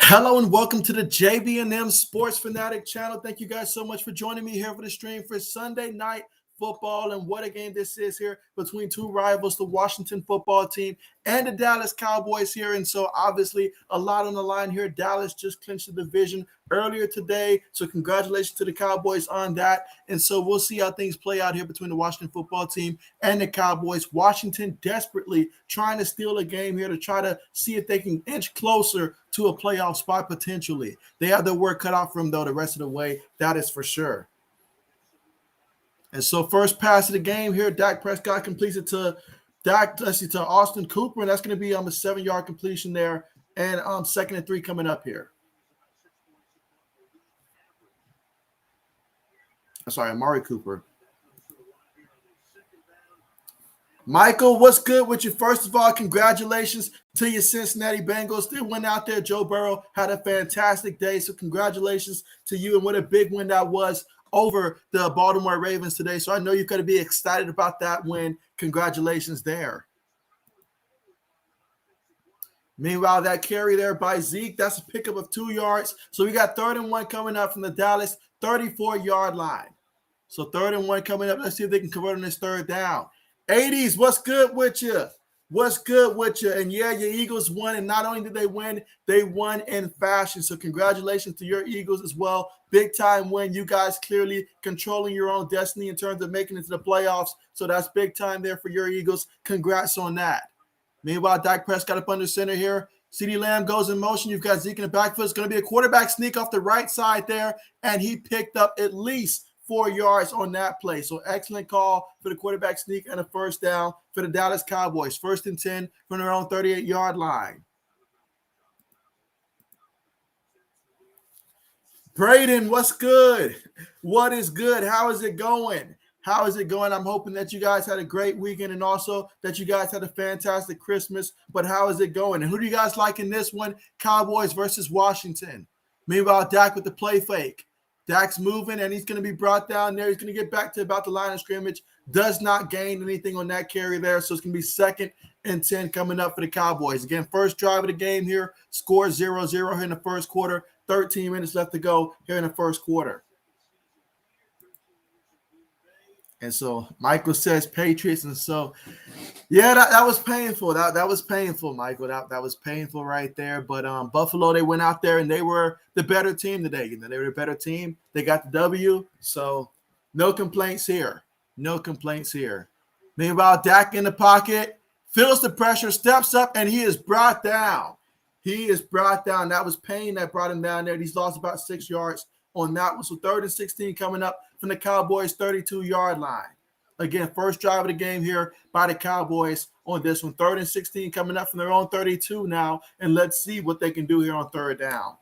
Hello and welcome to the JB&M Sports Fanatic channel. Thank you guys so much for joining me here for the stream for Sunday night football. And what a game this is here between two rivals, the Washington football team and the Dallas Cowboys here. And so obviously a lot on the line here. Dallas just clinched the division earlier today. So congratulations to the Cowboys on that. And so we'll see how things play out here between the Washington football team and the Cowboys. Washington desperately trying to steal a game here to try to see if they can inch closer to a playoff spot potentially. They have their work cut out for them, though, the rest of the way. That is for sure. And so first pass of the game here, Dak Prescott completes it to Austin Cooper, and that's going to be a 7-yard completion there, and 2nd and 3 coming up here. Sorry, Amari Cooper. Michael, what's good with you? First of all, congratulations to your Cincinnati Bengals. They went out there. Joe Burrow had a fantastic day, so congratulations to you, and what a big win that was over the Baltimore Ravens today. So I know you're going to be excited about that win. Congratulations there. Meanwhile, that carry there by Zeke, that's a pickup of 2 yards. So we got 3rd and 1 coming up from the Dallas 34-yard line. So 3rd and 1 coming up. Let's see if they can convert on this 3rd down. 80s, what's good with you? What's good with you? And yeah, your Eagles won, and not only did they won in fashion. So congratulations to your Eagles as well. Big time win. You guys clearly controlling your own destiny in terms of making it to the playoffs. So that's big time there for your Eagles. Congrats on that. Meanwhile, Dak Prescott up under center here. CeeDee Lamb goes in motion. You've got Zeke in the backfield. It's going to be a quarterback sneak off the right side there, and he picked up at least 4 yards on that play. So excellent call for the quarterback sneak and a 1st down for the Dallas Cowboys. 1st and 10 from their own 38-yard line. Braden, what's good? What is good? How is it going? How is it going? I'm hoping that you guys had a great weekend and also that you guys had a fantastic Christmas. But how is it going? And who do you guys like in this one? Cowboys versus Washington. Meanwhile, Dak with the play fake. Dak's moving, and he's going to be brought down there. He's going to get back to about the line of scrimmage. Does not gain anything on that carry there, so it's going to be 2nd and 10 coming up for the Cowboys. Again, first drive of the game here. Score 0-0 here in the first quarter. 13 minutes left to go here in the first quarter. And so Michael says Patriots, and so yeah, that was painful. That was painful, Michael. That was painful right there. But Buffalo, they went out there and they were the better team today. You know, they were the better team. They got the W. So no complaints here. No complaints here. Meanwhile, Dak in the pocket, feels the pressure, steps up, and he is brought down. He is brought down. That was Payne that brought him down there. He's lost about 6 yards on that one. So 3rd and 16 coming up from the Cowboys 32-yard line. Again, first drive of the game here by the Cowboys on this one. 3rd and 16 coming up from their own 32 now. And let's see what they can do here on 3rd down.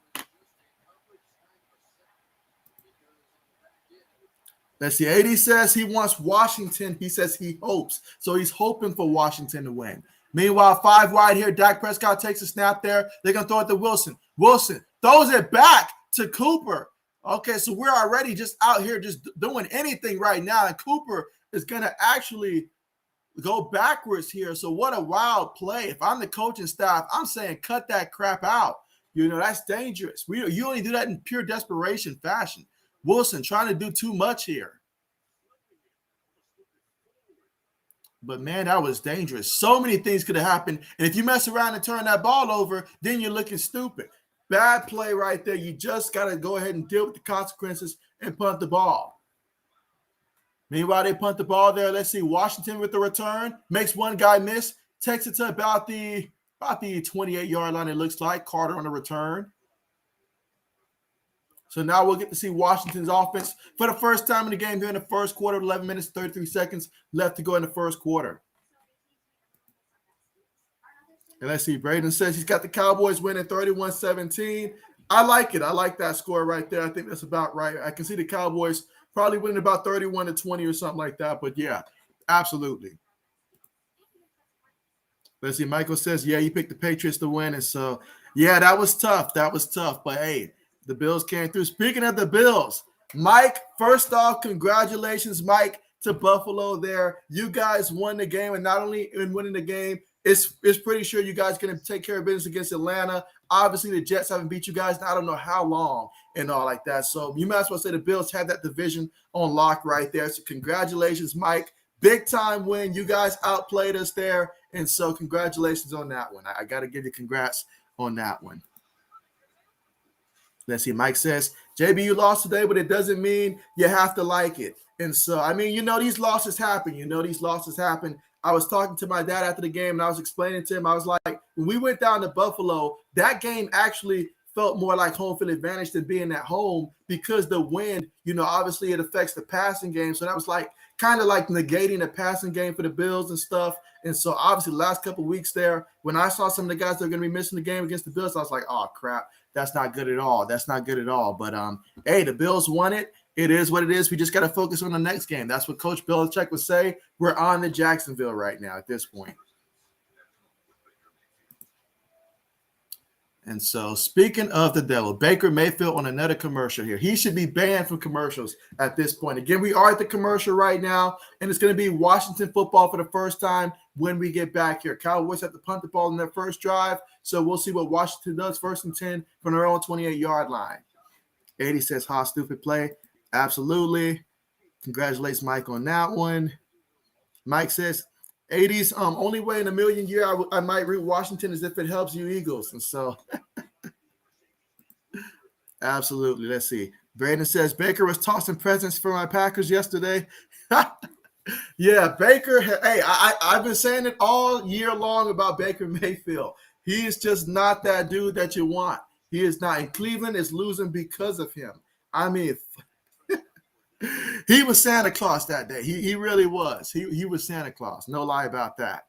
Let's see. 80 says he wants Washington. He says he hopes. So he's hoping for Washington to win. Meanwhile, 5 wide here. Dak Prescott takes a snap there. They're going to throw it to Wilson. Wilson throws it back to Cooper. Okay, so we're already just out here just doing anything right now, and Cooper is going to actually go backwards here. So what a wild play. If I'm the coaching staff, I'm saying cut that crap out. You know, that's dangerous. You only do that in pure desperation fashion. Wilson trying to do too much here. But, man, that was dangerous. So many things could have happened, and if you mess around and turn that ball over, then you're looking stupid. Bad play right there. You just got to go ahead and deal with the consequences and punt the ball. Meanwhile, they punt the ball there. Let's see. Washington with the return. Makes one guy miss. Takes it to about the 28-yard line, it looks like. Carter on the return. So now we'll get to see Washington's offense for the first time in the game here in the first quarter. 11 minutes, 33 seconds left to go in the first quarter. And let's see, Braden says he's got the Cowboys winning 31-17. I like it. I like that score right there. I think that's about right. I can see the Cowboys probably winning about 31-20 or something like that. But, yeah, absolutely. Let's see, Michael says, yeah, you picked the Patriots to win. And so, yeah, that was tough. That was tough. But, hey, the Bills came through. Speaking of the Bills, Mike, first off, congratulations, Mike, to Buffalo there. You guys won the game, and not only in winning the game, it's pretty sure you guys going to take care of business against Atlanta Obviously, the Jets haven't beat you guys in I don't know how long and all like that. So you might as well say the Bills have that division on lock right there. So congratulations, Mike. Big time win. You guys outplayed us there. And so congratulations on that one. I got to give you congrats on that one. Let's see. Mike says, JB, you lost today, but it doesn't mean you have to like it. And so, I mean, these losses happen. These losses happen. I was talking to my dad after the game, and I was explaining to him, I was like, when we went down to Buffalo, that game actually felt more like home field advantage than being at home because the wind, obviously it affects the passing game. So that was like kind of like negating the passing game for the Bills and stuff. And so obviously the last couple of weeks there, when I saw some of the guys that are going to be missing the game against the Bills, I was like, oh, crap, that's not good at all. That's not good at all. But, hey, the Bills won it. It is what it is. We just got to focus on the next game. That's what Coach Belichick would say. We're on to Jacksonville right now at this point. And so, speaking of the devil, Baker Mayfield on another commercial here. He should be banned from commercials at this point. Again, we are at the commercial right now, and it's going to be Washington football for the first time when we get back here. Cowboys have to punt the ball in their first drive, so we'll see what Washington does. 1st and 10 from their own 28-yard line. 80 says, ha, stupid play. Absolutely. Congratulations, Mike, on that one. Mike says, 80s, only way in a million year I might root Washington is if it helps you Eagles. And so, absolutely. Let's see. Brandon says, Baker was tossing presents for my Packers yesterday. Yeah, Baker. Hey, I've been saying it all year long about Baker Mayfield. He is just not that dude that you want. He is not. And Cleveland is losing because of him. I mean, he was Santa Claus that day. He really was. He was Santa Claus. No lie about that.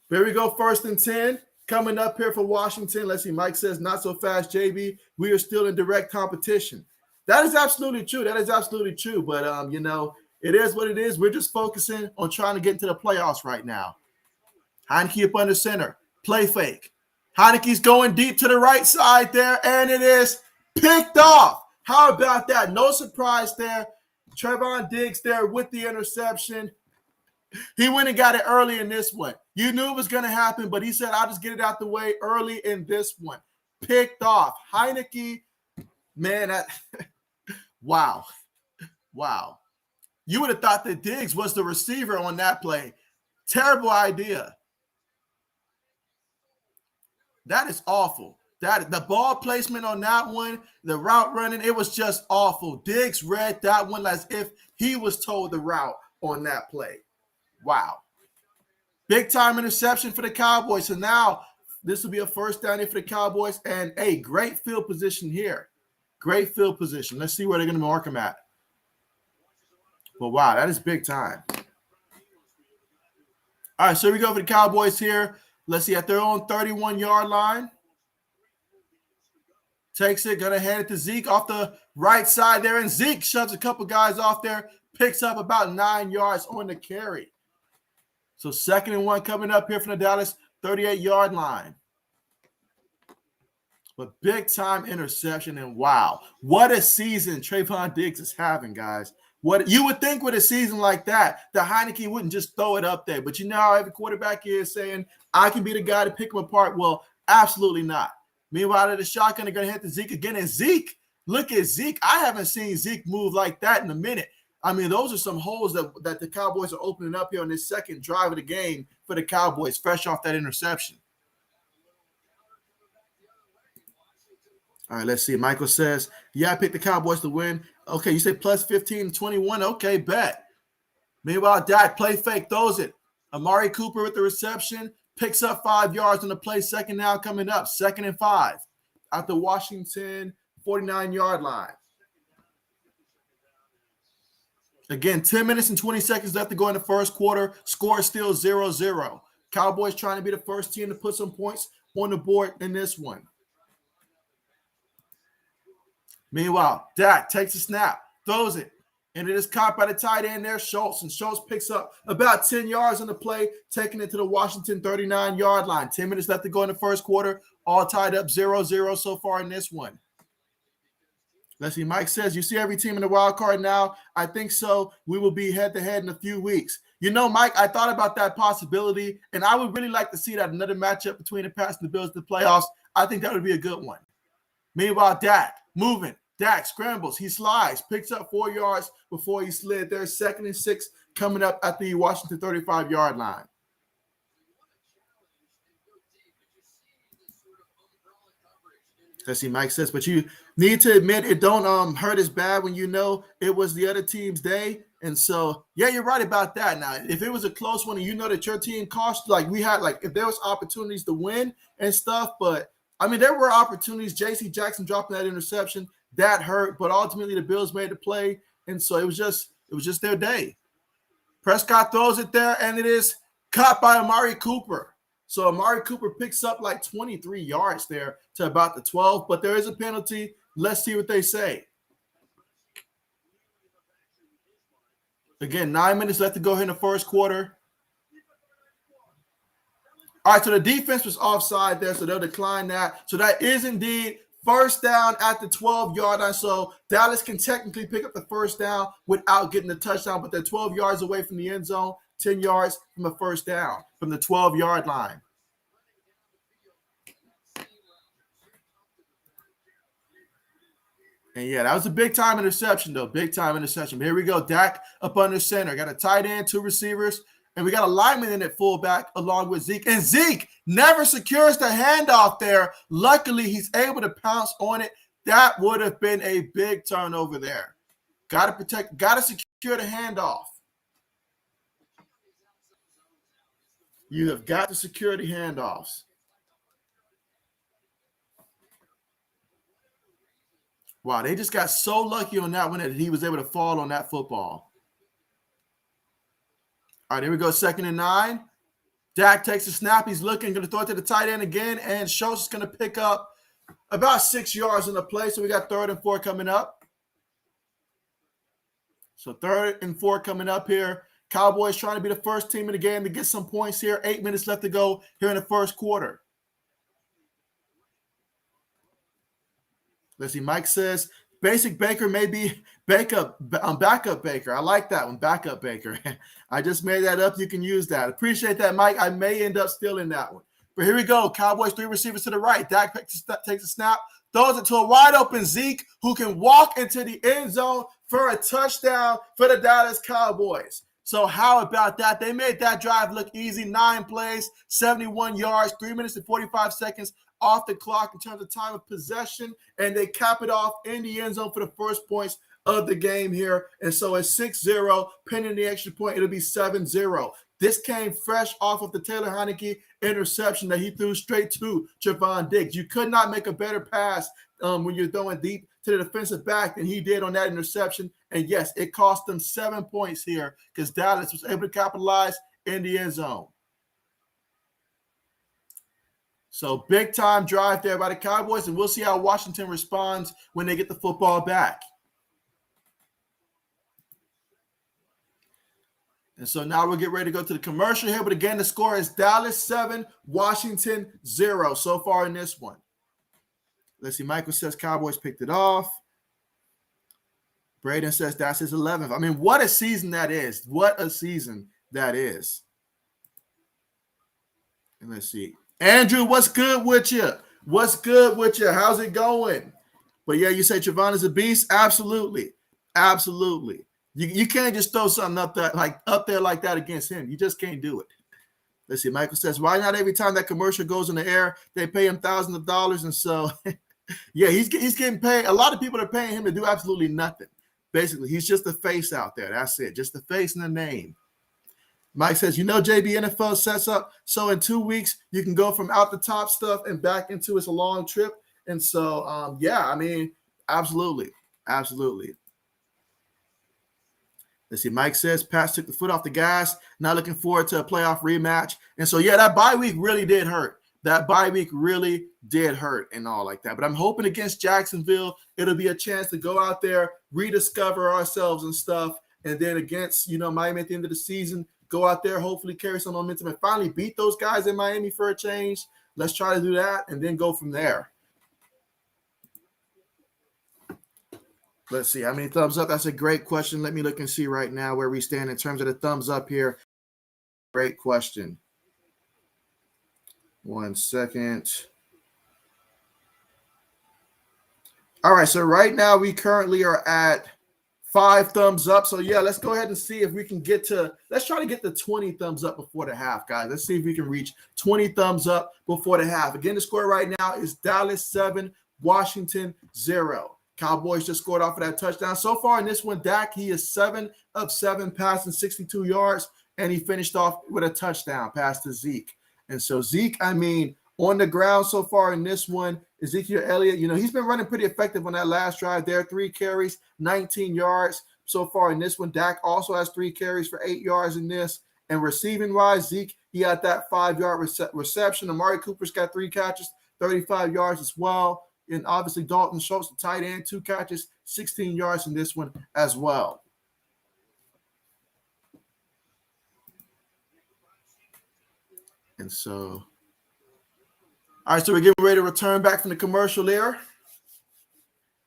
Here we go. 1st and 10 coming up here for Washington. Let's see. Mike says, not so fast, JB. We are still in direct competition. That is absolutely true. That is absolutely true. But, it is what it is. We're just focusing on trying to get into the playoffs right now. Heineke up under center. Play fake. Heineke's going deep to the right side there, and it is picked off. How about that? No surprise there. Trevon Diggs there with the interception. He went and got it early in this one. You knew it was going to happen, but he said, I'll just get it out the way early in this one. Picked off. Heineke, man, wow. Wow. You would have thought that Diggs was the receiver on that play. Terrible idea. That is awful. The ball placement on that one, the route running, it was just awful. Diggs read that one as if he was told the route on that play. Wow. Big time interception for the Cowboys. So now this will be a first down here for the Cowboys. And a great field position here. Great field position. Let's see where they're going to mark him at. But wow, that is big time. All right, so we go for the Cowboys here. Let's see, at their own 31-yard line. Takes it, going to hand it to Zeke off the right side there. And Zeke shoves a couple guys off there, picks up about 9 yards on the carry. So 2nd and 1 coming up here from the Dallas 38-yard line. But big-time interception, and wow, what a season Trevon Diggs is having, guys. What you would think with a season like that, the Heineke wouldn't just throw it up there. But you know how every quarterback is saying, I can be the guy to pick them apart. Well, absolutely not. Meanwhile, the shotgun are going to hit the Zeke again. And Zeke, look at Zeke. I haven't seen Zeke move like that in a minute. I mean, those are some holes that the Cowboys are opening up here on this second drive of the game for the Cowboys, fresh off that interception. All right, let's see. Michael says, yeah, I picked the Cowboys to win. Okay, you say plus 15, 21. Okay, bet. Meanwhile, Dak play fake, throws it. Amari Cooper with the reception, picks up 5 yards on the play. 2nd now coming up, 2nd and 5 at the Washington 49-yard line. Again, 10 minutes and 20 seconds left to go in the first quarter. Score is still 0-0. Cowboys trying to be the first team to put some points on the board in this one. Meanwhile, Dak takes a snap, throws it, and it is caught by the tight end there, Schultz. And Schultz picks up about 10 yards on the play, taking it to the Washington 39-yard line. 10 minutes left to go in the first quarter, all tied up 0-0 so far in this one. Let's see. Mike says, you see every team in the wild card now? I think so. We will be head-to-head in a few weeks. You know, Mike, I thought about that possibility, and I would really like to see that another matchup between the Pats and the Bills in the playoffs. I think that would be a good one. Meanwhile, Dak moving. Dak scrambles. He slides, picks up 4 yards before he slid. There's 2nd and 6 coming up at the Washington 35-yard line. Let's see, Mike says, but you need to admit it don't hurt as bad when you know it was the other team's day. And so, yeah, you're right about that. Now, if it was a close one and you know that your team cost, like we had, like if there was opportunities to win and stuff, but I mean, there were opportunities. J.C. Jackson dropping that interception, that hurt, but ultimately the Bills made the play, and so it was just their day. Prescott throws it there, and it is caught by Amari Cooper. So Amari Cooper picks up like 23 yards there to about the 12, but there is a penalty. Let's see what they say. Again, 9 minutes left to go here in the first quarter. All right, so the defense was offside there, so they'll decline that. So that is indeed first down at the 12-yard line. So Dallas can technically pick up the first down without getting the touchdown, but they're 12 yards away from the end zone, 10 yards from the first down from the 12-yard line. And yeah, that was a big-time interception, though. Big-time interception. But here we go. Dak up under center. Got a tight end, 2 receivers. And we got a lineman in at fullback along with Zeke. And Zeke never secures the handoff there. Luckily, he's able to pounce on it. That would have been a big turnover there. Got to protect, got to secure the handoff. You have got to secure the handoffs. Wow, they just got so lucky on that one that he was able to fall on that football. All right, here we go, 2nd and 9. Dak takes a snap. He's looking, going to throw it to the tight end again, and Schultz is going to pick up about 6 yards on the play. So we got 3rd and 4 coming up. So 3rd and 4 coming up here. Cowboys trying to be the first team in the game to get some points here. 8 minutes left to go here in the first quarter. Let's see, Mike says, basic Baker may be backup Baker. I like that one, backup Baker. I just made that up. You can use that. Appreciate that, Mike. I may end up stealing that one. But here we go. Cowboys 3 receivers to the right. Dak takes a snap, throws it to a wide open Zeke who can walk into the end zone for a touchdown for the Dallas Cowboys. So how about that? They made that drive look easy. 9 plays, 71 yards, 3 minutes and 45 seconds off the clock in terms of time of possession, and they cap it off in the end zone for the first points of the game here. And so it's 6-0, pending the extra point, it'll be 7-0. This came fresh off of the Taylor Heinicke interception that he threw straight to Trevon Diggs. You could not make a better pass when you're throwing deep to the defensive back than he did on that interception. And yes, it cost them 7 points here because Dallas was able to capitalize in the end zone. So big time drive there by the Cowboys, and we'll see how Washington responds when they get the football back. And so now we'll get ready to go to the commercial here. But again, the score is Dallas 7, Washington 0 so far in this one. Let's see. Michael says Cowboys picked it off. Braden says that's his 11th. I mean, what a season that is. What a season that is. And let's see. Andrew, what's good with you? What's good with you? How's it going? But yeah, you say Trevon is a beast? Absolutely. Absolutely. You can't just throw something up there like that against him. You just can't do it. Let's see. Michael says, why not every time that commercial goes in the air, they pay him thousands of dollars? And so, yeah, he's getting paid. A lot of people are paying him to do absolutely nothing. Basically, he's just a face out there. That's it. Just a face and a name. Mike says, JB&M sets up. So in 2 weeks, you can go from out the top stuff and back into it's a long trip. And so, yeah, I mean, absolutely. Absolutely. Let's see. Mike says, Pats took the foot off the gas. Not looking forward to a playoff rematch. And so, yeah, that bye week really did hurt. That bye week really did hurt and all like that. But I'm hoping against Jacksonville, it'll be a chance to go out there, rediscover ourselves and stuff. And then against, Miami at the end of the season, go out there, hopefully carry some momentum and finally beat those guys in Miami for a change. Let's try to do that and then go from there. Let's see. How many thumbs up? That's a great question. Let me look and see right now where we stand in terms of the thumbs up here. Great question. 1 second. All right, so right now we currently are at 5 thumbs up. So yeah, let's go ahead and see if we can let's try to get the 20 thumbs up before the half, guys. Let's see if we can reach 20 thumbs up before the half. Again, the score right now is Dallas 7, Washington 0. Cowboys just scored off of that touchdown. So far in this one, Dak, he is 7 of 7 passing 62 yards, and he finished off with a touchdown pass to Zeke. And so Zeke, I mean, on the ground so far in this one, Ezekiel Elliott, he's been running pretty effective on that last drive there. 3 carries, 19 yards so far in this one. Dak also has 3 carries for 8 yards in this. And receiving-wise, Zeke, he had that 5-yard reception. Amari Cooper's got 3 catches, 35 yards as well. And obviously Dalton Schultz, the tight end, 2 catches, 16 yards in this one as well. And so, all right, so we're getting ready to return back from the commercial there.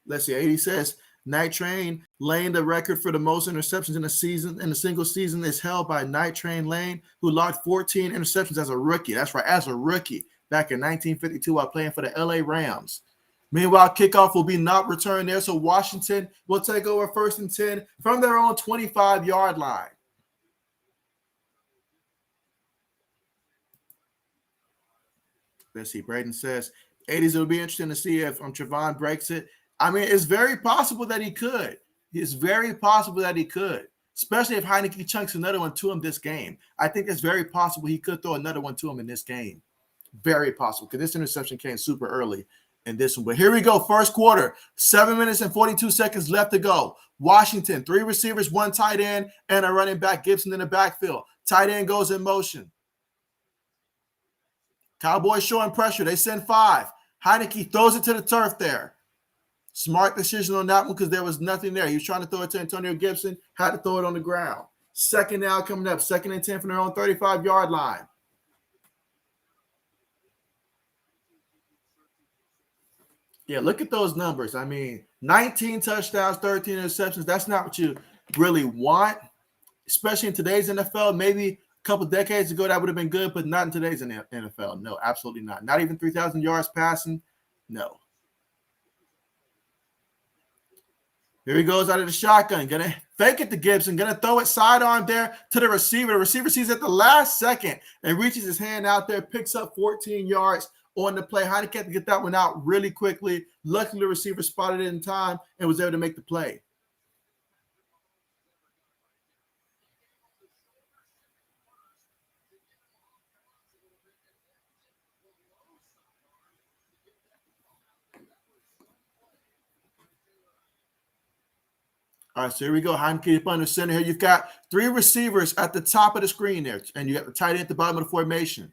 Let's see. 80 says, Night Train Lane, the record for the most interceptions in a single season is held by Night Train Lane, who logged 14 interceptions as a rookie. That's right, as a rookie back in 1952 while playing for the LA Rams. Meanwhile, kickoff will be not returned there, so Washington will take over 1st and 10 from their own 25-yard line. Let's see. Braden says, 80s, it'll be interesting to see if Trevon breaks it. I mean, it's very possible that he could. It's very possible that he could, especially if Heineke chunks another one to him this game. I think it's very possible he could throw another one to him in this game. Very possible, because this interception came super early in this one. But here we go, first quarter, 7 minutes and 42 seconds left to go. Washington, 3 receivers, 1 tight end, and a running back, Gibson in the backfield. Tight end goes in motion. Cowboys showing pressure. They send 5. Heineke throws it to the turf there. Smart decision on that one because there was nothing there. He was trying to throw it to Antonio Gibson, had to throw it on the ground. Second down coming up, 2nd and 10 from their own 35-yard line. Yeah, look at those numbers. I mean, 19 touchdowns, 13 interceptions. That's not what you really want, especially in today's NFL. Maybe a couple decades ago that would have been good, but not in today's NFL. No, absolutely not. Not even 3,000 yards passing. No. Here he goes out of the shotgun. Going to fake it to Gibson. Going to throw it sidearm there to the receiver. The receiver sees it at the last second and reaches his hand out there, picks up 14 yards on the play. Heineke had to get that one out really quickly. Luckily, the receiver spotted it in time and was able to make the play. All right, so here we go. Heineke up under center here. You've got 3 receivers at the top of the screen there, and you got the tight end at the bottom of the formation.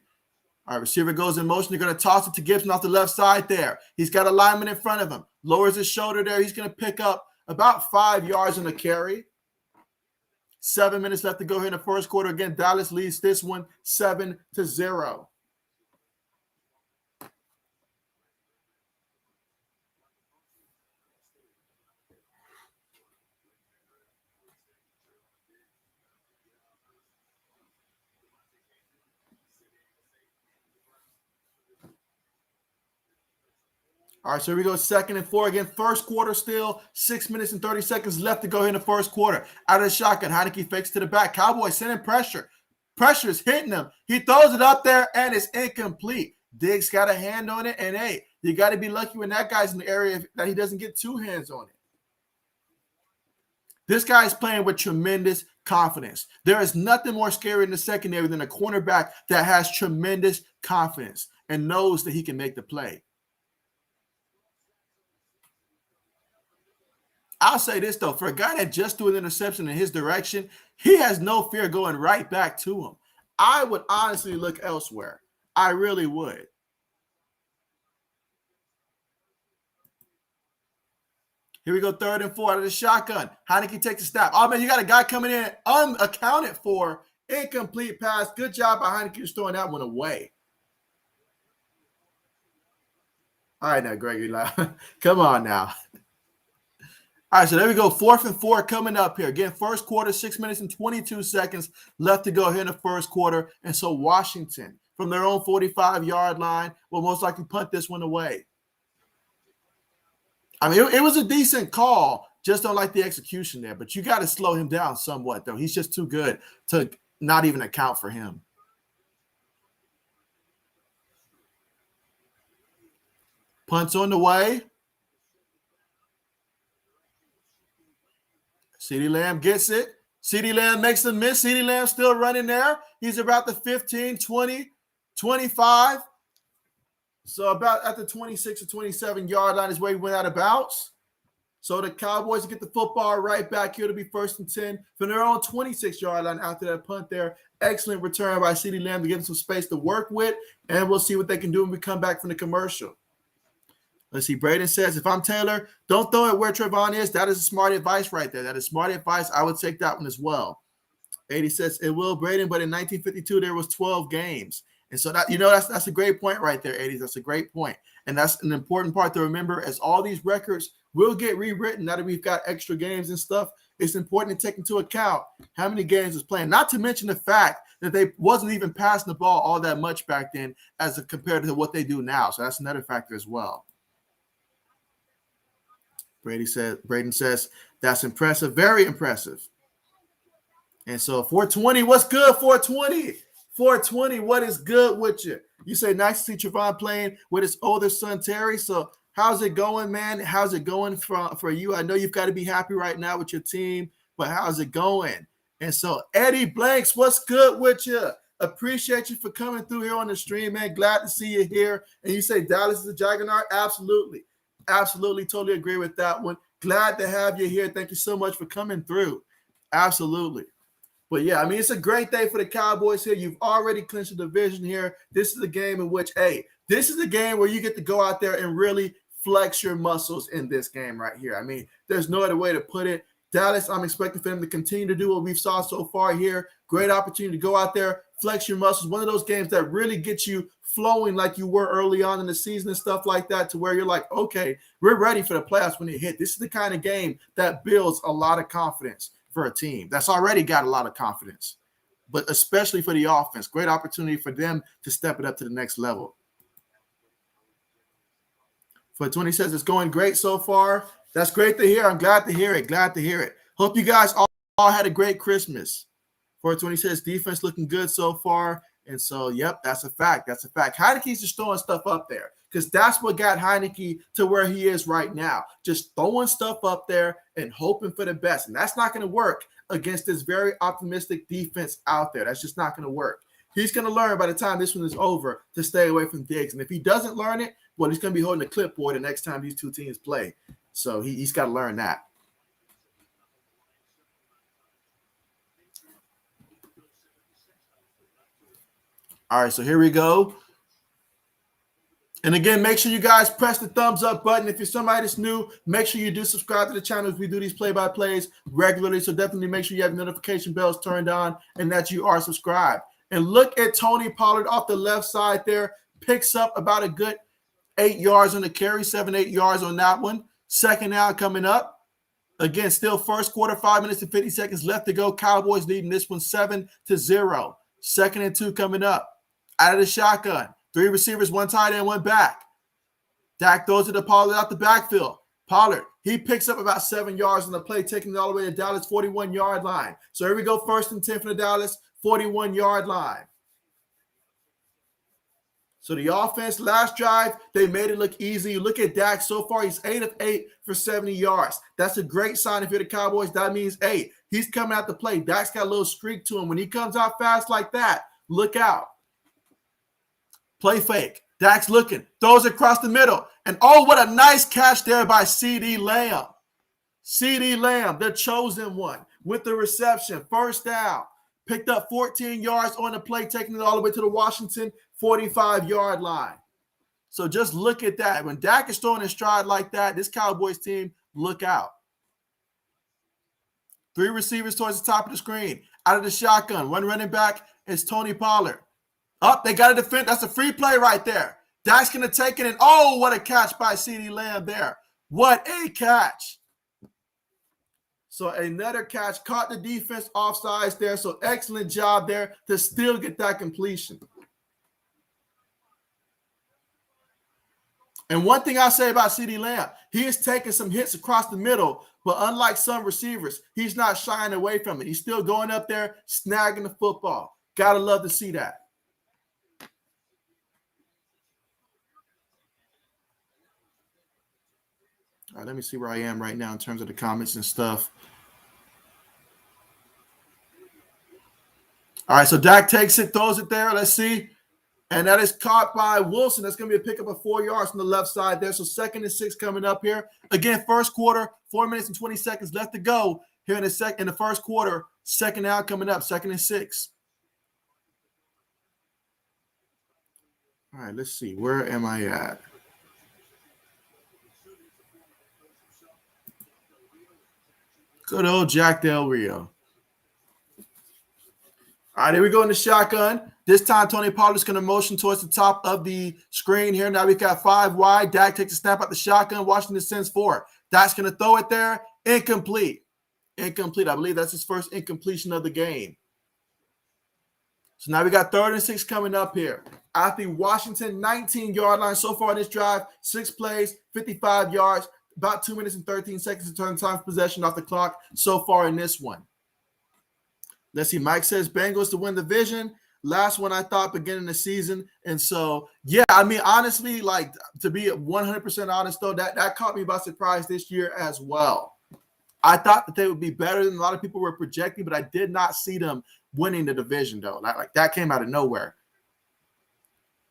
All right, receiver goes in motion. They're going to toss it to Gibson off the left side there. He's got a lineman in front of him. Lowers his shoulder there. He's going to pick up about 5 yards on the carry. 7 minutes left to go here in the first quarter. Again, Dallas leads this one 7-0. All right, so here we go, 2nd and 4. Again, first quarter still, 6 minutes and 30 seconds left to go here in the first quarter. Out of the shotgun, Heineke fakes to the back. Cowboys sending pressure. Pressure's hitting him. He throws it up there, and it's incomplete. Diggs got a hand on it, and hey, you got to be lucky when that guy's in the area that he doesn't get 2 hands on it. This guy is playing with tremendous confidence. There is nothing more scary in the secondary than a cornerback that has tremendous confidence and knows that he can make the play. I'll say this, though. For a guy that just threw an interception in his direction, he has no fear going right back to him. I would honestly look elsewhere. I really would. Here we go, 3rd and 4 out of the shotgun. Heineke takes a snap. Oh, man, you got a guy coming in unaccounted for. Incomplete pass. Good job by Heineke just throwing that one away. All right, now, Gregory. Come on now. All right, so there we go. 4th and 4 coming up here. Again, first quarter, 6 minutes and 22 seconds left to go here in the first quarter. And so Washington, from their own 45-yard line, will most likely punt this one away. I mean, it was a decent call. Just don't like the execution there. But you got to slow him down somewhat, though. He's just too good to not even account for him. Punts on the way. CeeDee Lamb gets it. CeeDee Lamb makes the miss. CeeDee Lamb still running there. He's about the 15, 20, 25. So about at the 26 or 27-yard line is where he went out of bounds. So the Cowboys get the football right back here to be 1st and 10 from their own 26-yard line after that punt there. Excellent return by CeeDee Lamb to give him some space to work with, and we'll see what they can do when we come back from the commercial. Let's see. Braden says, if I'm Taylor, don't throw it where Trevon is. That is smart advice right there. That is smart advice. I would take that one as well. 80 says, it will, Braden, but in 1952, there was 12 games. And so that, that's a great point right there, 80s. That's a great point. And that's an important part to remember, as all these records will get rewritten now that we've got extra games and stuff. It's important to take into account how many games was playing, not to mention the fact that they wasn't even passing the ball all that much back then as compared to what they do now. So that's another factor as well. Braden says, that's impressive, very impressive. And so 420, what's good, 420? 420, what is good with you? You say, nice to see Trevon playing with his older son, Terry. So how's it going, man? How's it going for you? I know you've got to be happy right now with your team, but how's it going? And so Eddie Blanks, what's good with you? Appreciate you for coming through here on the stream, man. Glad to see you here. And you say Dallas is a juggernaut? Absolutely. Absolutely. Totally agree with that one. Glad to have you here. Thank you so much for coming through. Absolutely. But yeah, I mean, it's a great day for the Cowboys here. You've already clinched the division here. This is a game in which, this is a game where you get to go out there and really flex your muscles in this game right here. I mean, there's no other way to put it. Dallas, I'm expecting for them to continue to do what we've saw so far here. Great opportunity to go out there, flex your muscles. One of those games that really gets you flowing like you were early on in the season and stuff like that, to where you're like, okay, we're ready for the playoffs when it hit. This is the kind of game that builds a lot of confidence for a team that's already got a lot of confidence, but especially for the offense. Great opportunity for them to step it up to the next level. For 20 says it's going great so far. That's great to hear. I'm glad to hear it. Glad to hear it. Hope you guys all had a great Christmas. 420 says defense looking good so far. And so, yep, that's a fact. That's a fact. Heineke's just throwing stuff up there because that's what got Heineke to where he is right now. Just throwing stuff up there and hoping for the best. And that's not going to work against this very optimistic defense out there. That's just not going to work. He's going to learn by the time this one is over to stay away from Diggs. And if he doesn't learn it, well, he's going to be holding a clipboard the next time these two teams play. So he's got to learn that. All right, so here we go. And again, make sure you guys press the thumbs up button. If you're somebody that's new, make sure you do subscribe to the channel as we do these play-by-plays regularly. So definitely make sure you have notification bells turned on and that you are subscribed. And look at Tony Pollard off the left side there. Picks up about a good 8 yards on the carry, 7-8 yards on that one. Second out coming up. Again, still first quarter, 5 minutes and 50 seconds left to go. Cowboys leading this one 7-0. 2nd and 2 coming up. Out of the shotgun. 3 receivers, 1 tight end, 1 back. Dak throws it to Pollard out the backfield. Pollard, he picks up about 7 yards on the play, taking it all the way to Dallas 41-yard line. So here we go, 1st and 10 from the Dallas 41-yard line. So the offense, last drive, they made it look easy. You look at Dak so far, he's 8 of 8 for 70 yards. That's a great sign if you're the Cowboys. That means, hey, he's coming out to play. Dak's got a little streak to him. When he comes out fast like that, look out. Play fake. Dak's looking. Throws it across the middle. And oh, what a nice catch there by CeeDee Lamb. CeeDee Lamb, the chosen one, with the reception. First down. Picked up 14 yards on the play, taking it all the way to the Washington 45-yard line. So just look at that. When Dak is throwing his stride like that, this Cowboys team, look out. 3 receivers towards the top of the screen. Out of the shotgun. 1 running back is Tony Pollard. Up, they got a defense. That's a free play right there. Dak's going to take it, and oh, what a catch by CeeDee Lamb there. What a catch. So another catch, caught the defense offsides there. So excellent job there to still get that completion. And one thing I say about CeeDee Lamb, he is taking some hits across the middle, but unlike some receivers, he's not shying away from it. He's still going up there, snagging the football. Gotta love to see that. All right, let me see where I am right now in terms of the comments and stuff. All right, so Dak takes it, throws it there. Let's see. And that is caught by Wilson. That's going to be a pickup of 4 yards from the left side there. So 2nd and 6 coming up here. Again, first quarter, 4 minutes and 20 seconds left to go here in the first quarter. Second down coming up, 2nd and 6. All right, let's see. Where am I at? Good old Jack Del Rio. All right, here we go in the shotgun. This time, Tony Pollard's going to motion towards the top of the screen here. Now we've got 5 wide. Dak takes a snap out the shotgun. Washington sends 4. Dak's going to throw it there. Incomplete. Incomplete. I believe that's his first incompletion of the game. So now we got 3rd and 6 coming up here. At the Washington 19-yard line so far in this drive, 6 plays, 55 yards, about 2 minutes and 13 seconds to turn time of possession off the clock so far in this one. Let's see. Mike says Bengals to win the division. Last one I thought beginning of the season. And so, yeah, I mean, honestly, like to be 100% honest, though, that caught me by surprise this year as well. I thought that they would be better than a lot of people were projecting, but I did not see them winning the division, though. Like that came out of nowhere.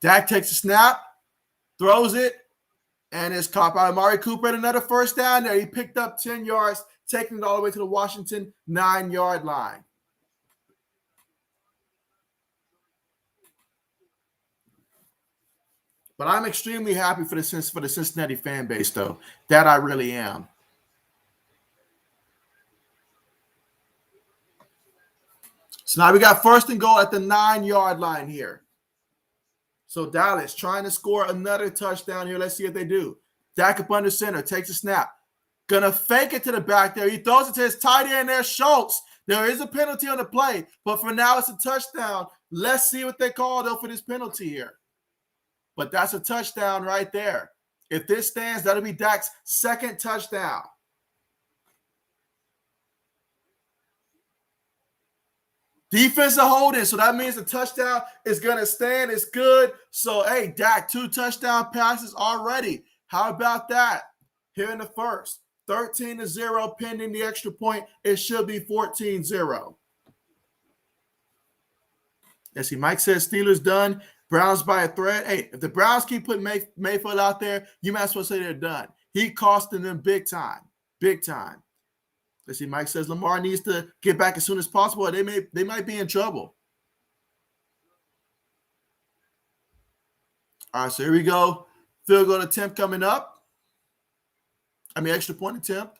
Dak takes a snap, throws it, and it's caught by Amari Cooper. And another first down there. He picked up 10 yards, taking it all the way to the Washington 9-yard line. But I'm extremely happy for the Cincinnati fan base, though. That I really am. So now we got 1st and goal at the 9-yard line here. So Dallas trying to score another touchdown here. Let's see if they do. Dak up under center, takes a snap. Gonna fake it to the back there. He throws it to his tight end there, Schultz. There is a penalty on the play, but for now it's a touchdown. Let's see what they call, though, for this penalty here. But that's a touchdown right there. If this stands, that'll be Dak's 2nd touchdown. Defensive holding, so that means the touchdown is going to stand. It's good. So, hey, Dak, 2 touchdown passes already. How about that? Here in the first, 13-0 pending the extra point. It should be 14-0. Let's see, Mike says Steelers done. Browns by a thread. Hey, if the Browns keep putting Mayfield out there, you might as well say they're done. He costing them big time. Big time. Let's see, Mike says Lamar needs to get back as soon as possible. They might be in trouble. All right, so here we go. Field goal attempt coming up. Extra point attempt.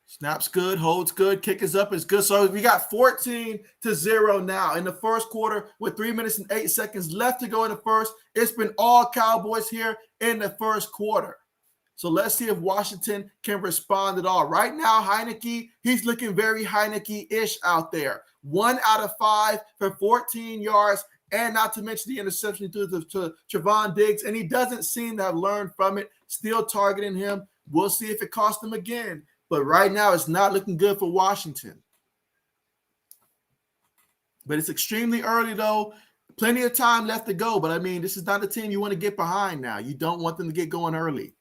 Snap's good, holds good, kick is up, it's good. So we got 14-0 now in the first quarter with 3 minutes and 8 seconds left to go in the first. It's been all Cowboys here in the first quarter. So let's see if Washington can respond at all. Right now, Heineke, he's looking very Heineke-ish out there. 1 out of 5 for 14 yards, and not to mention the interception to Trevon Diggs, and he doesn't seem to have learned from it, still targeting him. We'll see if it costs him again. But right now, it's not looking good for Washington. But it's extremely early, though. Plenty of time left to go. But, this is not a team you want to get behind now. You don't want them to get going early.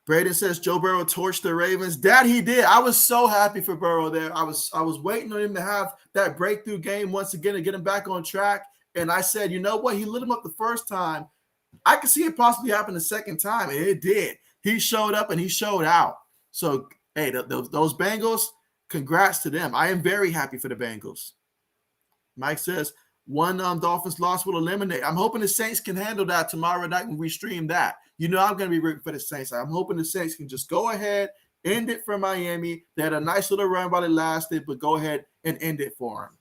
Braden says Joe Burrow torched the Ravens. That he did. I was so happy for Burrow there. I was waiting on him to have that breakthrough game once again to get him back on track. And I said, you know what? He lit him up the first time. I could see it possibly happen the second time, and it did. He showed up and he showed out. So, hey, those Bengals, congrats to them. I am very happy for the Bengals. Mike says, one Dolphins loss will eliminate. I'm hoping the Saints can handle that tomorrow night when we stream that. You know I'm going to be rooting for the Saints. I'm hoping the Saints can just go ahead, end it for Miami. They had a nice little run while it lasted, but go ahead and end it for them.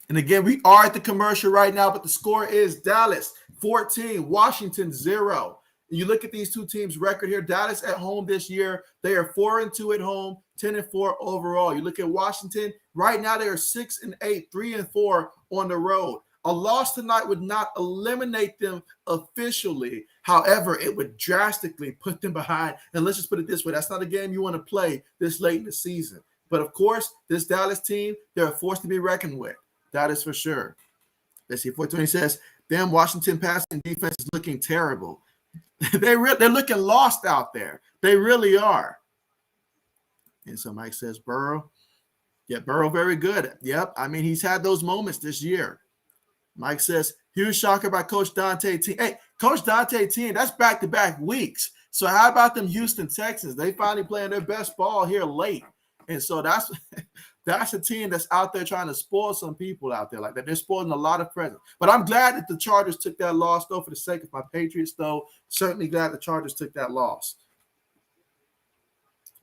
And again, we are at the commercial right now, but the score is Dallas 14, Washington 0. You look at these two teams' record here. Dallas at home this year, they are 4-2 at home, 10-4 overall. You look at Washington, right now they are 6-8, 3-4 on the road. A loss tonight would not eliminate them officially. However, it would drastically put them behind. And let's just put it this way. That's not a game you want to play this late in the season. But, of course, this Dallas team, they're a force to be reckoned with. That is for sure. Let's see. 420 says, damn, Washington passing defense is looking terrible. They're looking lost out there. They really are. And so Mike says, Burrow. Yeah, Burrow very good. Yep. I mean, he's had those moments this year. Mike says, huge shocker by Coach Dante Team. Hey, Coach Dante Team, that's back-to-back weeks. So how about them Houston Texans? They finally playing their best ball here late. And so that's a team that's out there trying to spoil some people out there like that. They're spoiling a lot of presents. But I'm glad that the Chargers took that loss, though, for the sake of my Patriots, though. Certainly glad the Chargers took that loss.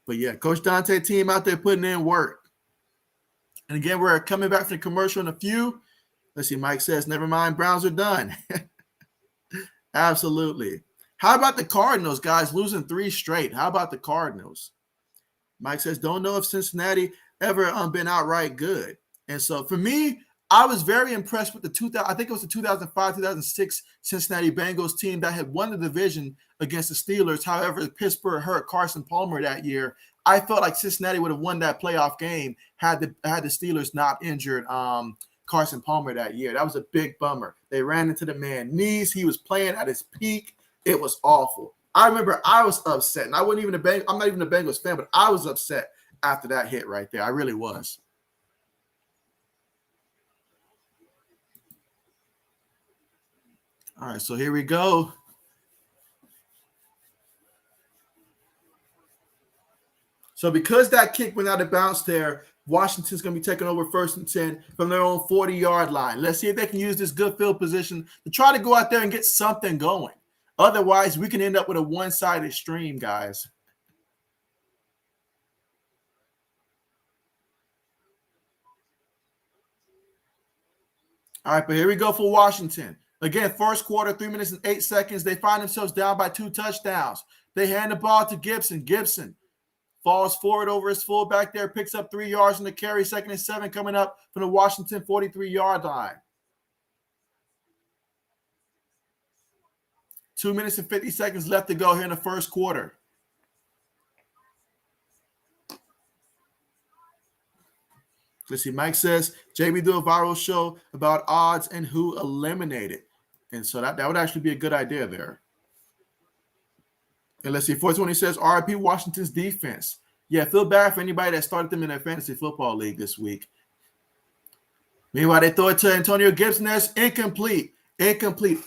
But, yeah, Coach Dante Team out there putting in work. And, again, we're coming back from the commercial in a few. Let's see, Mike says, never mind, Browns are done. Absolutely. How about the Cardinals, guys, losing 3 straight? How about the Cardinals? Mike says, don't know if Cincinnati ever been outright good. And so for me, I was very impressed with I think it was the 2005-2006 Cincinnati Bengals team that had won the division against the Steelers. However, Pittsburgh hurt Carson Palmer that year. I felt like Cincinnati would have won that playoff game had the Steelers not injured Carson Palmer that year. That was a big bummer. They ran into the man knees. He was playing at his peak. It was awful. I remember I was upset, and I'm not even a Bengals fan, but I was upset after that hit right there. I really was. All right, so here we go. So because that kick went out of bounds there, Washington's going to be taking over 1st and 10 from their own 40-yard line. Let's see if they can use this good field position to try to go out there and get something going. Otherwise, we can end up with a one-sided stream, guys. All right, but here we go for Washington. Again, first quarter, 3 minutes and 8 seconds. They find themselves down by 2 touchdowns. They hand the ball to Gibson. Gibson falls forward over his fullback there, picks up 3 yards on the carry, 2nd and 7 coming up from the Washington 43-yard line. 2 minutes and 50 seconds left to go here in the first quarter. Let's see, Mike says, JB do a viral show about odds and who eliminated. And so that would actually be a good idea there. And let's see, 420 says, RIP Washington's defense. Yeah, feel bad for anybody that started them in their fantasy football league this week. Meanwhile, they throw it to Antonio Gibson. That's incomplete.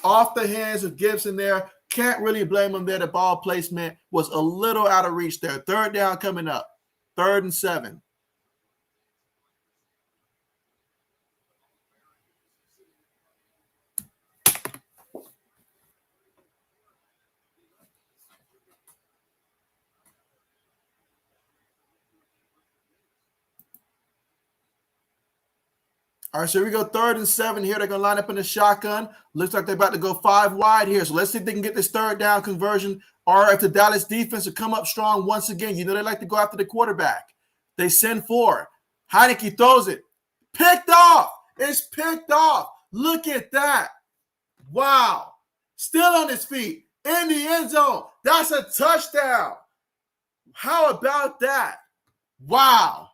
Off the hands of Gibson there. Can't really blame him there. The ball placement was a little out of reach there. 3rd down coming up. 3rd and 7. All right, so here we go, 3rd and 7 here. They're going to line up in the shotgun. Looks like they're about to go 5 wide here. So let's see if they can get this 3rd down conversion, or if the Dallas defense will come up strong once again. You know they like to go after the quarterback. They send 4. Heineke throws it. Picked off. It's picked off. Look at that. Wow. Still on his feet. In the end zone. That's a touchdown. How about that? Wow.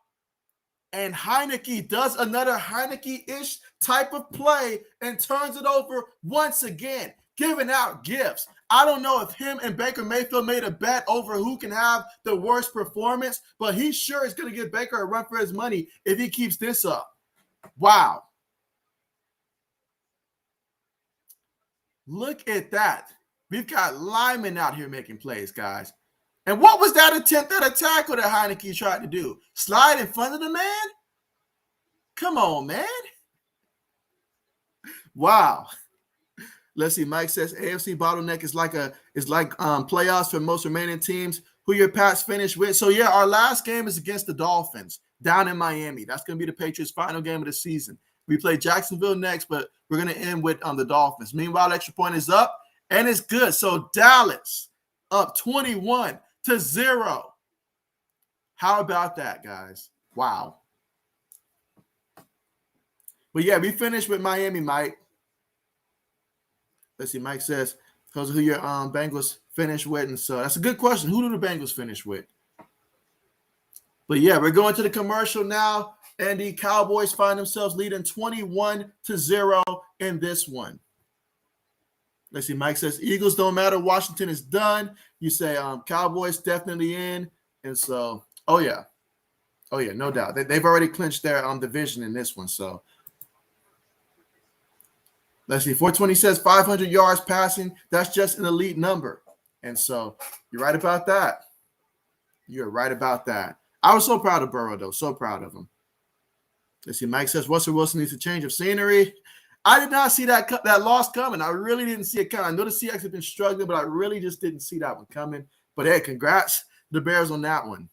And Heineke does another Heineke-ish type of play and turns it over once again, giving out gifts. I don't know if him and Baker Mayfield made a bet over who can have the worst performance, but he sure is going to give Baker a run for his money if he keeps this up. Wow. Look at that. We've got linemen out here making plays, guys. And what was that attempt at a tackle that Heineke tried to do? Slide in front of the man? Come on, man. Wow. Let's see. Mike says AFC bottleneck is like playoffs for most remaining teams. Who your Pats finish with? So yeah, our last game is against the Dolphins down in Miami. That's going to be the Patriots' final game of the season. We play Jacksonville next, but we're going to end with the Dolphins. Meanwhile, extra point is up. And it's good. So Dallas up 21-0. How about that, guys? Wow. But yeah, we finished with Miami, Mike. Let's see. Mike says, "Because who your Bengals finished with?" And so that's a good question. Who do the Bengals finish with? But yeah, we're going to the commercial now, and the Cowboys find themselves leading 21-0 in this one. Let's see. Mike says, "Eagles don't matter. Washington is done." You say Cowboys definitely in, and so oh yeah, no doubt they've already clinched their division in this one. So let's see. 420 says 500 yards passing. That's just an elite number, and so you're right about that. You're right about that. I was so proud of Burrow, though. So proud of him. Let's see. Mike says Russell Wilson needs a change of scenery. I did not see that loss coming. I really didn't see it coming. I know the Seahawks have been struggling, but I really just didn't see that one coming. But hey, congrats the Bears on that one.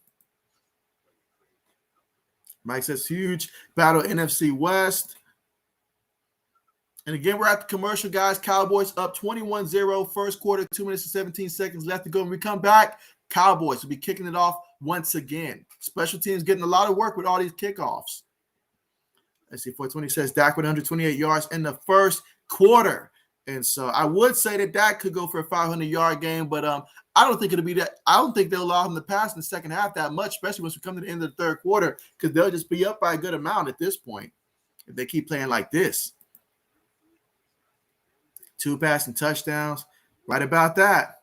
Mike says huge battle NFC West. And again, we're at the commercial, guys. Cowboys up 21-0, first quarter, 2 minutes and 17 seconds left to go. When we come back, Cowboys will be kicking it off once again. Special teams getting a lot of work with all these kickoffs. Let's see, 420 says Dak with 128 yards in the first quarter. And so I would say that Dak could go for a 500-yard game, but I don't think it'll be that. I don't think they'll allow him to pass in the second half that much, especially once we come to the end of the third quarter, because they'll just be up by a good amount at this point if they keep playing like this. 2 passing touchdowns. Right about that.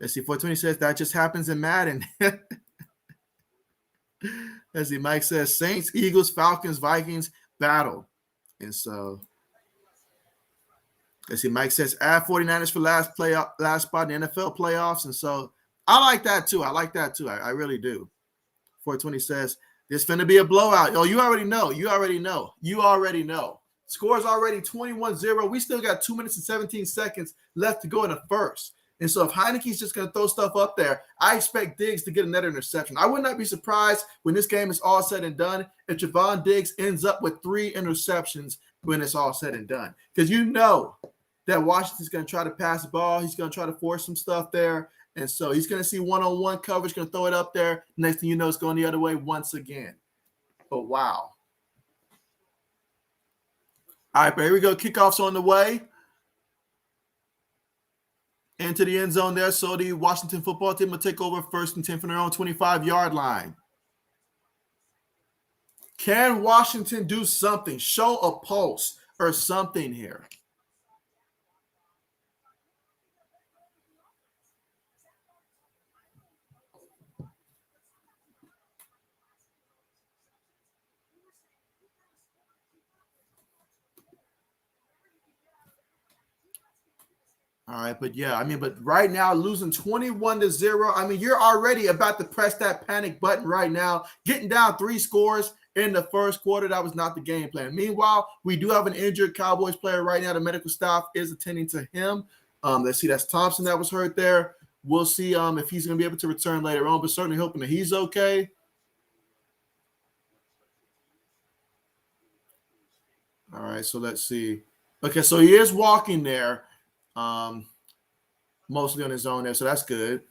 Let's see, 420 says that just happens in Madden. Let's see, Mike says Saints, Eagles, Falcons, Vikings battle. And so let's see, Mike says add 49ers for last spot in the NFL playoffs. And so I like that too. I really do. 420 says there's finna be a blowout. Oh, you already know. Score's already 21-0. We still got 2 minutes and 17 seconds left to go in the first. And so if Heineke's just going to throw stuff up there, I expect Diggs to get another interception. I would not be surprised when this game is all said and done if Javon Diggs ends up with 3 interceptions when it's all said and done. Because you know that Washington's going to try to pass the ball. He's going to try to force some stuff there. And so he's going to see one-on-one coverage, going to throw it up there. Next thing you know, it's going the other way once again. But wow. All right, but here we go. Kickoff's on the way. Into the end zone there. So the Washington football team will take over 1st and 10 from their own 25-yard line. Can Washington do something? Show a pulse or something here. All right, but yeah, but right now losing 21-0. You're already about to press that panic button right now, getting down 3 scores in the first quarter. That was not the game plan. Meanwhile, we do have an injured Cowboys player right now. The medical staff is attending to him. Let's see, that's Thompson that was hurt there. We'll see if he's going to be able to return later on, but certainly hoping that he's okay. All right, so let's see. Okay, so he is walking there. Mostly on his own there, so that's good.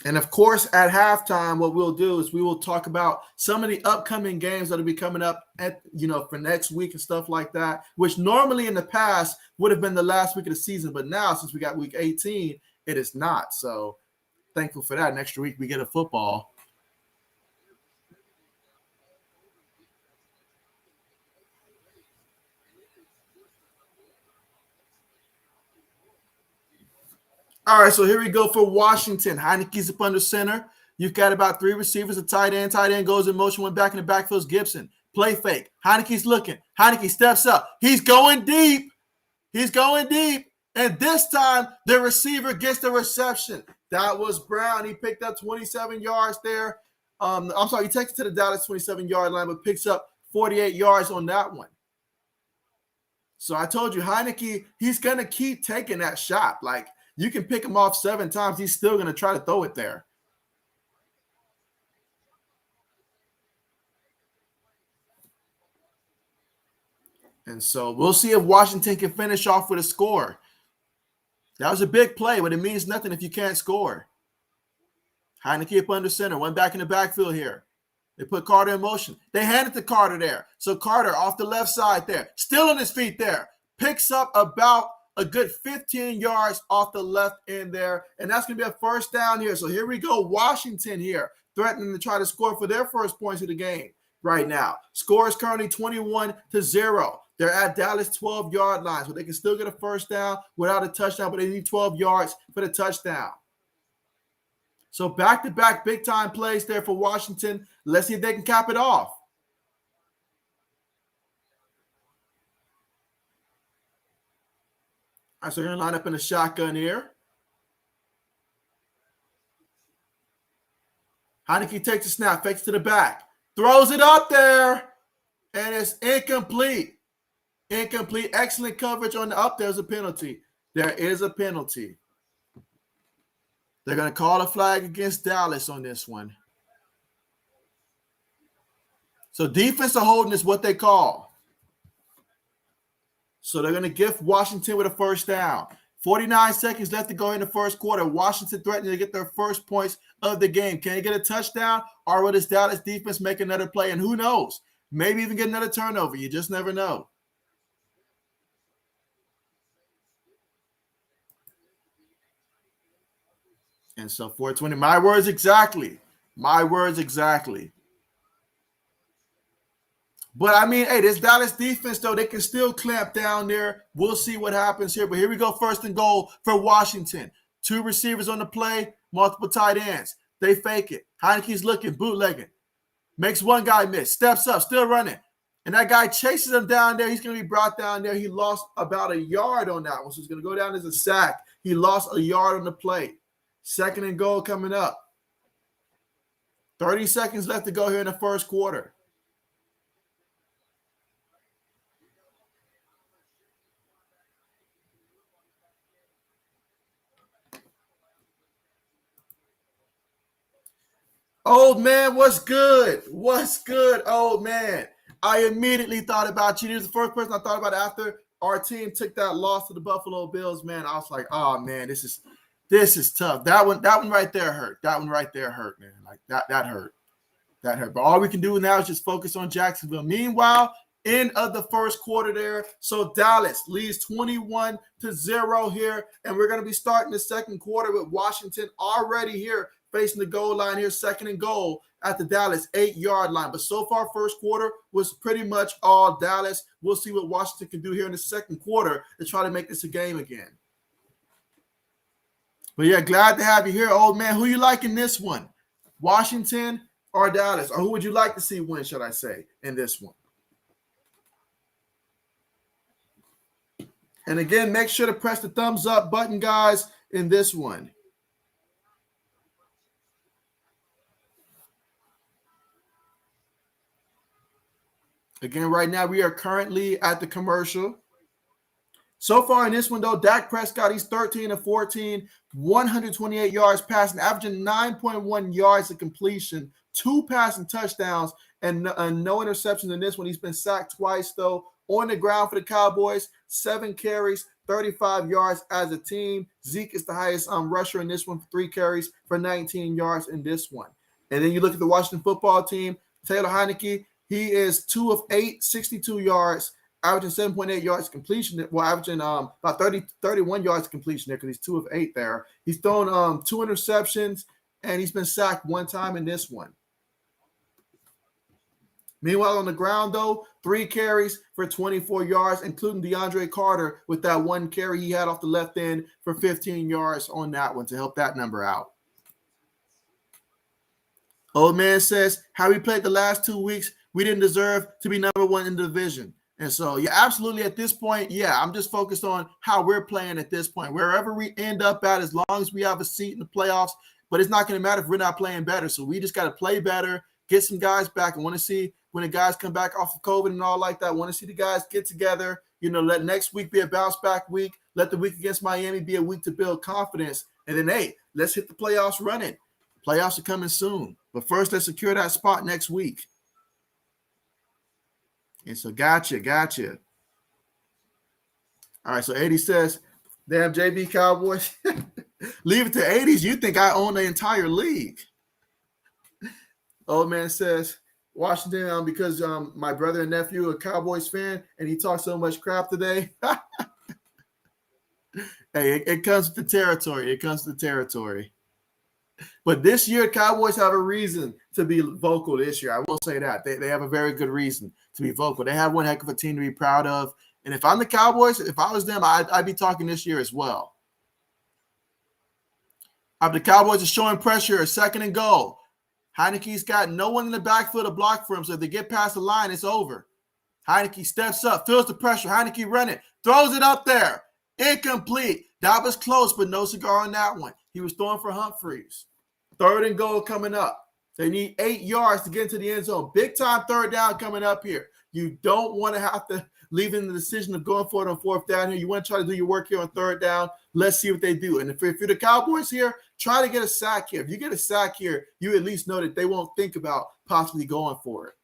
And of course, at halftime, what we'll do is we will talk about some of the upcoming games that'll be coming up for next week and stuff like that, which normally in the past would have been the last week of the season, but now since we got week 18, it is not. So thankful for that. Next week we get a football. All right, so here we go for Washington. Heineke's up under center. You've got about 3 receivers, a tight end. Tight end goes in motion, went back in the backfield. Gibson. Play fake. Heineke's looking. Heineke steps up. He's going deep. And this time, the receiver gets the reception. That was Brown. He picked up 27 yards there. He takes it to the Dallas 27-yard line, but picks up 48 yards on that one. So I told you, Heineke, he's going to keep taking that shot. Like, you can pick him off 7 times. He's still going to try to throw it there. And so we'll see if Washington can finish off with a score. That was a big play, but it means nothing if you can't score. Heineke up under center, one back in the backfield here. They put Carter in motion. They handed to Carter there. So Carter off the left side there, still on his feet there, picks up about a good 15 yards off the left end there, and that's going to be a first down here. So here we go, Washington here, threatening to try to score for their first points of the game right now. Score is currently 21-0. They're at Dallas 12-yard line, so they can still get a first down without a touchdown, but they need 12 yards for the touchdown. So back-to-back big-time plays there for Washington. Let's see if they can cap it off. All right, so they're going to line up in the shotgun here. Heineke takes the snap, fakes to the back, throws it up there, and it's incomplete. Incomplete. Excellent coverage on the up. There's a penalty. There is a penalty. They're going to call a flag against Dallas on this one. So defensive holding is what they call. So they're going to gift Washington with a first down. 49 seconds left to go in the first quarter. Washington threatening to get their first points of the game. Can they get a touchdown, or will this Dallas defense make another play? And who knows? Maybe even get another turnover. You just never know. And so 420, my words exactly. My words exactly. But, I mean, hey, this Dallas defense, though, they can still clamp down there. We'll see what happens here. But here we go, first and goal for Washington. Two receivers on the play, multiple tight ends. They fake it. Heineke's looking, bootlegging. Makes one guy miss, steps up, still running. And that guy chases him down there. He's going to be brought down there. He lost about a yard on that one, so he's going to go down as a sack. He lost a yard on the play. Second and goal coming up. 30 seconds left to go here in the first quarter. Old man, what's good? What's good, old man? I immediately thought about you. He was the first person I thought about after our team took that loss to the Buffalo Bills, man. I was like, oh, man, this is tough. That one right there hurt. That one right there hurt, man. Like that hurt. That hurt. But all we can do now is just focus on Jacksonville. Meanwhile, end of the first quarter there. So Dallas leads 21-0 here. And we're going to be starting the second quarter with Washington already here facing the goal line here, second and goal at the Dallas 8-yard line. But so far, first quarter was pretty much all Dallas. We'll see what Washington can do here in the second quarter to try to make this a game again. But yeah, glad to have you here, old man. Who you like in this one? Washington or Dallas? Or who would you like to see win, should I say, in this one? And again, make sure to press the thumbs up button, guys, in this one. Again, right now we are currently at the commercial. So far in this one, though, Dak Prescott, he's 13-14, 128 yards passing, averaging 9.1 yards of completion, 2 passing touchdowns, and no interceptions in this one. He's been sacked twice, though. On the ground for the Cowboys, 7 carries, 35 yards as a team. Zeke is the highest rusher in this one, 3 carries for 19 yards in this one. And then you look at the Washington football team, Taylor Heineke, he is 2 of 8, 62 yards, averaging 7.8 yards completion. Well, averaging about 31 yards completion there because he's 2 of 8 there. He's thrown 2 interceptions, and he's been sacked 1 time in this one. Meanwhile, on the ground, though, 3 carries for 24 yards, including DeAndre Carter with that 1 carry he had off the left end for 15 yards on that one to help that number out. Old man says, how we played the last 2 weeks, we didn't deserve to be number 1 in the division. And so, yeah, absolutely at this point, yeah, I'm just focused on how we're playing at this point. Wherever we end up at, as long as we have a seat in the playoffs, but it's not going to matter if we're not playing better. So we just got to play better, get some guys back. I want to see when the guys come back off of COVID and all like that. I want to see the guys get together. You know, let next week be a bounce back week. Let the week against Miami be a week to build confidence. And then, hey, let's hit the playoffs running. Playoffs are coming soon. But first, let's secure that spot next week. And so, gotcha. All right, so 80 says, damn JB Cowboys. Leave it to 80s. You think I own the entire league. Old man says, Washington, because my brother and nephew are a Cowboys fan, and he talks so much crap today. Hey, it comes to the territory. It comes to the territory. But this year, Cowboys have a reason to be vocal this year. I will say that. They have a very good reason to be vocal. They have one heck of a team to be proud of. And if I'm the Cowboys, if I was them, I'd be talking this year as well. If the Cowboys are showing pressure, a second and goal. Heineke's got no one in the backfield to block for him, so if they get past the line, it's over. Heineke steps up, feels the pressure. Heineke running, throws it up there. Incomplete. That was close, but no cigar on that one. He was throwing for Humphreys. Third and goal coming up. They need 8 yards to get into the end zone. Big time third down coming up here. You don't want to have to leave in the decision of going for it on fourth down here. You want to try to do your work here on third down. Let's see what they do. And if you're the Cowboys here, try to get a sack here. If you get a sack here, you at least know that they won't think about possibly going for it.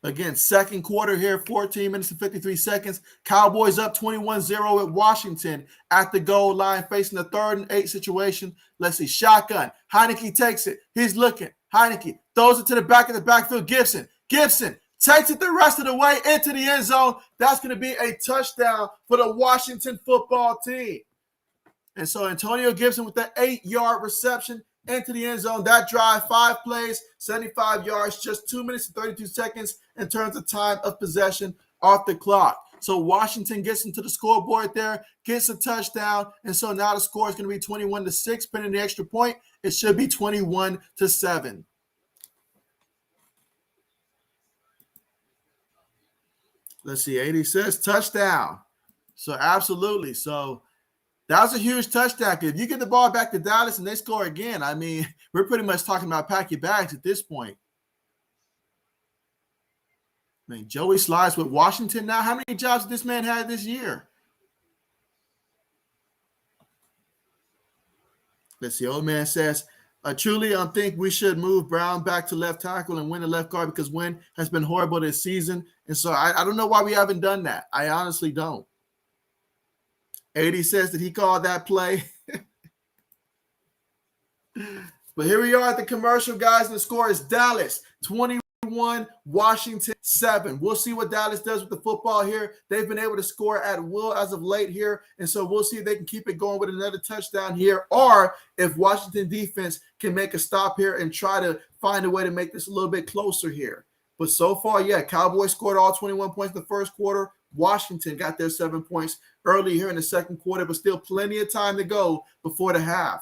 Again, second quarter here, 14 minutes and 53 seconds. Cowboys up 21-0 at Washington at the goal line, facing a 3rd and 8 situation. Let's see, shotgun. Heineke takes it. He's looking. Heineke throws it to the back of the backfield. Gibson takes it the rest of the way into the end zone. That's going to be a touchdown for the Washington football team. And so Antonio Gibson with the 8-yard reception into the end zone. That drive, 5 plays, 75 yards, just 2 minutes and 32 seconds in terms of time of possession off the clock. So Washington gets into the scoreboard there, gets a touchdown, and so now the score is going to be 21-6, pending the extra point. It should be 21-7. Let's see, 80 says touchdown. So absolutely. So that was a huge touchdown. If you get the ball back to Dallas and they score again, I mean, we're pretty much talking about pack your bags at this point. I mean, Joey Slides with Washington now. How many jobs did this man have this year? Let's see. Old man says, truly, I think we should move Brown back to left tackle and win the left guard because Wynn has been horrible this season. And so I don't know why we haven't done that. I honestly don't. 80 says that he called that play. But here we are at the commercial, guys, and the score is Dallas 21, Washington 7. We'll see what Dallas does with the football here. They've been able to score at will as of late here, and so we'll see if they can keep it going with another touchdown here, or if Washington defense can make a stop here and try to find a way to make this a little bit closer here. But so far, yeah, Cowboys scored all 21 points in the first quarter. Washington got their 7 points early here in the second quarter, but still plenty of time to go before the half.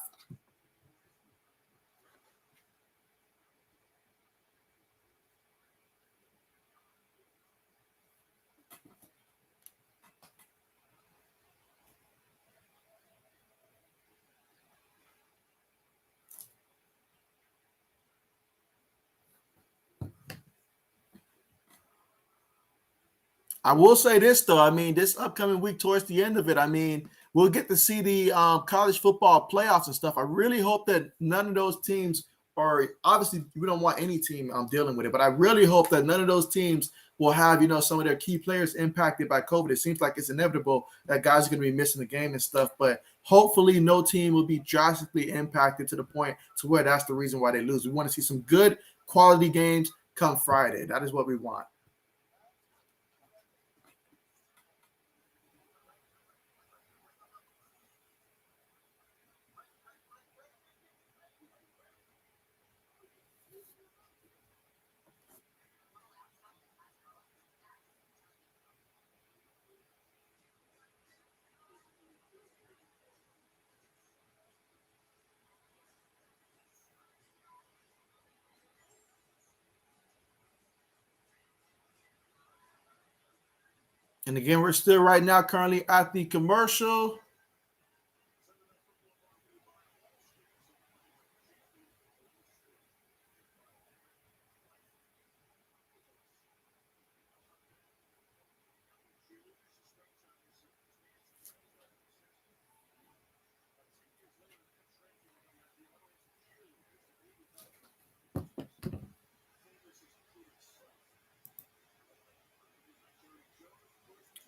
I will say this, though. I mean, this upcoming week towards the end of it, I mean, we'll get to see the college football playoffs and stuff. I really hope that none of those teams are – obviously, we don't want any team dealing with it, but I really hope that none of those teams will have, some of their key players impacted by COVID. It seems like it's inevitable that guys are going to be missing the game and stuff, but hopefully no team will be drastically impacted to the point to where that's the reason why they lose. We want to see some good quality games come Friday. That is what we want. And again, we're still right now currently at the commercial.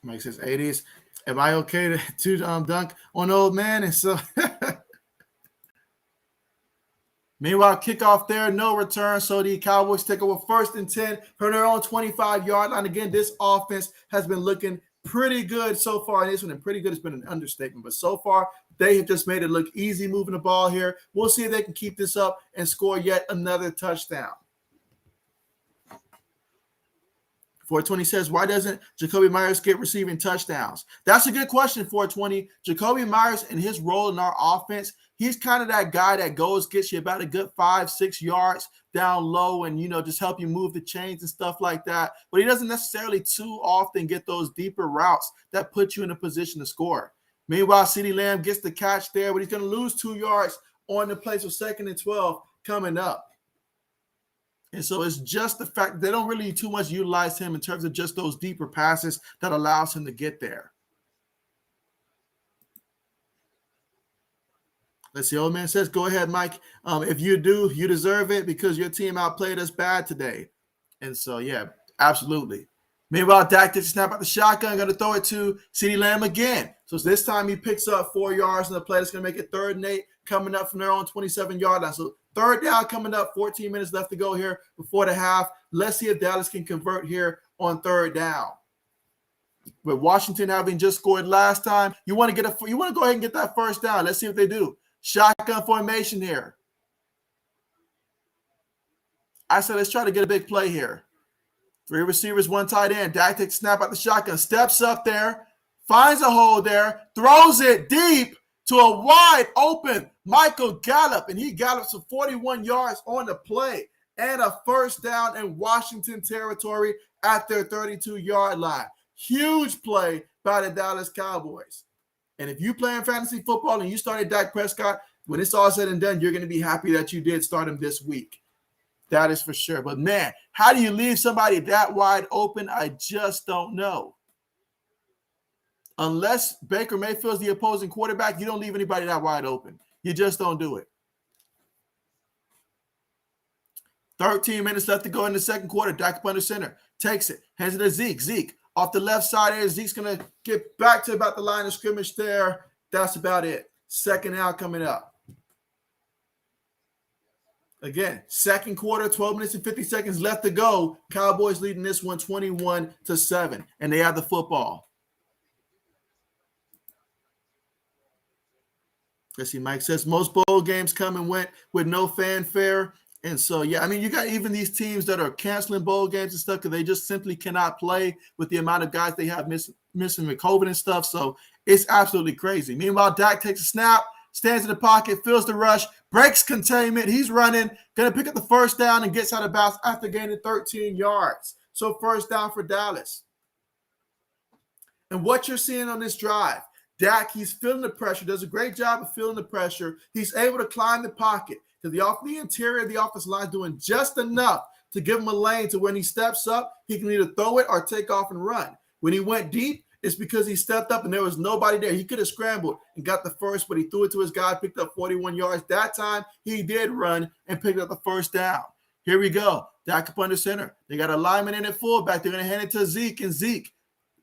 Mike says 80s. Am I okay to dunk on old man? And so meanwhile, kickoff there, no return. So the Cowboys take over 1st and 10 from their own 25-yard line. Again, this offense has been looking pretty good so far in this one, and pretty good has been an understatement. But so far, they have just made it look easy moving the ball here. We'll see if they can keep this up and score yet another touchdown. 420 says, why doesn't Jacoby Myers get receiving touchdowns? That's a good question, 420. Jacoby Myers and his role in our offense, he's kind of that guy that gets you about a good 5-6 yards down low and, just help you move the chains and stuff like that. But he doesn't necessarily too often get those deeper routes that put you in a position to score. Meanwhile, CeeDee Lamb gets the catch there, but he's going to lose 2 yards on the play. So 2nd and 12 coming up. And so it's just the fact that they don't really too much utilize him in terms of just those deeper passes that allows him to get there. Let's see. Old man says, go ahead, Mike. If you do, you deserve it because your team outplayed us bad today. And so, yeah, absolutely. Meanwhile, Dak gets a snap out the shotgun, going to throw it to CeeDee Lamb again. So this time he picks up 4 yards in the play. That's going to make it 3rd and 8 coming up from their own 27-yard line. So 3rd down coming up, 14 minutes left to go here before the half. Let's see if Dallas can convert here on 3rd down. With Washington having just scored last time, you want to go ahead and get that 1st down. Let's see what they do. Shotgun formation here. I said let's try to get a big play here. 3 receivers, 1 tight end. Dak takes a snap out the shotgun, steps up there, finds a hole there, throws it deep to a wide open Michael Gallup, and he gallops for 41 yards on the play and a 1st down in Washington territory at their 32-yard line. Huge play by the Dallas Cowboys. And if you play in fantasy football and you started Dak Prescott, when it's all said and done, you're going to be happy that you did start him this week. That is for sure. But, man, how do you leave somebody that wide open? I just don't know. Unless Baker Mayfield's the opposing quarterback, you don't leave anybody that wide open. You just don't do it. 13 minutes left to go in the 2nd quarter. Dak up under center. Takes it. Hands it to Zeke. Zeke off the left side there. Zeke's going to get back to about the line of scrimmage there. That's about it. 2nd out coming up. Again, 2nd quarter, 12 minutes and 50 seconds left to go. Cowboys leading this one 21-7, and they have the football. Let's see, Mike says most bowl games come and went with no fanfare. And so, yeah, I mean, you got even these teams that are canceling bowl games and stuff because they just simply cannot play with the amount of guys they have missing with COVID and stuff. So it's absolutely crazy. Meanwhile, Dak takes a snap, stands in the pocket, feels the rush, breaks containment. He's running, going to pick up the 1st down and gets out of bounds after gaining 13 yards. So 1st down for Dallas. And what you're seeing on this drive, Dak, he's feeling the pressure, does a great job of feeling the pressure. He's able to climb the pocket because the interior of the offensive line is doing just enough to give him a lane to when he steps up, he can either throw it or take off and run. When he went deep, it's because he stepped up and there was nobody there. He could have scrambled and got the 1st, but he threw it to his guy, picked up 41 yards. That time, he did run and picked up the 1st down. Here we go. Dak up under center. They got a lineman in at fullback. They're going to hand it to Zeke, and Zeke,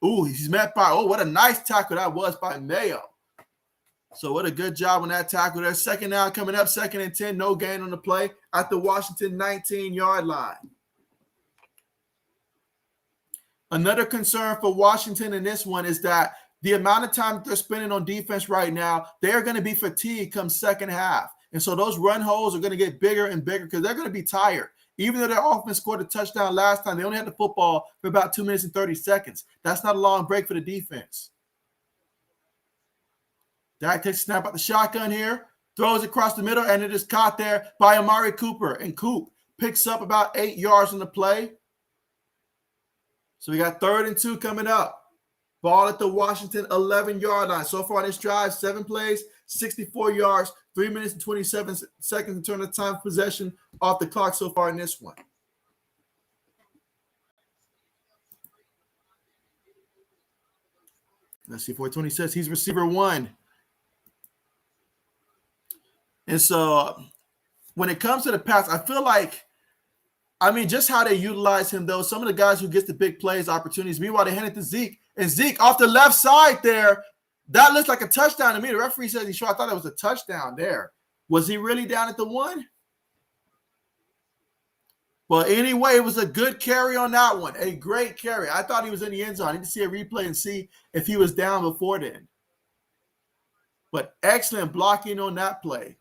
he's met by, what a nice tackle that was by Mayo. So what a good job on that tackle there. 2nd down coming up, 2nd and 10, no gain on the play at the Washington 19-yard line. Another concern for Washington in this one is that the amount of time that they're spending on defense right now, they're going to be fatigued come 2nd half. And so those run holes are going to get bigger and bigger because they're going to be tired. Even though their offense scored a touchdown last time, they only had the football for about 2 minutes and 30 seconds. That's not a long break for the defense. Dak takes a snap out the shotgun here, throws across the middle, and it is caught there by Amari Cooper. And Coop picks up about 8 yards on the play. So we got 3rd and 2 coming up. Ball at the Washington 11-yard line. So far on this drive, 7 plays, 64 yards, 3 minutes and 27 seconds in terms of time of possession off the clock so far in this one. Let's see, 420 says he's receiver 1. And so when it comes to the pass, I feel like, just how they utilize him, though, some of the guys who gets the big plays, opportunities, meanwhile, they hand it to Zeke, And Zeke off the left side there, that looks like a touchdown to me. The referee says he's sure. I thought it was a touchdown there. Was he really down at the 1? Well, anyway, it was a good carry on that one. A great carry. I thought he was in the end zone. I need to see a replay and see if he was down before then. But excellent blocking on that play.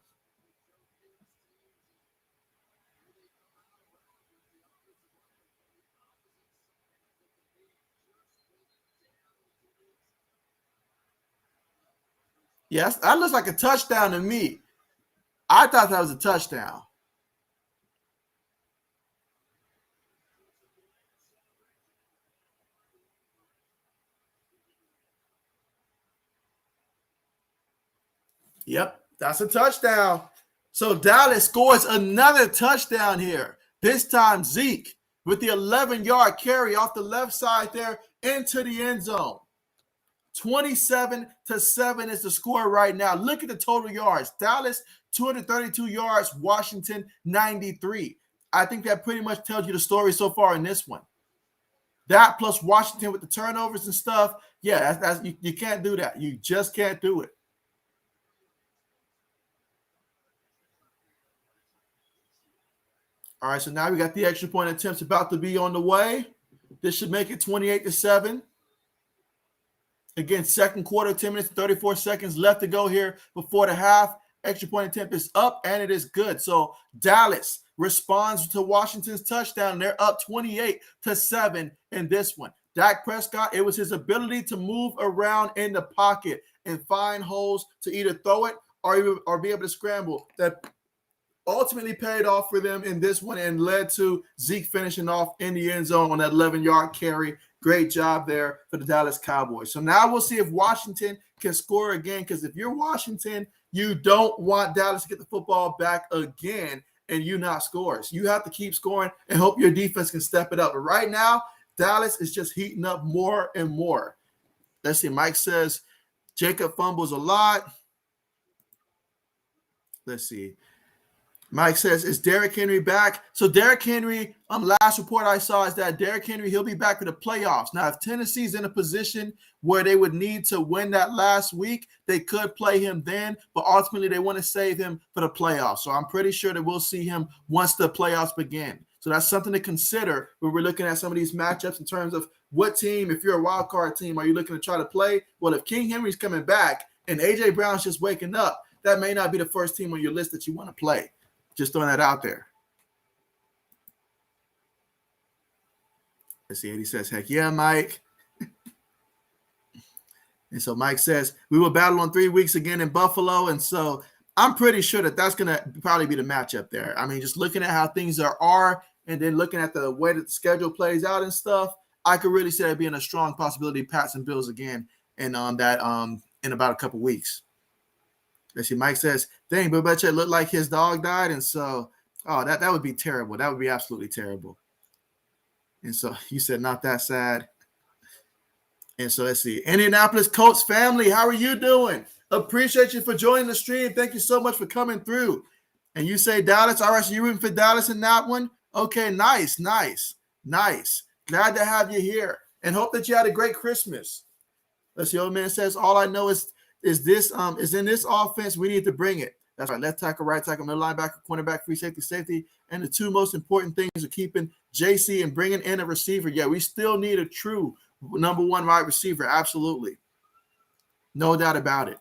Yes, that looks like a touchdown to me. I thought that was a touchdown. Yep, that's a touchdown. So Dallas scores another touchdown here. This time Zeke with the 11-yard carry off the left side there into the end zone. 27-7 is the score right now. Look at the total yards. Dallas, 232 yards. Washington, 93. I think that pretty much tells you the story so far in this one. That plus Washington with the turnovers and stuff. Yeah, you can't do that. You just can't do it. All right, so now we got the extra point attempts about to be on the way. This should make it 28-7. Again, second quarter, 10 minutes, 34 seconds left to go here before the half. Extra point attempt is up, and it is good. So Dallas responds to Washington's touchdown. They're up 28-7 in this one. Dak Prescott, it was his ability to move around in the pocket and find holes to either throw it or be able to scramble that ultimately paid off for them in this one and led to Zeke finishing off in the end zone on that 11-yard carry. Great job there for the Dallas Cowboys. So now we'll see if Washington can score again, because if you're Washington, you don't want Dallas to get the football back again and you not score. So you have to keep scoring and hope your defense can step it up. But right now, Dallas is just heating up more and more. Let's see. Mike says Jacob fumbles a lot. Let's see. Mike says, is Derrick Henry back? So Derrick Henry, last report I saw is that Derrick Henry, he'll be back for the playoffs. Now, if Tennessee's in a position where they would need to win that last week, they could play him then, but ultimately they want to save him for the playoffs. So I'm pretty sure that we'll see him once the playoffs begin. So that's something to consider when we're looking at some of these matchups in terms of what team, if you're a wild card team, are you looking to try to play? Well, if King Henry's coming back and A.J. Brown's just waking up, that may not be the first team on your list that you want to play. Just throwing that out there. Let's see. Eddie says, heck yeah, Mike. And so Mike says, we will battle on 3 weeks again in Buffalo. And so I'm pretty sure that that's going to probably be the matchup there. I mean, just looking at how things are and then looking at the way that the schedule plays out and stuff, I could really see that being a strong possibility, Pats and Bills again, and in about a couple weeks. Let's see. Mike says, dang, Bill Belichick looked like his dog died. And so, that would be terrible. That would be absolutely terrible. And so you said not that sad. And so let's see. Indianapolis Colts family, how are you doing? Appreciate you for joining the stream. Thank you so much for coming through. And you say Dallas. All right, so you're rooting for Dallas in that one? Okay, nice. Glad to have you here. And hope that you had a great Christmas. Let's see. Old man says, all I know is this is in this offense, we need to bring it. That's right. Left tackle, right tackle, middle linebacker, cornerback, free safety. And the two most important things are keeping JC and bringing in a receiver. Yeah, we still need a true number one wide receiver. Absolutely. No doubt about it.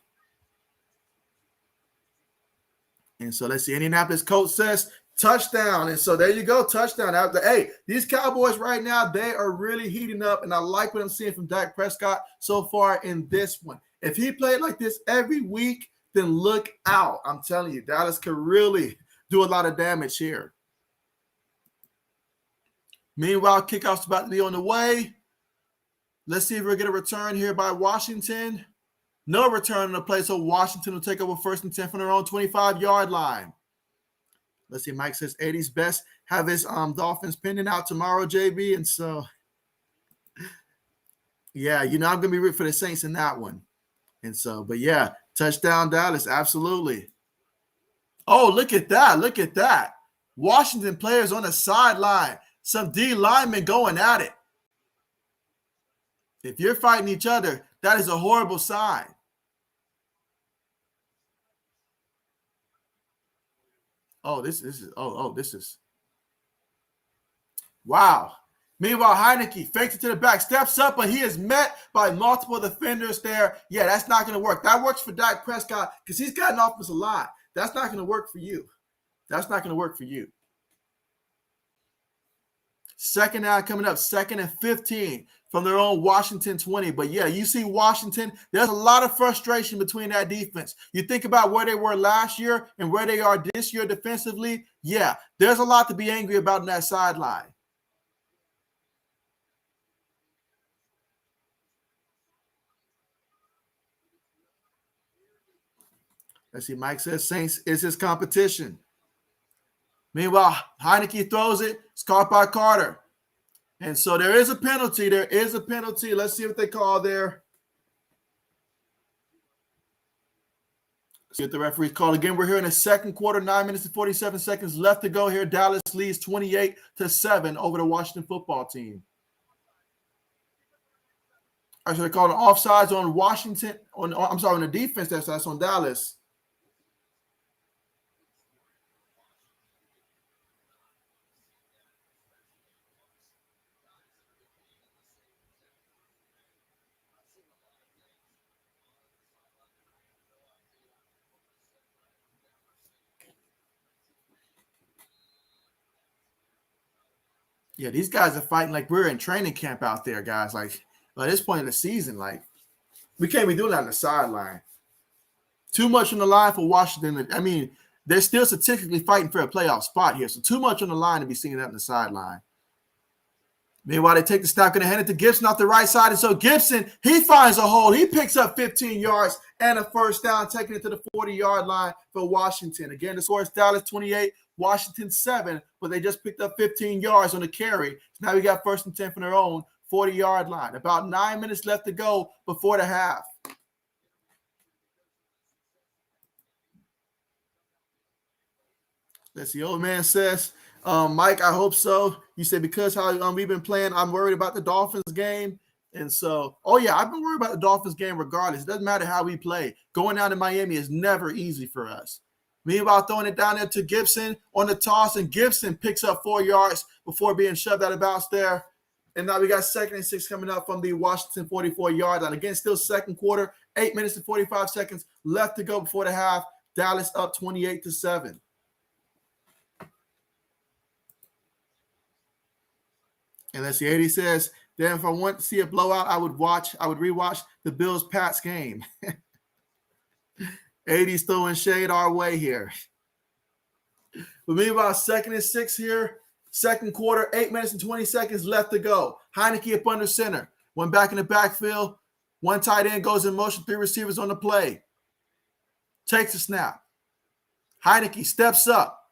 And so let's see. Indianapolis Colts says touchdown. And so there you go. Touchdown. Hey, these Cowboys right now, they are really heating up. And I like what I'm seeing from Dak Prescott so far in this one. If he played like this every week, then look out. I'm telling you, Dallas could really do a lot of damage here. Meanwhile, kickoff's about to be on the way. Let's see if we're going to return here by Washington. No return on the play, so Washington will take over 1st and 10 from their own 25-yard line. Let's see, Mike says 80's best have his Dolphins pending out tomorrow, JB. And so, yeah, I'm going to be rooting for the Saints in that one. And so, but yeah, touchdown Dallas, absolutely. Oh, look at that. Washington players on the sideline. Some D linemen going at it. If you're fighting each other, that is a horrible sign. This is wow. Meanwhile, Heineke fakes it to the back, steps up, but he is met by multiple defenders there. Yeah, that's not going to work. That works for Dak Prescott because he's got an offensive line. That's not going to work for you. That's not going to work for you. Second down coming up, 2nd and 15 from their own Washington 20. But yeah, you see Washington, there's a lot of frustration between that defense. You think about where they were last year and where they are this year defensively. Yeah, there's a lot to be angry about in that sideline. Let's see, Mike says Saints is his competition. Meanwhile, Heineke throws it. It's caught by Carter. And so there is a penalty. There is a penalty. Let's see what they call there. Let's see what the referees call. Again, we're here in the second quarter, 9 minutes and 47 seconds left to go here. Dallas leads 28-7 over the Washington football team. All right, so they call it offsides on Washington. On the defense. That's on Dallas. Yeah, these guys are fighting like we're in training camp out there, guys. Like, at this point in the season, like, we can't be doing that on the sideline. Too much on the line for Washington. I mean, they're still statistically fighting for a playoff spot here, so too much on the line to be seeing that on the sideline. Meanwhile, they take the snap, going to hand it to Gibson off the right side. And so Gibson, he finds a hole. He picks up 15 yards and a first down, taking it to the 40-yard line for Washington. Again, the score is Dallas 28, Washington 7, but they just picked up 15 yards on the carry. So now we got 1st and 10 from their own 40-yard line. About 9 minutes left to go before the half. That's the old man says. Mike, I hope so. You said because how we've been playing, I'm worried about the Dolphins game. And so, I've been worried about the Dolphins game regardless. It doesn't matter how we play. Going down to Miami is never easy for us. Meanwhile, throwing it down there to Gibson on the toss, and Gibson picks up 4 yards before being shoved out of bounds there. And now we got 2nd and 6 coming up from the Washington 44-yard line. Again, still second quarter, 8 minutes and 45 seconds left to go before the half. Dallas up 28-7. And let's see, 80 says, then if I want to see a blowout, I would rewatch the Bills-Pats game. 80's throwing shade our way here. But meanwhile, 2nd and 6 here. Second quarter, 8 minutes and 20 seconds left to go. Heineke up under center. One back in the backfield. One tight end goes in motion. 3 receivers on the play. Takes a snap. Heineke steps up.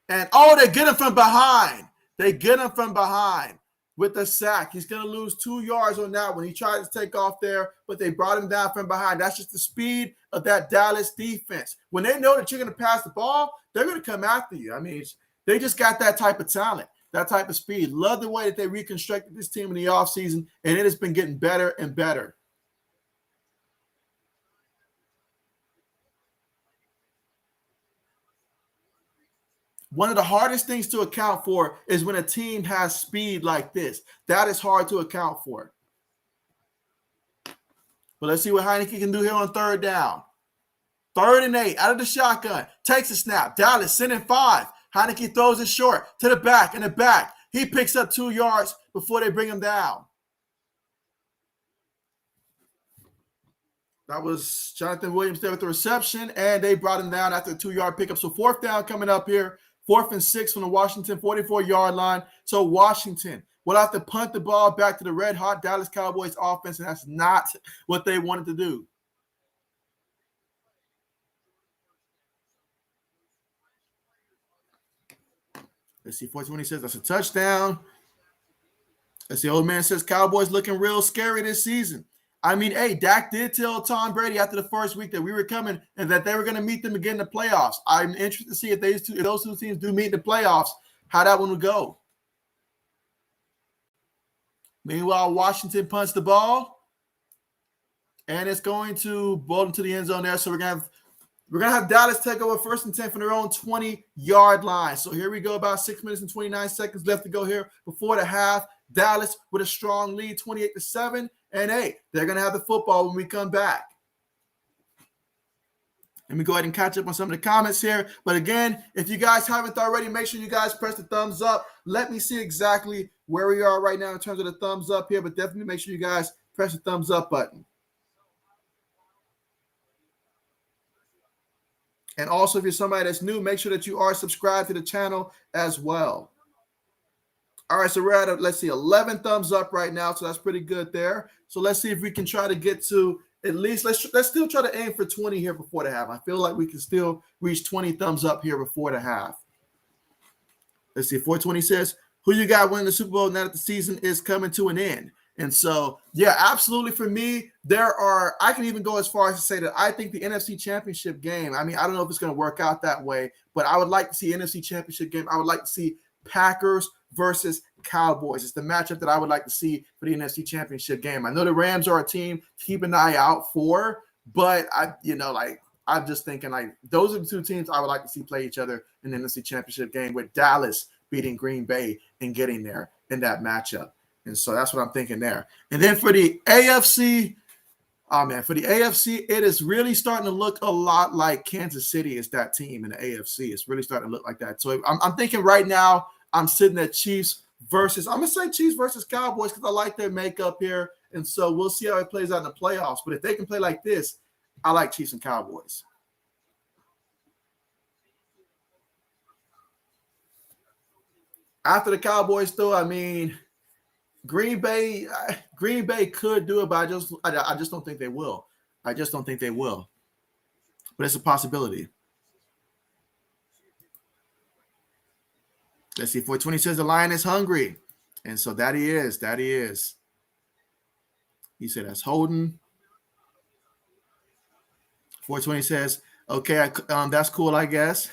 And, they get him from behind. They get him from behind with the sack. He's going to lose 2 yards on that one. He tried to take off there, but they brought him down from behind. That's just the speed of that Dallas defense. When they know that you're going to pass the ball, they're going to come after you. I mean, they just got that type of talent, that type of speed. Love the way that they reconstructed this team in the offseason, and it has been getting better and better. One of the hardest things to account for is when a team has speed like this. That is hard to account for. But let's see what Heineke can do here on 3rd down. 3rd and 8 out of the shotgun. Takes a snap. Dallas sending 5. Heineke throws it short to the back. In the back, he picks up 2 yards before they bring him down. That was Jonathan Williams there with the reception, and they brought him down after a 2-yard pickup. So 4th down coming up here. 4th and 6 from the Washington 44-yard line. So Washington will have to punt the ball back to the red-hot Dallas Cowboys offense, and that's not what they wanted to do. Let's see, 420 says that's a touchdown. Let's see, old man says Cowboys looking real scary this season. I mean, hey, Dak did tell Tom Brady after the first week that we were coming and that they were going to meet them again in the playoffs. I'm interested to see if those two teams do meet in the playoffs, how that one would go. Meanwhile, Washington punts the ball, and it's going to bolt into the end zone there. So we're gonna have Dallas take over 1st and 10 from their own 20-yard line. So here we go, about 6 minutes and 29 seconds left to go here before the half. Dallas with a strong lead, 28-7, and hey, they're gonna have the football when we come back. Let me go ahead and catch up on some of the comments here. But again, if you guys haven't already, make sure you guys press the thumbs up. Let me see exactly where we are right now in terms of the thumbs up here, but definitely make sure you guys press the thumbs up button. And also, if you're somebody that's new, make sure that you are subscribed to the channel as well. All right, so we're at, let's see, 11 thumbs up right now, so that's pretty good there. So let's see if we can try to get to at least, let's still try to aim for 20 here before the half. I feel like we can still reach 20 thumbs up here before the half. Let's see, 420 says, who you got winning the Super Bowl now that the season is coming to an end? And so, yeah, absolutely for me, I can even go as far as to say that I think the NFC Championship game, I mean, I don't know if it's going to work out that way, but I would like to see NFC Championship game. I would like to see Packers versus Cowboys. It's the matchup that I would like to see for the NFC Championship game. I know the Rams are a team to keep an eye out for, but I'm just thinking like those are the two teams I would like to see play each other in the NFC Championship game, with Dallas beating Green Bay and getting there in that matchup. And so that's what I'm thinking there. And then for the AFC, it is really starting to look a lot like Kansas City is that team in the AFC. It's really starting to look like that. So I'm thinking right now I'm sitting at Chiefs versus Cowboys because I like their makeup here. And so we'll see how it plays out in the playoffs. But if they can play like this, I like Chiefs and Cowboys. After the Cowboys, though, I mean, Green Bay could do it, but I just don't think they will. I just don't think they will. But it's a possibility. Let's see. 420 says the Lion is hungry. And so that he is. That he is. He said that's Holden. 420 says, okay, that's cool, I guess.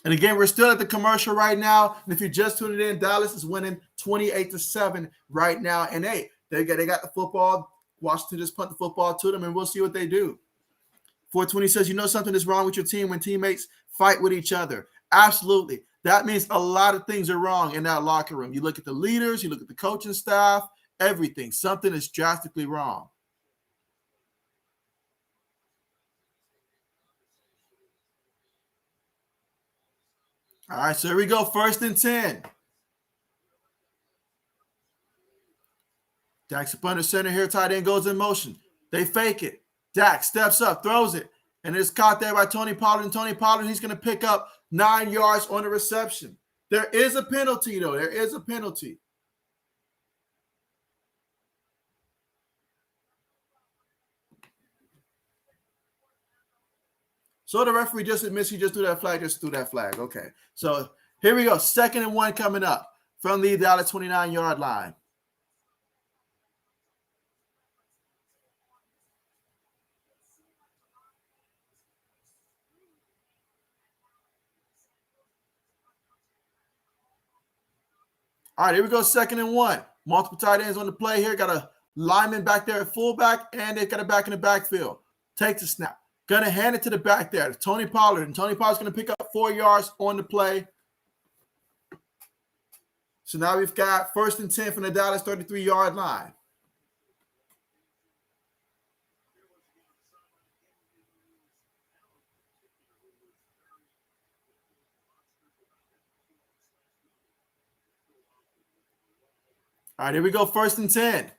And again, we're still at the commercial right now. And if you're just tuning in, Dallas is winning 28-7 right now. And hey, they got the football. Washington just punt the football to them, and we'll see what they do. 420 says, you know something is wrong with your team when teammates fight with each other. Absolutely. That means a lot of things are wrong in that locker room. You look at the leaders, you look at the coaching staff, everything. Something is drastically wrong. All right, so here we go. 1st and 10. Dak's up under center here. Tight end goes in motion. They fake it. Dak steps up, throws it, and it's caught there by Tony Pollard. And Tony Pollard, he's going to pick up 9 yards on the reception. There is a penalty, though. There is a penalty. So the referee just admits he just threw that flag. Okay. So here we go. 2nd and 1 coming up from the Dallas 29-yard line. All right, here we go. 2nd and 1. Multiple tight ends on the play here. Got a lineman back there at fullback, and they got a back in the backfield. Takes a snap. Going to hand it to the back there, to Tony Pollard. And Tony Pollard's going to pick up 4 yards on the play. So now we've got 1st and 10 from the Dallas 33-yard line. All right, here we go. 1st and 10.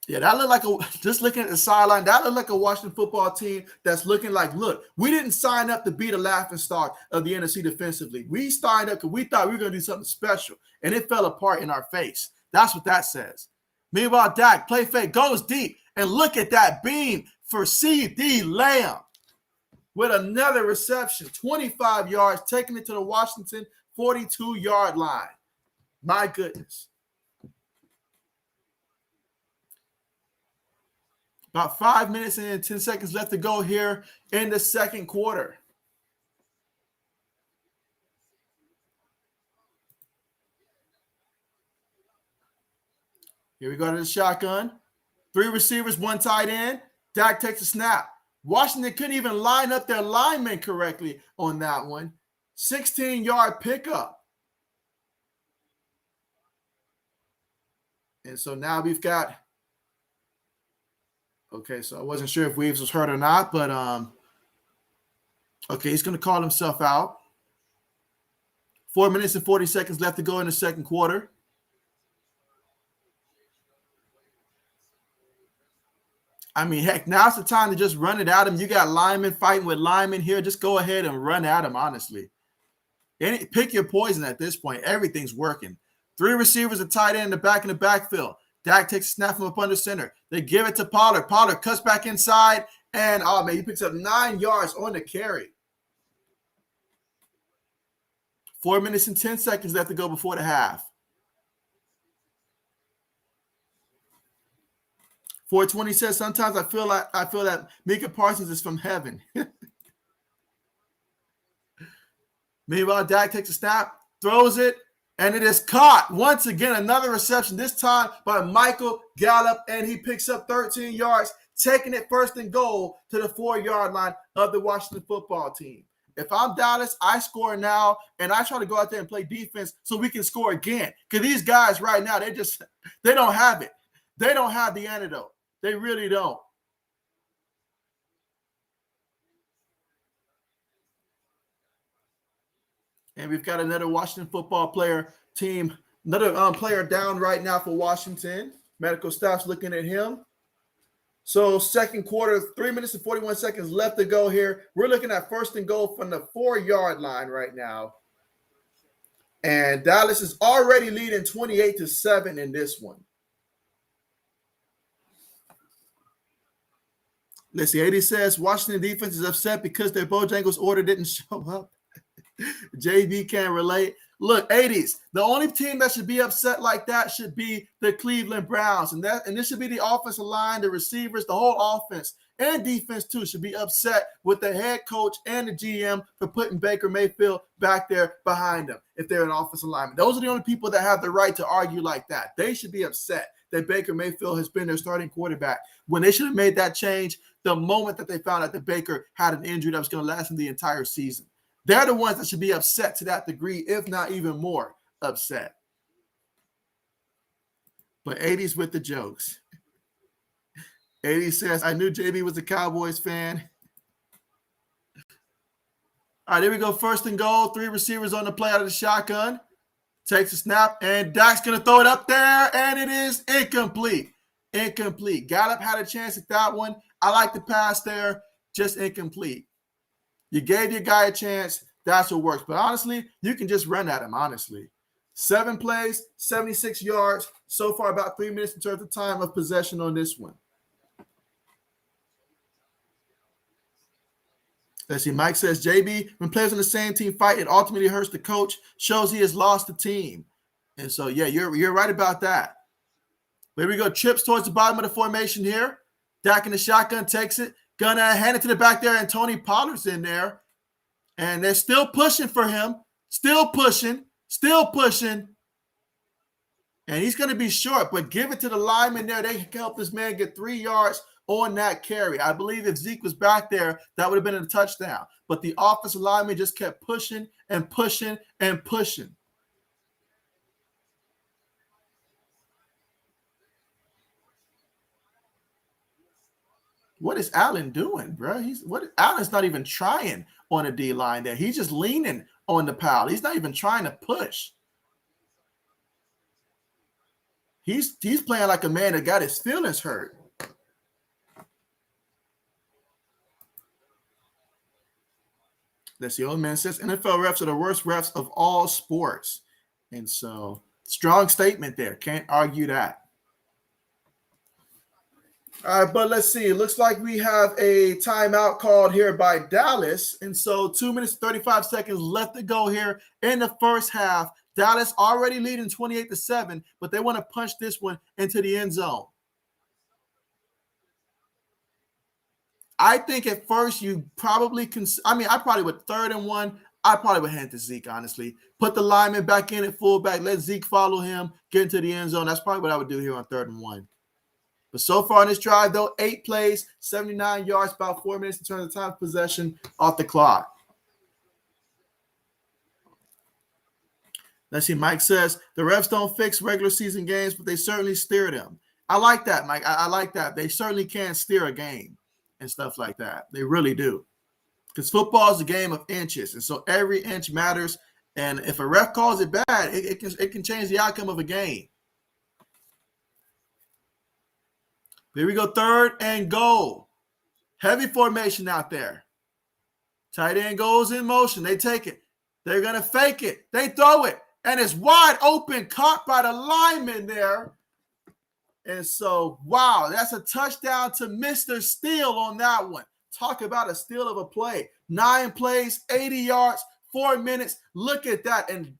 Yeah, that looked just looking at the sideline, that looked like a Washington football team that's looking like, look, we didn't sign up to be the laughingstock of the NFC defensively. We signed up because we thought we were going to do something special, and it fell apart in our face. That's what that says. Meanwhile, Dak, play fake, goes deep, and look at that beam for CeeDee Lamb with another reception, 25 yards, taking it to the Washington 42-yard line. My goodness. About 5 minutes and 10 seconds left to go here in the 2nd quarter. Here we go to the shotgun. 3 receivers, 1 tight end. Dak takes a snap. Washington couldn't even line up their linemen correctly on that one. 16-yard pickup. And so now we've got, okay, so I wasn't sure if Weaves was hurt or not, but okay, he's going to call himself out. 4 minutes and 40 seconds left to go in the second quarter. I mean, heck, now's the time to just run it at him. You got linemen fighting with linemen here. Just go ahead and run at him, honestly. Pick your poison at this point. Everything's working. 3 receivers, a tight end in the back in the backfield. Dak takes a snap from up under center. They give it to Pollard. Pollard cuts back inside, and, oh, man, he picks up 9 yards on the carry. 4 minutes and 10 seconds left to go before the half. 420 says, sometimes I feel that Micah Parsons is from heaven. Meanwhile, Dak takes a snap, throws it, and it is caught. Once again, another reception, this time by Michael Gallup, and he picks up 13 yards, taking it first and goal to the 4-yard line of the Washington football team. If I'm Dallas, I score now, and I try to go out there and play defense so we can score again. Because these guys right now, they don't have it. They don't have the antidote. They really don't. And we've got another Washington football player team, another player down right now for Washington. Medical staff's looking at him. So second quarter, 3 minutes and 41 seconds left to go here. We're looking at first and goal from the 4-yard line right now. And Dallas is already leading 28-7 in this one. Let's see, 80 says, Washington defense is upset because their Bojangles order didn't show up. JB can't relate. Look, 80s, the only team that should be upset like that should be the Cleveland Browns. And this should be the offensive line, the receivers, the whole offense and defense too should be upset with the head coach and the GM for putting Baker Mayfield back there behind them if they're an offensive lineman. Those are the only people that have the right to argue like that. They should be upset that Baker Mayfield has been their starting quarterback when they should have made that change the moment that they found out that Baker had an injury that was going to last him the entire season. They're the ones that should be upset to that degree, if not even more upset. But 80's with the jokes. 80 says, I knew JB was a Cowboys fan. All right, here we go. First and goal. 3 receivers on the play out of the shotgun. Takes a snap, and Dak's going to throw it up there, and it is incomplete. Incomplete. Gallup had a chance at that one. I like the pass there, just incomplete. You gave your guy a chance. That's what works. But honestly, you can just run at him, honestly. 7 plays, 76 yards. So far, about 3 minutes in terms of time of possession on this one. Let's see. Mike says, JB, when players on the same team fight, it ultimately hurts the coach, shows he has lost the team. And so, yeah, you're right about that. Here we go. Trips towards the bottom of the formation here. Dak in the shotgun takes it. Gonna hand it to the back there, and Tony Pollard's in there. And they're still pushing for him. Still pushing. And he's going to be short, but give it to the lineman there. They can help this man get 3 yards on that carry. I believe if Zeke was back there, that would have been a touchdown. But the offensive lineman just kept pushing and pushing and pushing. What is Allen doing, bro? Allen's not even trying on a D line there. He's just leaning on the pile. He's not even trying to push. He's playing like a man that got his feelings hurt. That's the old man says NFL refs are the worst refs of all sports. And so, strong statement there. Can't argue that. All right, but let's see. It looks like we have a timeout called here by Dallas. And so 2 minutes, 35 seconds left to go here in the first half. Dallas already leading 28-7, but they want to punch this one into the end zone. I think at first you probably I probably would 3rd and 1. I probably would hand to Zeke, honestly. Put the lineman back in at fullback. Let Zeke follow him, get into the end zone. That's probably what I would do here on 3rd and 1. But so far in this drive, though, 8 plays, 79 yards, about 4 minutes in terms of time of possession off the clock. Let's see. Mike says, the refs don't fix regular season games, but they certainly steer them. I like that, Mike. I like that. They certainly can steer a game and stuff like that. They really do. Because football is a game of inches, and so every inch matters. And if a ref calls it bad, it can change the outcome of a game. Here we go, 3rd and goal. Heavy formation out there. Tight end goes in motion. They take it. They're going to fake it. They throw it. And it's wide open, caught by the lineman there. And so, wow, that's a touchdown to Mr. Steele on that one. Talk about a steal of a play. 9 plays, 80 yards, 4 minutes. Look at that. And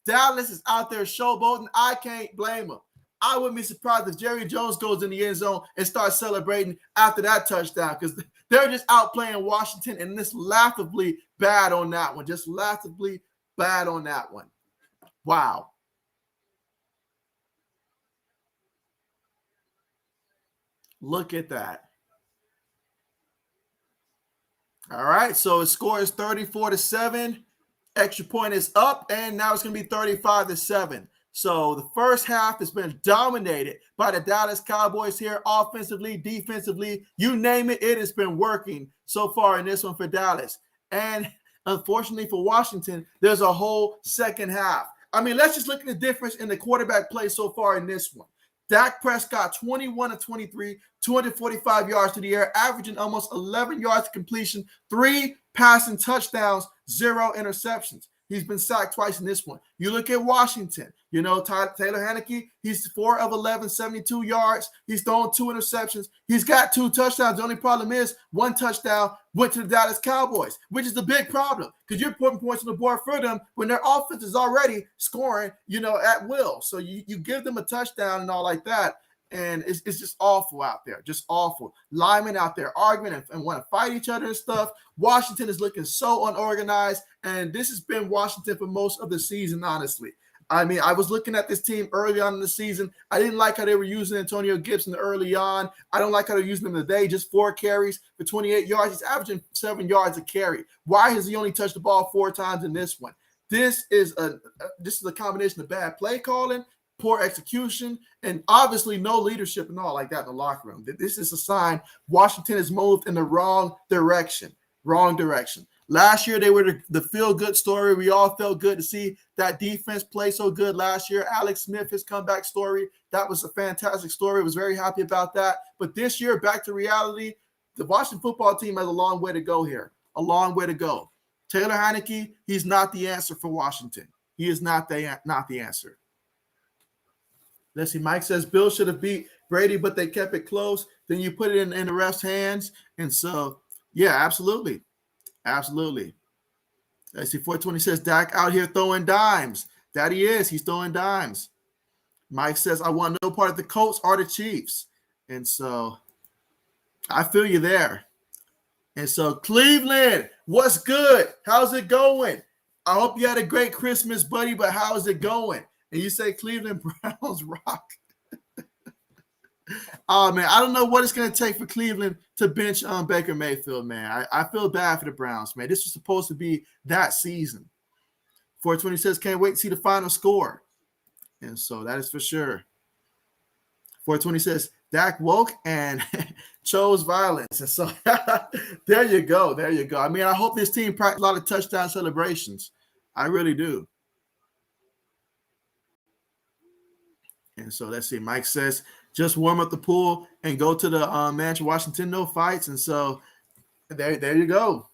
Dallas is out there showboating. I can't blame him. I wouldn't be surprised if Jerry Jones goes in the end zone and starts celebrating after that touchdown because they're just outplaying Washington, and this laughably bad on that one. Just laughably bad on that one. Wow. Look at that. All right, so the score is 34-7. Extra point is up, and now it's going to be 35-7. So the first half has been dominated by the Dallas Cowboys here, offensively, defensively, you name it, it has been working so far in this one for Dallas. And unfortunately for Washington, there's a whole second half. I mean, let's just look at the difference in the quarterback play so far in this one. Dak Prescott, 21 of 23, 245 yards to the air, averaging almost 11 yards to completion, 3 passing touchdowns, 0 interceptions. He's been sacked twice in this one. You look at Washington, you know, Taylor Heinicke, he's 4 of 11, 72 yards. He's thrown 2 interceptions. He's got 2 touchdowns. The only problem is 1 touchdown went to the Dallas Cowboys, which is the big problem because you're putting points on the board for them when their offense is already scoring, you know, at will. So you give them a touchdown and all like that. And it's just awful out there, just awful. Linemen out there arguing and want to fight each other and stuff. Washington is looking so unorganized, and this has been Washington for most of the season, honestly. I mean, I was looking at this team early on in the season. I didn't like how they were using Antonio Gibson early on. I don't like how they're using him today. Just 4 carries for 28 yards. He's averaging 7 yards a carry. Why has he only touched the ball 4 times in this one? This is a combination of bad play calling, poor execution, and obviously no leadership and all like that in the locker room. This is a sign Washington has moved in the wrong direction. Wrong direction. Last year, they were the feel-good story. We all felt good to see that defense play so good last year. Alex Smith, his comeback story, that was a fantastic story. I was very happy about that. But this year, back to reality, the Washington football team has a long way to go here. A long way to go. Taylor Heinicke, he's not the answer for Washington. He is not the answer. Let's see. Mike says Bill should have beat Brady, but they kept it close. Then you put it in the ref's hands. And so, yeah, absolutely. Absolutely. Let's see. 420 says Dak out here throwing dimes. That he is. He's throwing dimes. Mike says, I want no part of the Colts or the Chiefs. And so I feel you there. And so Cleveland, what's good? How's it going? I hope you had a great Christmas, buddy, but how is it going? And you say Cleveland Browns rock. Oh, man, I don't know what it's going to take for Cleveland to bench Baker Mayfield, man. I feel bad for the Browns, man. This was supposed to be that season. 420 says, can't wait to see the final score. And so that is for sure. 420 says, Dak woke and chose violence. And so there you go. There you go. I mean, I hope this team practices a lot of touchdown celebrations. I really do. And so let's see. Mike says, just warm up the pool and go to the Mansion Washington, no fights. And so there you go.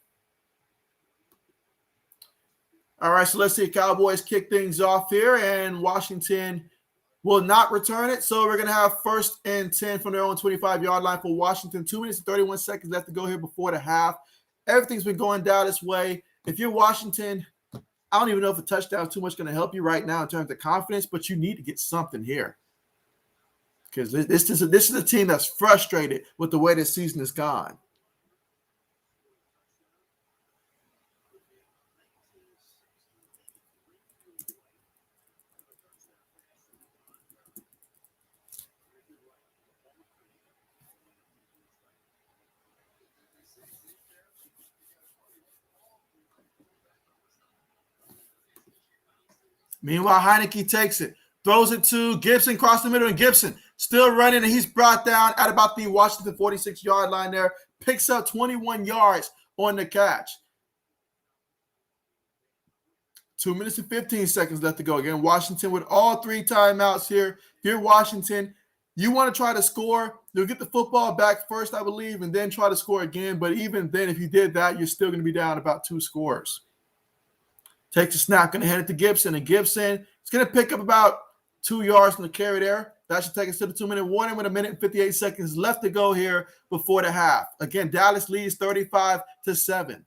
All right, so let's see. Cowboys kick things off here, and Washington will not return it. So we're going to have 1st and 10 from their own 25-yard line for Washington. 2 minutes and 31 seconds left to go here before the half. Everything's been going down this way. If you're Washington, I don't even know if a touchdown is too much going to help you right now in terms of confidence, but you need to get something here. Because this is a team that's frustrated with the way this season has gone. Meanwhile, Heineke takes it, throws it to Gibson across the middle, and Gibson still running, and he's brought down at about the Washington 46-yard line there. Picks up 21 yards on the catch. 2 minutes and 15 seconds left to go. Again, Washington with all 3 timeouts here. If you're Washington, you want to try to score. You'll get the football back first, I believe, and then try to score again. But even then, if you did that, you're still going to be down about 2 scores. Takes a snap, going to hand it to Gibson. And Gibson is going to pick up about 2 yards from the carry there. That should take us to the 2-minute warning with 1 minute and 58 seconds left to go here before the half. Again, Dallas leads 35-7.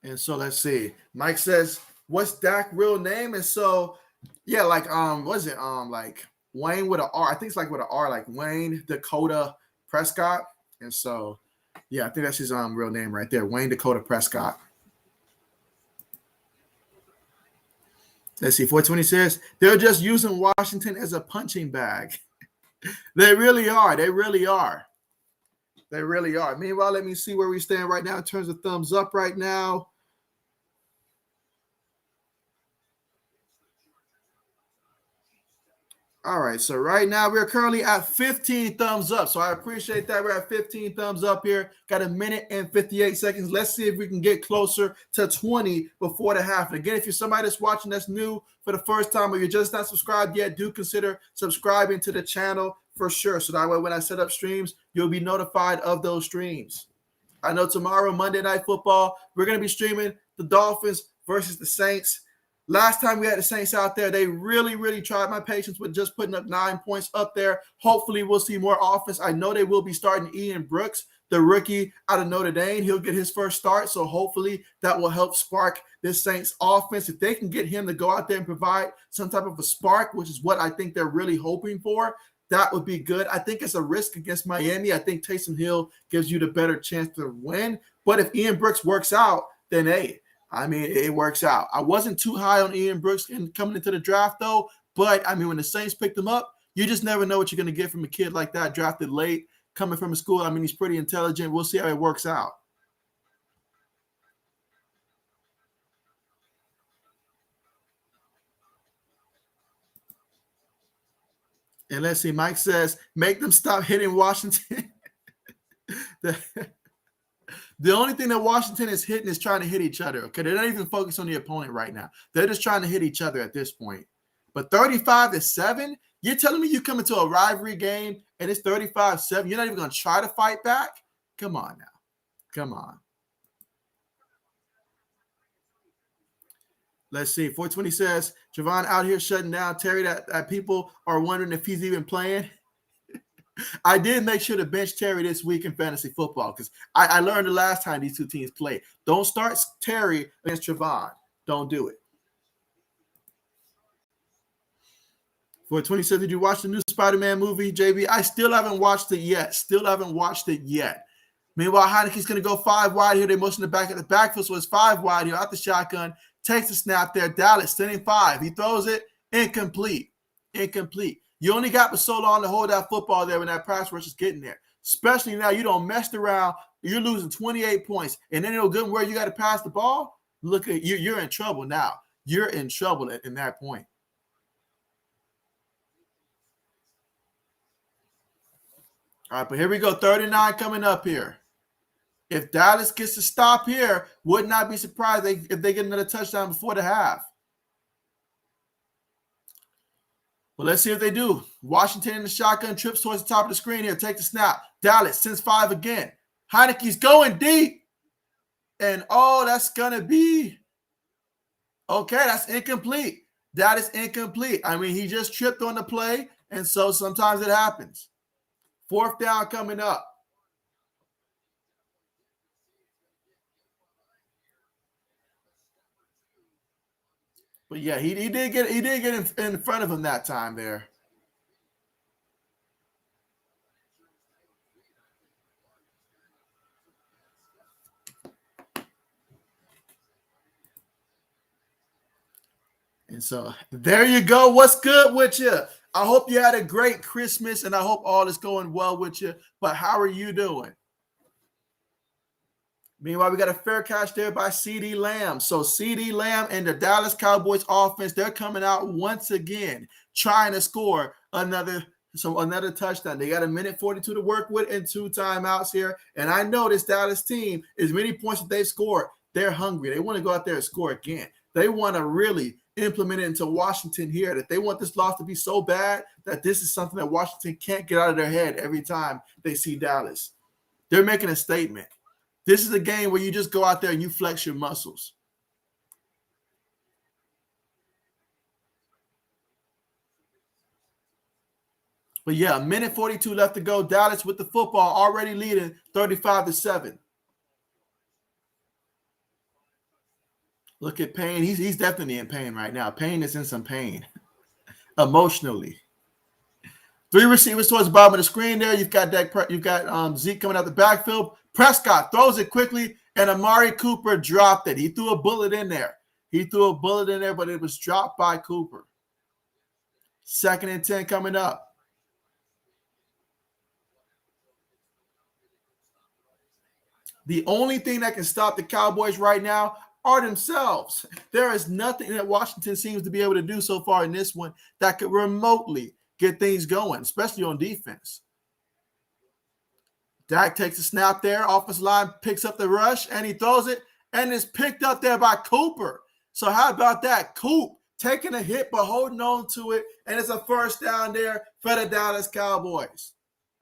And so let's see. Mike says, "What's Dak's real name?" And so, yeah, like what is it? Like Wayne with an R. I think it's like with an R, like Wayne Dakota Prescott. And so, yeah, I think that's his real name right there, Wayne Dakota Prescott. Let's see. 420 says they're just using Washington as a punching bag. They really are. They really are. They really are. Meanwhile, let me see where we stand right now in terms of thumbs up right now. All right, so right now we're currently at 15 thumbs up. So I appreciate that. We're at 15 thumbs up here. Got 1 minute and 58 seconds. Let's see if we can get closer to 20 before the half. And again, if you're somebody that's watching that's new for the first time or you're just not subscribed yet, do consider subscribing to the channel for sure. So that way when I set up streams, you'll be notified of those streams. I know tomorrow, Monday Night Football, we're going to be streaming the Dolphins versus the Saints. Last time we had the Saints out there, they really, really tried my patience with just putting up 9 points up there. Hopefully, we'll see more offense. I know they will be starting Ian Brooks, the rookie out of Notre Dame. He'll get his first start, so hopefully that will help spark this Saints offense. If they can get him to go out there and provide some type of a spark, which is what I think they're really hoping for, that would be good. I think it's a risk against Miami. I think Taysom Hill gives you the better chance to win. But if Ian Brooks works out, then hey, I mean, it works out. I wasn't too high on Ian Brooks coming into the draft, though. But, I mean, when the Saints picked him up, you just never know what you're going to get from a kid like that, drafted late, coming from a school. I mean, he's pretty intelligent. We'll see how it works out. And let's see, Mike says, make them stop hitting Washington. The only thing that Washington is hitting is trying to hit each other. Okay, they're not even focused on the opponent right now. They're just trying to hit each other at this point. But 35-7, you're telling me you come into a rivalry game and it's 35-7. You're not even going to try to fight back? Come on now. Come on. Let's see. 420 says, Javon out here shutting down Terry, that people are wondering if he's even playing. I did make sure to bench Terry this week in fantasy football because I learned the last time these two teams played. Don't start Terry against Javon. Don't do it. 420 says, did you watch the new Spider-Man movie, JB? I still haven't watched it yet. Meanwhile, Heineke's going to go 5 wide here. They motion the back at the backfield, so it's 5 wide here out the shotgun. Takes the snap there. Dallas sending 5. He throws it. Incomplete. You only got for so long to hold that football there when that pass rush is getting there. Especially now, you don't mess around. You're losing 28 points. And then it'll good where you got to pass the ball. Look at you. You're in trouble now. You're in trouble in that point. All right, but here we go. 39 coming up here. If Dallas gets to stop here, would not be surprised if they get another touchdown before the half. Well, let's see if they do. Washington in the shotgun, trips towards the top of the screen here. Take the snap. Dallas sends 5 again. Heineke's going deep. And, that's going to be – okay, that's incomplete. That is incomplete. I mean, he just tripped on the play, and so sometimes it happens. 4th down coming up. But yeah, he did get in front of him that time there. And so there you go. What's good with you? I hope you had a great Christmas, and I hope all is going well with you. But how are you doing? Meanwhile, we got a fair catch there by CeeDee Lamb. So CeeDee Lamb and the Dallas Cowboys offense, they're coming out once again trying to score another touchdown. They got a minute 42 to work with and 2 timeouts here. And I know this Dallas team, as many points that they've scored, they're hungry. They want to go out there and score again. They want to really implement it into Washington here, that they want this loss to be so bad that this is something that Washington can't get out of their head every time they see Dallas. They're making a statement. This is a game where you just go out there and you flex your muscles. But yeah, a minute 42 left to go. Dallas with the football already leading 35-7. Look at Payne. He's definitely in pain right now. Payne is in some pain emotionally. 3 receivers towards the bottom of the screen there. You've got Zeke coming out the backfield. Prescott throws it quickly, and Amari Cooper dropped it. He threw a bullet in there. But it was dropped by Cooper. 2nd and 10 coming up. The only thing that can stop the Cowboys right now are themselves. There is nothing that Washington seems to be able to do so far in this one that could remotely get things going, especially on defense. Dak takes a snap there. Offensive line picks up the rush, and he throws it, and it's picked up there by Cooper. So how about that? Coop taking a hit but holding on to it, and it's a first down there for the Dallas Cowboys.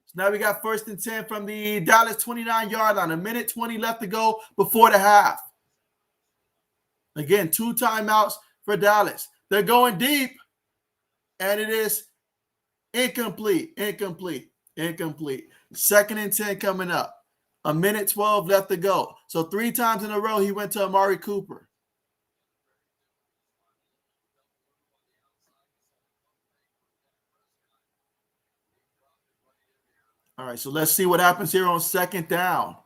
So now we got 1st and 10 from the Dallas 29-yard line. A minute 20 left to go before the half. Again, 2 timeouts for Dallas. They're going deep, and it is incomplete. 2nd and 10 coming up. A minute 12 left to go. So 3 times in a row, he went to Amari Cooper. All right, so let's see what happens here on 2nd down.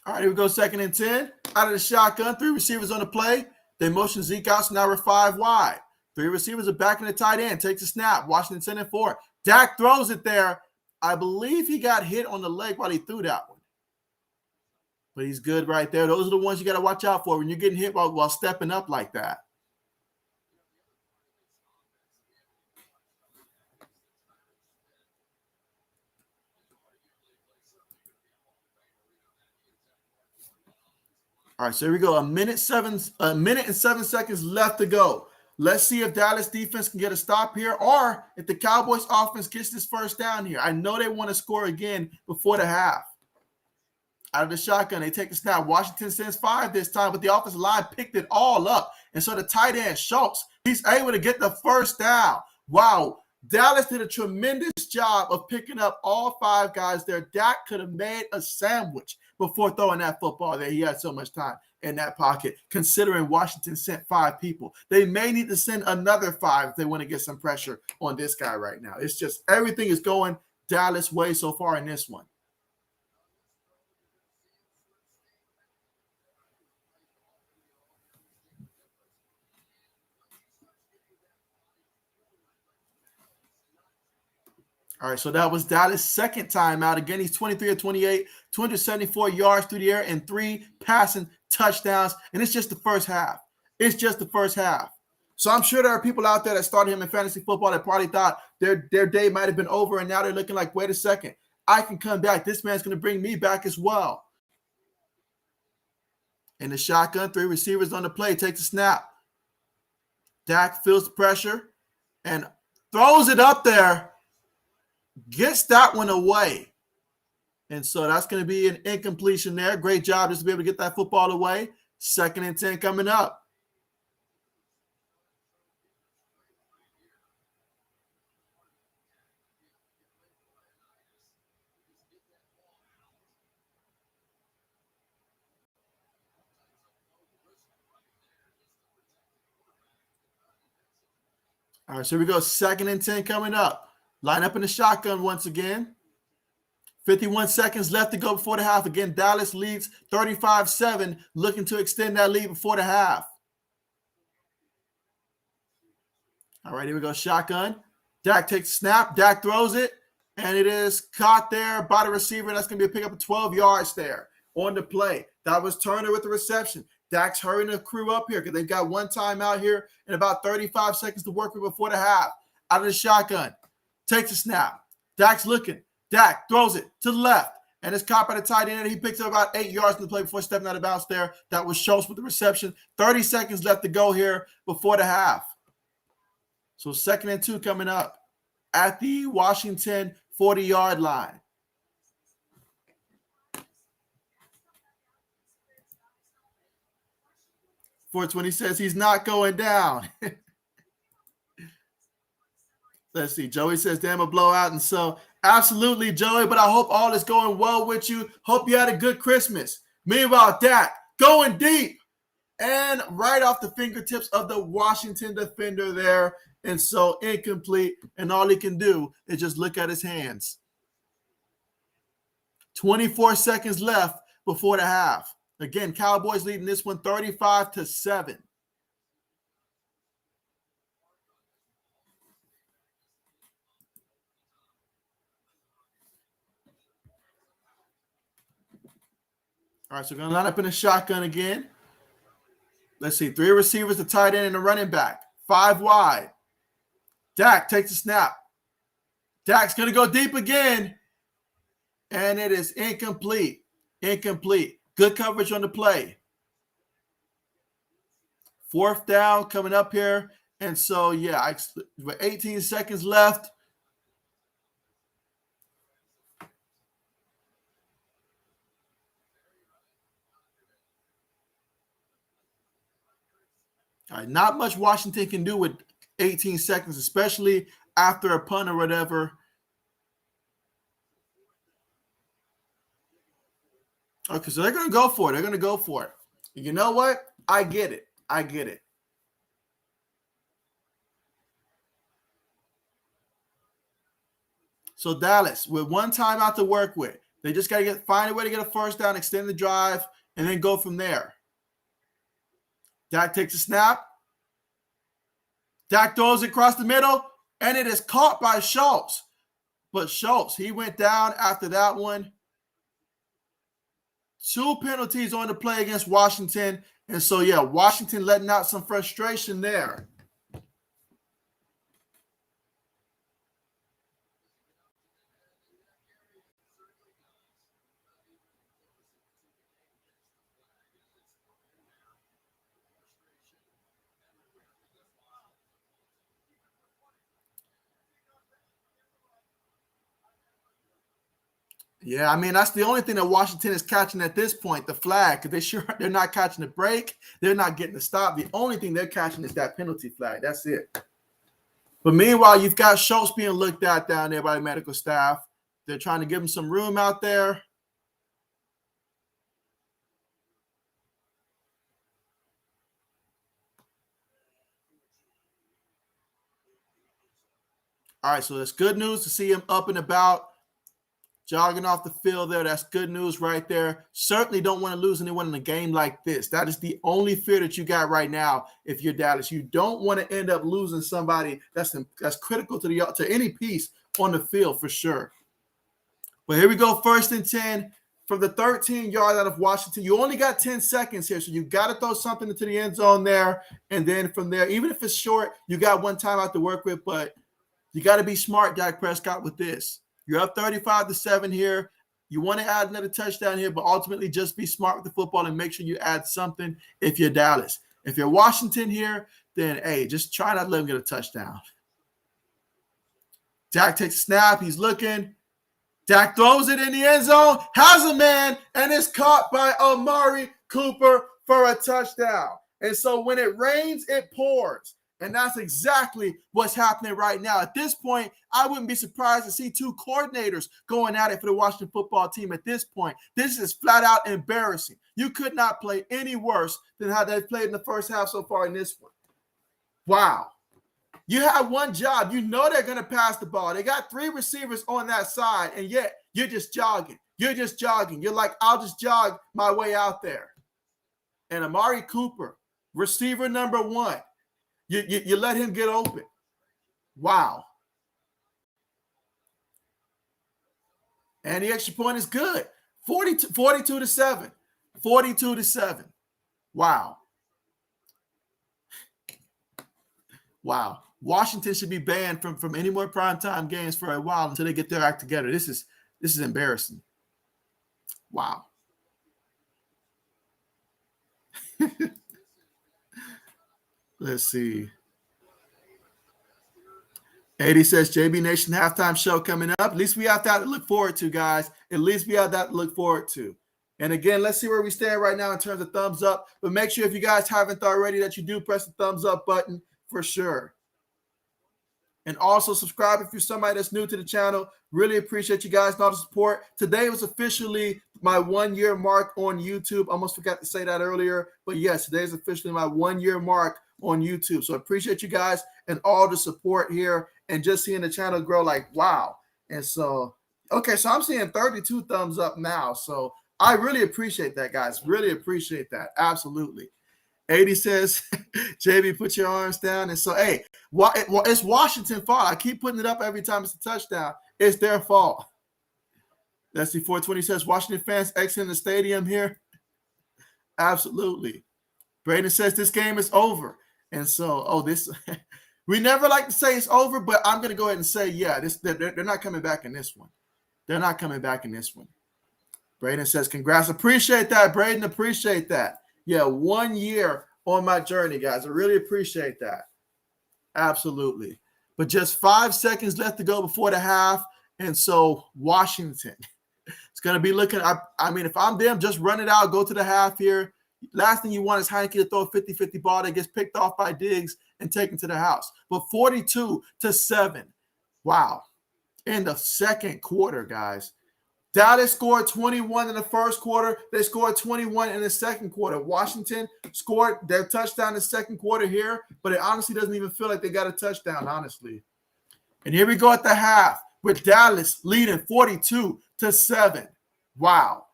All right, here we go, 2nd and 10. Out of the shotgun, 3 receivers on the play. They motion Zeke out, so now we're 5 wide. 3 receivers are backing the tight end. Takes a snap. Washington sending for it. Dak throws it there. I believe he got hit on the leg while he threw that one. But he's good right there. Those are the ones you got to watch out for when you're getting hit while stepping up like that. All right, so here we go. A minute and 7 seconds left to go. Let's see if Dallas defense can get a stop here, or if the Cowboys offense gets this first down here. I know they want to score again before the half. Out of the shotgun, they take the snap. Washington sends 5 this time, but the offensive line picked it all up. And so the tight end, Schultz, he's able to get the first down. Wow. Dallas did a tremendous job of picking up all 5 guys there. Dak could have made a sandwich before throwing that football there. He had so much time in that pocket, considering Washington sent 5 people. They may need to send another 5 if they want to get some pressure on this guy right now. It's just everything is going Dallas' way so far in this one. All right, so that was Dallas' 2nd timeout. Again, he's 23 of 28, 274 yards through the air, and 3 passing touchdowns. And it's just the first half. So I'm sure there are people out there that started him in fantasy football that probably thought their day might have been over, and now they're looking like, wait a second, I can come back. This man's going to bring me back as well. In the shotgun, 3 receivers on the play, takes a snap. Dak feels the pressure and throws it up there. Gets that one away. And so that's going to be an incompletion there. Great job just to be able to get that football away. 2nd and 10 coming up. All right, so here we go. 2nd and 10 coming up. Line up in the shotgun once again. 51 seconds left to go before the half. Again, Dallas leads 35-7, looking to extend that lead before the half. All right, here we go. Shotgun. Dak takes the snap. Dak throws it, and it is caught there by the receiver. That's going to be a pickup of 12 yards there on the play. That was Turner with the reception. Dak's hurrying the crew up here because they've got one timeout here and about 35 seconds to work with before the half. Out of the shotgun. Takes the snap. Dak's looking. Dak throws it to the left, and it's caught by the tight end. He picks up about 8 yards in the play before stepping out of bounds there. That was Schultz with the reception. 30 seconds left to go here before the half. So 2nd and 2 coming up at the Washington 40-yard line. 420 says he's not going down. Let's see. Joey says, damn, a blowout. And so, absolutely, Joey, but I hope all is going well with you. Hope you had a good Christmas. Meanwhile, Dak going deep and right off the fingertips of the Washington defender there. And so, incomplete. And all he can do is just look at his hands. 24 seconds left before the half. Again, Cowboys leading this one 35-7. All right, so we're going to line up in a shotgun again. Let's see. 3 receivers, the tight end, and the running back. 5 wide. Dak takes the snap. Dak's going to go deep again. And it is incomplete. Incomplete. Good coverage on the play. 4th down coming up here. And so, yeah, with 18 seconds left. All right, not much Washington can do with 18 seconds, especially after a punt or whatever. Okay, so they're going to go for it. They're going to go for it. You know what? I get it. I get it. So Dallas, with one timeout to work with, they just got to find a way to get a first down, extend the drive, and then go from there. Dak takes a snap. Dak throws it across the middle, and it is caught by Schultz. But Schultz, he went down after that one. 2 penalties on the play against Washington. And so, yeah, Washington letting out some frustration there. Yeah, I mean, that's the only thing that Washington is catching at this point, the flag, because they're not catching the break. They're not getting the stop. The only thing they're catching is that penalty flag. That's it. But meanwhile, you've got Schultz being looked at down there by the medical staff. They're trying to give him some room out there. All right, so that's good news to see him up and about. Jogging off the field there. That's good news right there. Certainly don't want to lose anyone in a game like this. That is the only fear that you got right now if you're Dallas. You don't want to end up losing somebody that's critical to any piece on the field for sure. But here we go, 1st and 10 from the 13 yards out of Washington. You only got 10 seconds here, so you got to throw something into the end zone there. And then from there, even if it's short, you got one timeout to work with. But you got to be smart, Dak Prescott, with this. You're up 35-7 here. You want to add another touchdown here, but ultimately just be smart with the football and make sure you add something if you're Dallas. If you're Washington here, then, hey, just try not to let him get a touchdown. Dak takes a snap. He's looking. Dak throws it in the end zone, has a man, and it's caught by Amari Cooper for a touchdown. And so when it rains, it pours. And that's exactly what's happening right now. At this point, I wouldn't be surprised to see 2 coordinators going at it for the Washington football team at this point. This is flat out embarrassing. You could not play any worse than how they've played in the first half so far in this one. Wow. You have one job. You know they're going to pass the ball. They got 3 receivers on that side, and yet You're just jogging. You're just jogging. You're like, I'll just jog my way out there. And Amari Cooper, receiver number 1, you let him get open. Wow. And the extra point is good. 42-7. 42-7. Wow. Wow. Washington should be banned from any more primetime games for a while until they get their act together. This is embarrassing. Wow. Let's see. 80 says JB Nation halftime show coming up. At least we have that to look forward to, guys. At least we have that to look forward to. And again, let's see where we stand right now in terms of thumbs up. But make sure if you guys haven't already that you do press the thumbs up button for sure. And also subscribe if you're somebody that's new to the channel. Really appreciate you guys and all the support. Today was officially my 1-year mark on YouTube. Almost forgot to say that earlier. But yes, today is officially my 1-year mark on YouTube. So I appreciate you guys and all the support here and just seeing the channel grow like, wow. And so, okay, so I'm seeing 32 thumbs up now. So I really appreciate that, guys. Really appreciate that. Absolutely. 80 says, JB, put your arms down. And so, hey, it's Washington's fault. I keep putting it up every time it's a touchdown. It's their fault. Let's see, 420 says, Washington fans exiting the stadium here. Absolutely. Braden says, this game is over. And so, we never like to say it's over, but I'm going to go ahead and say, yeah, they're not coming back in this one. They're not coming back in this one. Braden says, congrats. Appreciate that, Braden. Appreciate that. Yeah, 1 year on my journey, guys. I really appreciate that. Absolutely. But just 5 seconds left to go before the half. And so Washington, it's going to be looking, I mean, if I'm them, just run it out, go to the half here. Last thing you want is Heineke to throw a 50-50 ball that gets picked off by Diggs and taken to the house. But 42-7. Wow. In the second quarter, guys. Dallas scored 21 in the first quarter. They scored 21 in the second quarter. Washington scored their touchdown in the second quarter here, but it honestly doesn't even feel like they got a touchdown, honestly. And here we go at the half with Dallas leading 42-7. Wow.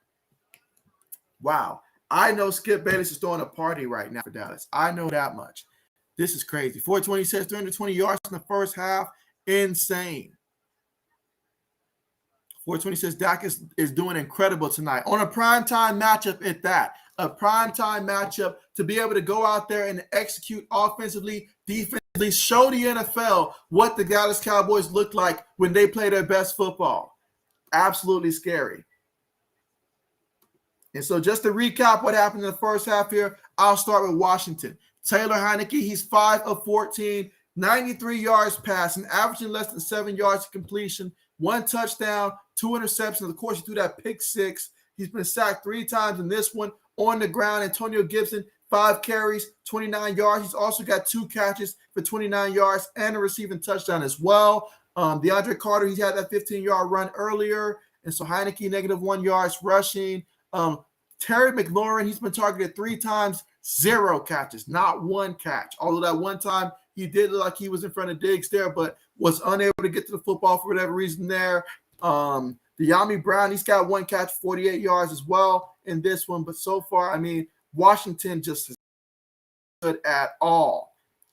Wow. I know Skip Bayless is throwing a party right now for Dallas. I know that much. This is crazy. 420 says 320 yards in the first half. Insane. 420 says Dak is doing incredible tonight. On a primetime matchup at that. A primetime matchup to be able to go out there and execute offensively, defensively, show the NFL what the Dallas Cowboys look like when they play their best football. Absolutely scary. And so just to recap what happened in the first half here, I'll start with Washington. Taylor Heineke, he's 5 of 14, 93 yards passing, averaging less than 7 yards to completion, 1 touchdown, 2 interceptions. Of course, he threw that pick 6. He's been sacked 3 times in this one. On the ground, Antonio Gibson, 5 carries, 29 yards. He's also got 2 catches for 29 yards and a receiving touchdown as well. DeAndre Carter, he had that 15-yard run earlier. And so Heineke, -1 yards rushing. Terry McLaurin, he's been targeted 3 times, 0 catches, not 1 catch. Although that one time he did look like he was in front of Diggs there, but was unable to get to the football for whatever reason there. De'Ami Brown, he's got 1 catch, 48 yards as well in this one. But so far, I mean, Washington just is good at all.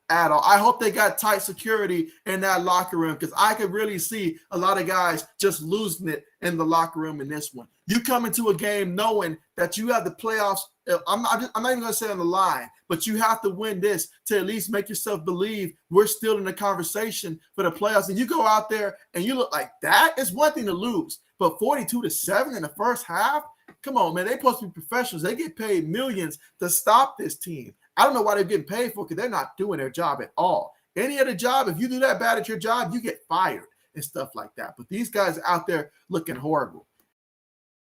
I hope they got tight security in that locker room because I could really see a lot of guys just losing it in the locker room in this one. You come into a game knowing that you have the playoffs. I'm not even going to say on the line, but you have to win this to at least make yourself believe we're still in the conversation for the playoffs. And you go out there and you look like that. It's one thing to lose, but 42-7 in the first half. Come on, man. They're supposed to be professionals. They get paid millions to stop this team. I don't know why they're getting paid for because they're not doing their job at all. Any other job, if you do that bad at your job, you get fired and stuff like that. But these guys are out there looking horrible.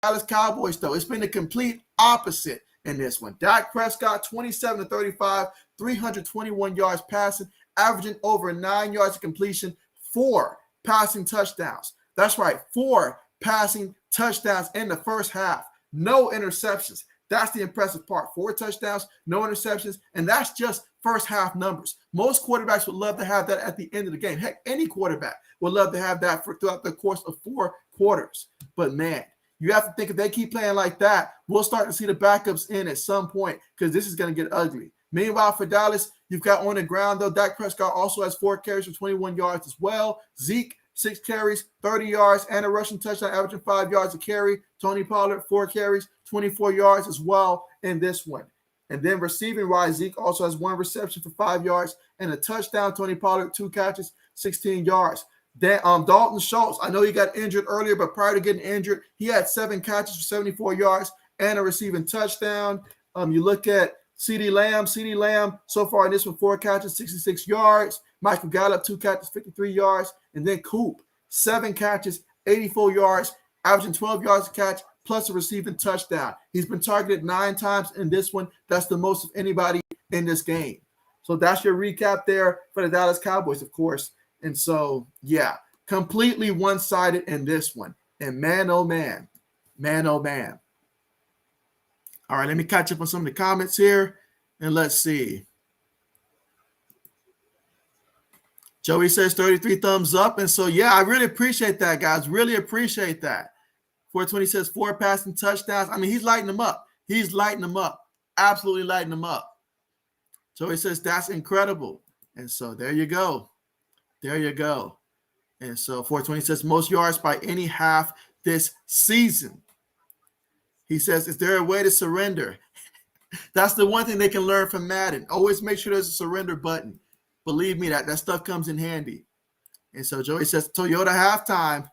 Dallas Cowboys, though, it's been the complete opposite in this one. Dak Prescott, 27-35, 321 yards passing, averaging over 9 yards of completion, 4 passing touchdowns. That's right, 4 passing touchdowns in the first half. No interceptions. That's the impressive part. 4 touchdowns, no interceptions, and that's just first half numbers. Most quarterbacks would love to have that at the end of the game. Heck, any quarterback would love to have that throughout the course of 4 quarters. But, man, you have to think if they keep playing like that, we'll start to see the backups in at some point because this is going to get ugly. Meanwhile, for Dallas, you've got on the ground, though, Dak Prescott also has 4 carries for 21 yards as well. Zeke, 6 carries, 30 yards, and a rushing touchdown, averaging 5 yards a carry. Tony Pollard, 4 carries, 24 yards as well in this one. And then receiving-wise, Zeke also has 1 reception for 5 yards and a touchdown. Tony Pollard, 2 catches, 16 yards. Then Dalton Schultz, I know he got injured earlier, but prior to getting injured, he had 7 catches for 74 yards and a receiving touchdown. You look at CeeDee Lamb, so far in this one, 4 catches, 66 yards. Michael Gallup, 2 catches, 53 yards. And then Coop, 7 catches, 84 yards, averaging 12 yards a catch, plus a receiving touchdown. He's been targeted 9 times in this one. That's the most of anybody in this game. So that's your recap there for the Dallas Cowboys, of course. And so, yeah, completely one-sided in this one. And man, oh, man. Man, oh, man. All right, let me catch up on some of the comments here. And let's see. Joey says 33 thumbs up. And so, yeah, I really appreciate that, guys. Really appreciate that. 420 says 4 passing touchdowns. I mean, he's lighting them up. He's lighting them up. Absolutely lighting them up. Joey says that's incredible. And so there you go. There you go. And so 420 says most yards by any half this season. He says, is there a way to surrender? That's the one thing they can learn from Madden. Always make sure there's a surrender button. Believe me, that stuff comes in handy. And so Joey says Toyota halftime.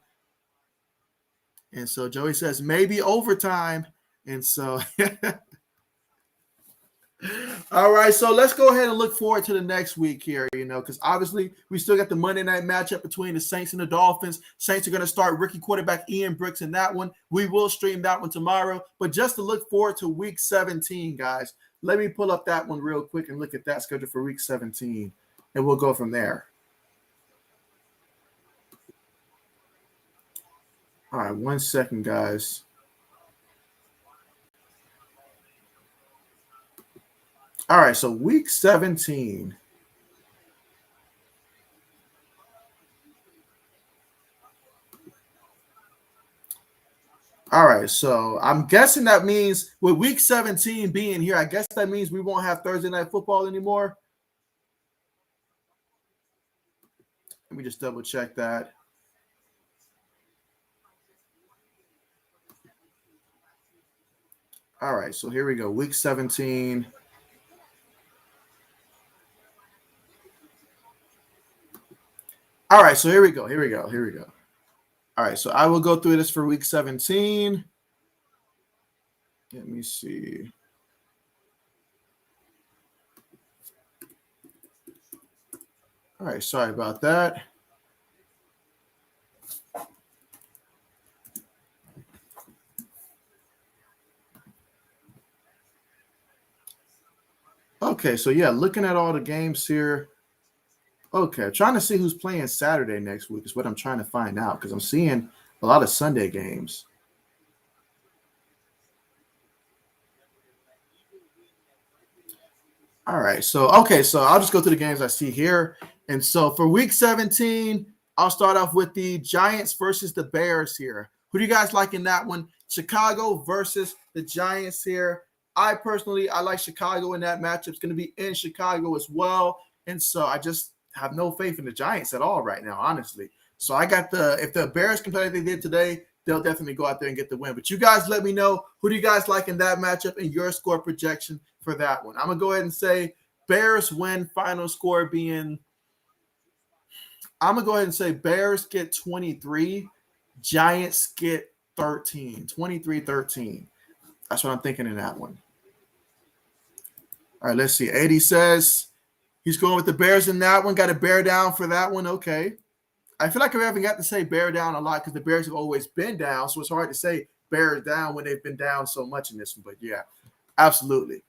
And so Joey says maybe overtime. And so all right, so let's go ahead and look forward to the next week here, because obviously we still got the Monday night matchup between the Saints and the Dolphins. Saints are going to start rookie quarterback Ian Brooks in that one. We will stream that one tomorrow. But just to look forward to week 17, guys, let me pull up that one real quick and look at that schedule for week 17, and we'll go from there. All right, 1 second, guys. All right, so week 17. All right, so I'm guessing that means with week 17 being here, I guess that means we won't have Thursday night football anymore. Let me just double check that. All right, so here we go, week 17. All right, so here we go. All right, so I will go through this for week 17. Let me see. All right, sorry about that. Okay, so yeah, looking at all the games here. Okay, trying to see who's playing Saturday next week is what I'm trying to find out because I'm seeing a lot of Sunday games. All right, so I'll just go through the games I see here. And so for week 17, I'll start off with the Giants versus the Bears here. Who do you guys like in that one? Chicago versus the Giants here. I like Chicago in that matchup. It's going to be in Chicago as well. And so I just have no faith in the Giants at all right now, honestly. So I got if the Bears can play like they did today, they'll definitely go out there and get the win. But you guys let me know, who do you guys like in that matchup and your score projection for that one? I'm going to go ahead and say Bears win, final score being – I'm going to go ahead and say Bears get 23, Giants get 13, 23-13. That's what I'm thinking in that one. All right, let's see. 80 says – he's going with the Bears in that one. Got to bear down for that one. Okay. I feel like I haven't got to say bear down a lot because the Bears have always been down. So it's hard to say bear down when they've been down so much in this one. But, yeah, absolutely.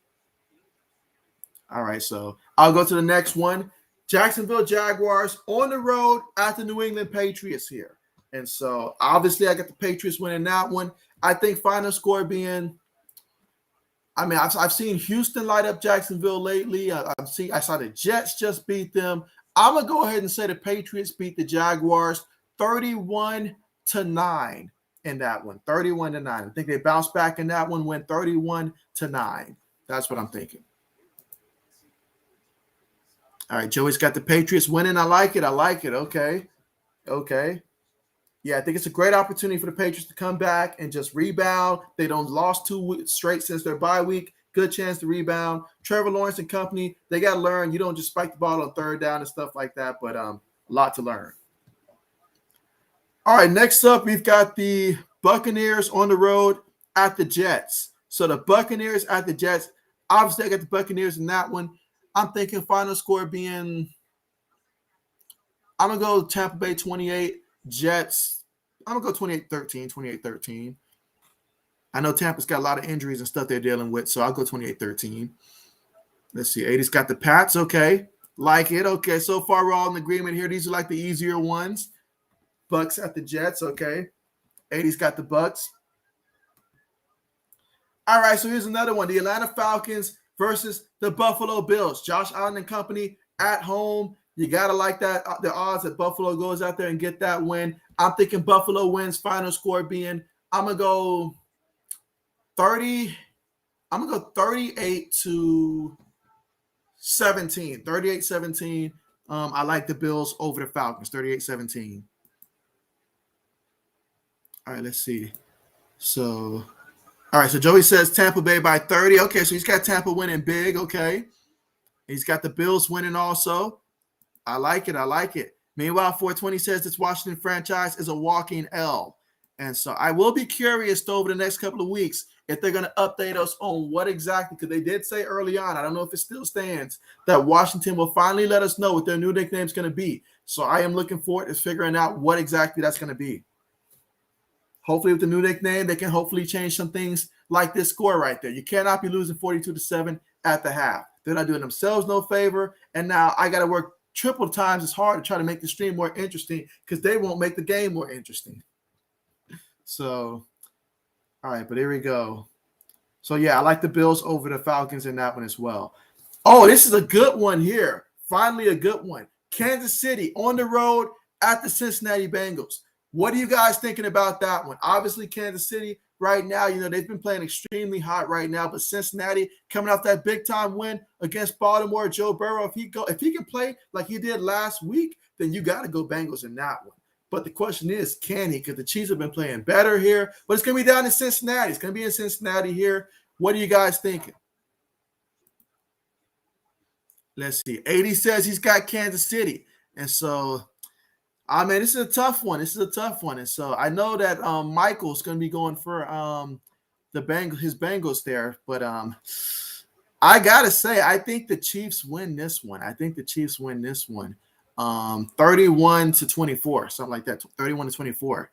All right, so I'll go to the next one. Jacksonville Jaguars on the road at the New England Patriots here. And so, obviously, I got the Patriots winning that one. I think final score being – I mean, I've seen Houston light up Jacksonville lately. I saw the Jets just beat them. I'm going to go ahead and say the Patriots beat the Jaguars 31-27. 31-9 in that one. 31-9. I think they bounced back in that one, went 31-9. That's what I'm thinking. All right, Joey's got the Patriots winning. I like it. Okay. Yeah, I think it's a great opportunity for the Patriots to come back and just rebound. They don't lost 2 weeks straight since their bye week. Good chance to rebound. Trevor Lawrence and company, they got to learn. You don't just spike the ball on third down and stuff like that, but a lot to learn. All right, next up, we've got the Buccaneers on the road at the Jets. So the Buccaneers at the Jets, obviously I got the Buccaneers in that one. I'm thinking final score being, I'm going to go Tampa Bay 28, Jets, I'm going to go 28-13. I know Tampa's got a lot of injuries and stuff they're dealing with, so I'll go 28-13. Let's see, 80's got the Pats, okay. Like it, okay. So far, we're all in agreement here. These are like the easier ones. Bucks at the Jets, okay. 80's got the Bucks. All right, so here's another one. The Atlanta Falcons versus the Buffalo Bills. Josh Allen and company at home. You got to like that. The odds that Buffalo goes out there and get that win. I'm thinking Buffalo wins, final score being, I'm going to go 38-17. 38-17. I like the Bills over the Falcons. 38-17. All right, let's see. So Joey says Tampa Bay by 30. Okay, so he's got Tampa winning big. Okay. He's got the Bills winning also. I like it. Meanwhile, 420 says this Washington franchise is a walking L. And so I will be curious over the next couple of weeks if they're going to update us on what exactly, because they did say early on, I don't know if it still stands, that Washington will finally let us know what their new nickname is going to be. So I am looking forward to figuring out what exactly that's going to be. Hopefully with the new nickname, they can hopefully change some things like this score right there. You cannot be losing 42-7 at the half. They're not doing themselves no favor. And now I got to work triple times as hard to try to make the stream more interesting because they won't make the game more interesting. So, all right, but here we go. So, yeah, I like the Bills over the Falcons in that one as well. Oh, this is a good one here. Finally a good one. Kansas City on the road at the Cincinnati Bengals. What are you guys thinking about that one? Obviously, Kansas City right now, they've been playing extremely hot right now, but Cincinnati coming off that big-time win against Baltimore, Joe Burrow, if he can play like he did last week, then you got to go Bengals in that one. But the question is, can he? Because the Chiefs have been playing better here, but it's going to be down in Cincinnati. It's going to be in Cincinnati here. What are you guys thinking? Let's see. 80 says he's got Kansas City. And so, this is a tough one. And so I know that Michael's going to be going for his Bengals there. But I got to say, I think the Chiefs win this one. 31-24, something like that. 31-24.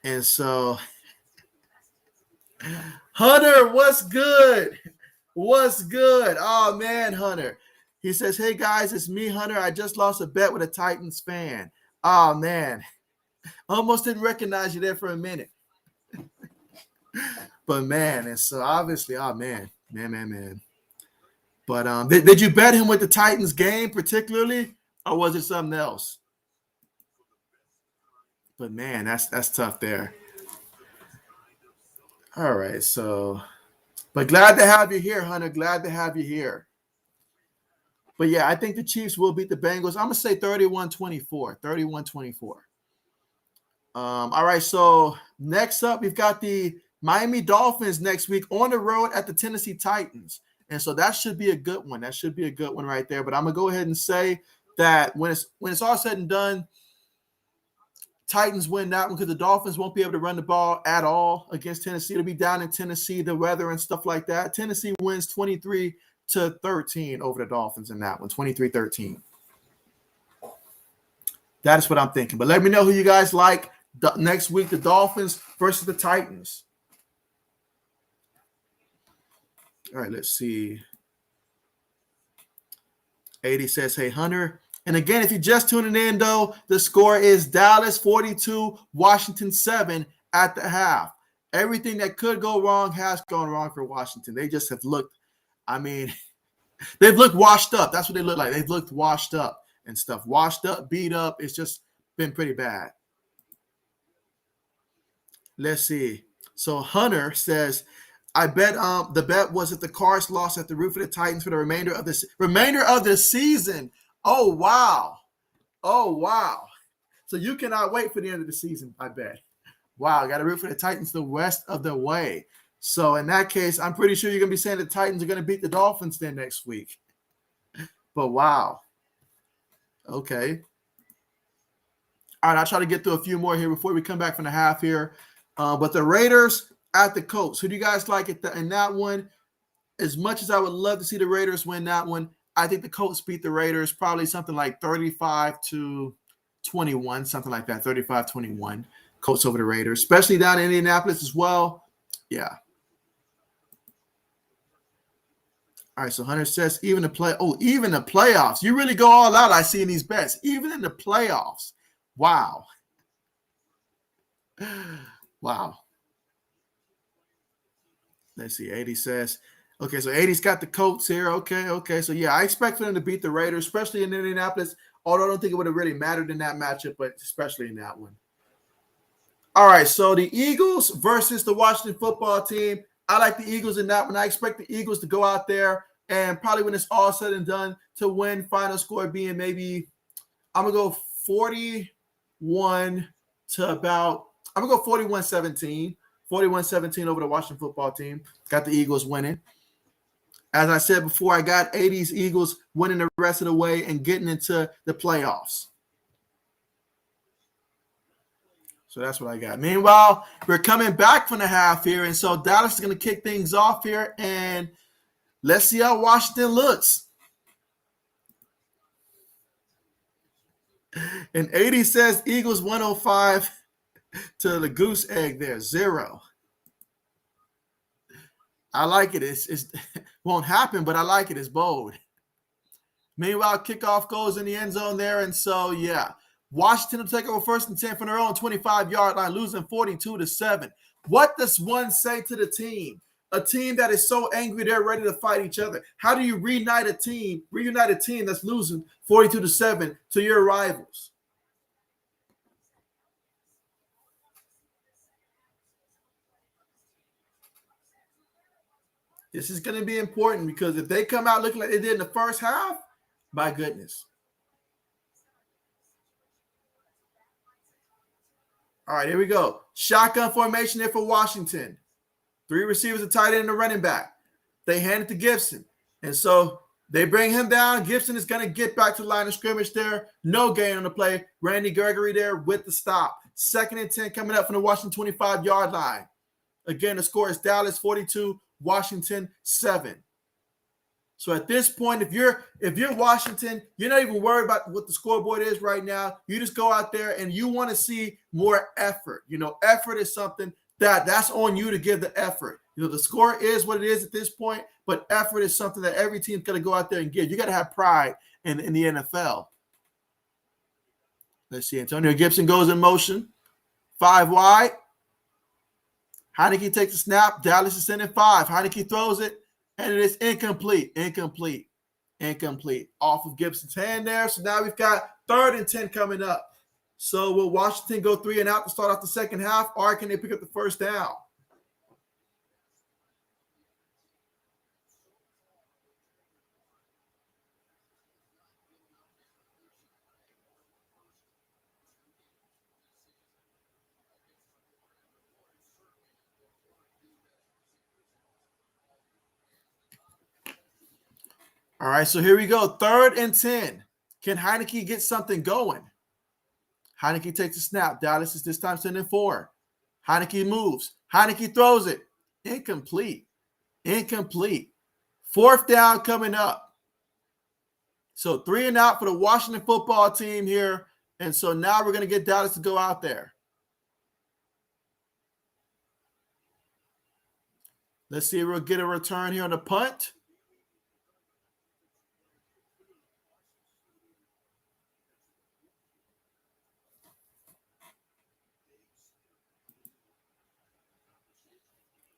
And so, Hunter, what's good? Oh, man, Hunter. He says, hey, guys, it's me, Hunter. I just lost a bet with a Titans fan. Oh, man. Almost didn't recognize you there for a minute. But, man, and so obviously, oh, man. But did you bet him with the Titans game particularly, or was it something else? But, man, that's tough there. All right, so – but glad to have you here, Hunter. Glad to have you here. But, yeah, I think the Chiefs will beat the Bengals. I'm going to say 31-24. All right, so next up, we've got the Miami Dolphins next week on the road at the Tennessee Titans. And so that should be a good one. Right there. But I'm going to go ahead and say that when it's all said and done, Titans win that one because the Dolphins won't be able to run the ball at all against Tennessee. It'll be down in Tennessee, the weather and stuff like that. Tennessee wins 23-13 over the Dolphins in that one, 23-13. That is what I'm thinking. But let me know who you guys like next week, the Dolphins versus the Titans. All right, let's see. 80 says, hey, Hunter. And again, if you're just tuning in, though, the score is Dallas 42, Washington 7 at the half. Everything that could go wrong has gone wrong for Washington. They just have looked, they've looked washed up. That's what they look like. They've looked washed up. and stuff. Washed up, beat up. It's just been pretty bad. Let's see. So Hunter says, I bet the bet was that the Cards lost at the roof of the Titans for the remainder of the season. Oh wow. Oh wow. So you cannot wait for the end of the season, I bet. Wow, got to root for the Titans the rest of the way. So in that case, I'm pretty sure you're going to be saying the Titans are going to beat the Dolphins then next week. But wow. Okay. All right, I'll try to get through a few more here before we come back from the half here. But the Raiders at the Colts. Who do you guys like in that one? As much as I would love to see the Raiders win that one, I think the Colts beat the Raiders probably something like 35-21, something like that, 35-21. Colts over the Raiders, especially down in Indianapolis as well. Yeah. All right, so Hunter says even the playoffs. You really go all out, I see in these bets. Even in the playoffs. Wow. Wow. Let's see. 80 says, okay, so 80's got the Colts here. Okay. So, yeah, I expect for them to beat the Raiders, especially in Indianapolis, although I don't think it would have really mattered in that matchup, but especially in that one. All right, so the Eagles versus the Washington football team. I like the Eagles in that one. I expect the Eagles to go out there and probably when it's all said and done to win, final score being maybe, I'm going to go 41 to about, I'm going to go 41-17. 41-17 over the Washington football team. Got the Eagles winning. As I said before, I got 80s Eagles winning the rest of the way and getting into the playoffs. So that's what I got. Meanwhile, we're coming back from the half here, and so Dallas is going to kick things off here, and let's see how Washington looks. And 80 says Eagles 105 to the goose egg there, 0. I like it. It won't happen, but I like it. It's bold. Meanwhile, kickoff goes in the end zone there, and so, yeah. Washington will take over 1st and 10 from their own 25-yard line, losing 42-7. What does one say to the team? A team that is so angry they're ready to fight each other. How do you reunite a team that's losing 42-7 to your rivals? This is going to be important because if they come out looking like they did in the first half, my goodness. All right, here we go. Shotgun formation here for Washington. 3 receivers, a tight end, and a running back. They hand it to Gibson. And so they bring him down. Gibson is going to get back to the line of scrimmage there. No gain on the play. Randy Gregory there with the stop. 2nd and 10 coming up from the Washington 25-yard line. Again, the score is Dallas 42, Washington 7. So at this point, if you're Washington, you're not even worried about what the scoreboard is right now. You just go out there and you want to see more effort. Effort is something that's on you to give the effort. The score is what it is at this point, but effort is something that every team's got to go out there and give. You got to have pride in the NFL. Let's see. Antonio Gibson goes in motion. 5 wide. Heineke takes a snap. Dallas is sending 5. Heineke throws it. And it is incomplete. Off of Gibson's hand there. So now we've got 3rd and 10 coming up. So will Washington go 3 and out to start off the second half, or can they pick up the first down? All right, so here we go. 3rd and 10. Can Heineke get something going? Heineke takes a snap. Dallas is this time sending 4. Heineke moves. Heineke throws it. Incomplete. 4th down coming up. So 3 and out for the Washington football team here. And so now we're going to get Dallas to go out there. Let's see if we'll get a return here on the punt.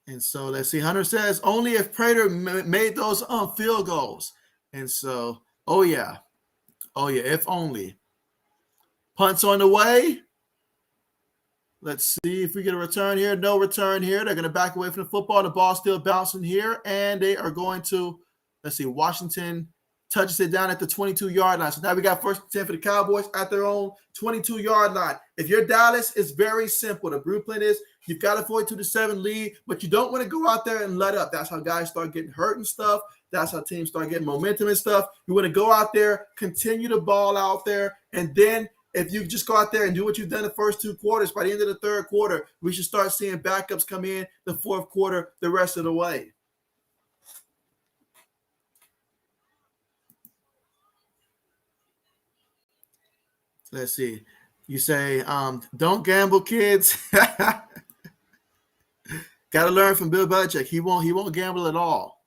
And so let's see. Hunter says only if Prater made those field goals. And so, oh yeah. Oh, yeah, if only. Punts on the way. Let's see if we get a return here. No return here. They're going to back away from the football. The ball's still bouncing here, and they are going to, let's see, Washington touches it down at the 22-yard line. So now we got 1st and 10 for the Cowboys at their own 22-yard line. If you're Dallas, it's very simple. The blueprint is you've got a 42-7 lead, but you don't want to go out there and let up. That's how guys start getting hurt and stuff. That's how teams start getting momentum and stuff. You want to go out there, continue the ball out there, and then if you just go out there and do what you've done the first 2 quarters, by the end of the 3rd quarter, we should start seeing backups come in the 4th quarter the rest of the way. Let's see. You say, don't gamble, kids. Got to learn from Bill Belichick. He won't gamble at all.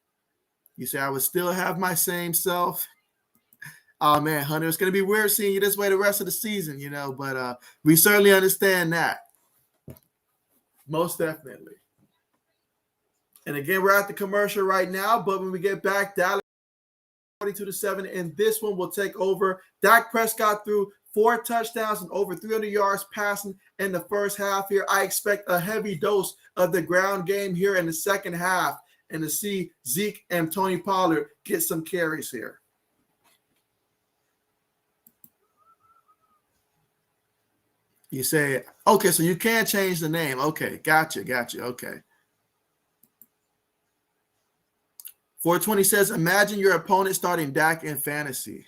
You say, I would still have my same self. Oh, man, Hunter, it's going to be weird seeing you this way the rest of the season, but we certainly understand that. Most definitely. And again, we're at the commercial right now, but when we get back, Dallas 42-7, and this one will take over. Dak Prescott threw 4 touchdowns and over 300 yards passing in the first half here. I expect a heavy dose of the ground game here in the second half and to see Zeke and Tony Pollard get some carries here. You say, okay, so you can change the name. Okay, gotcha. Okay. 420 says, imagine your opponent starting Dak in fantasy.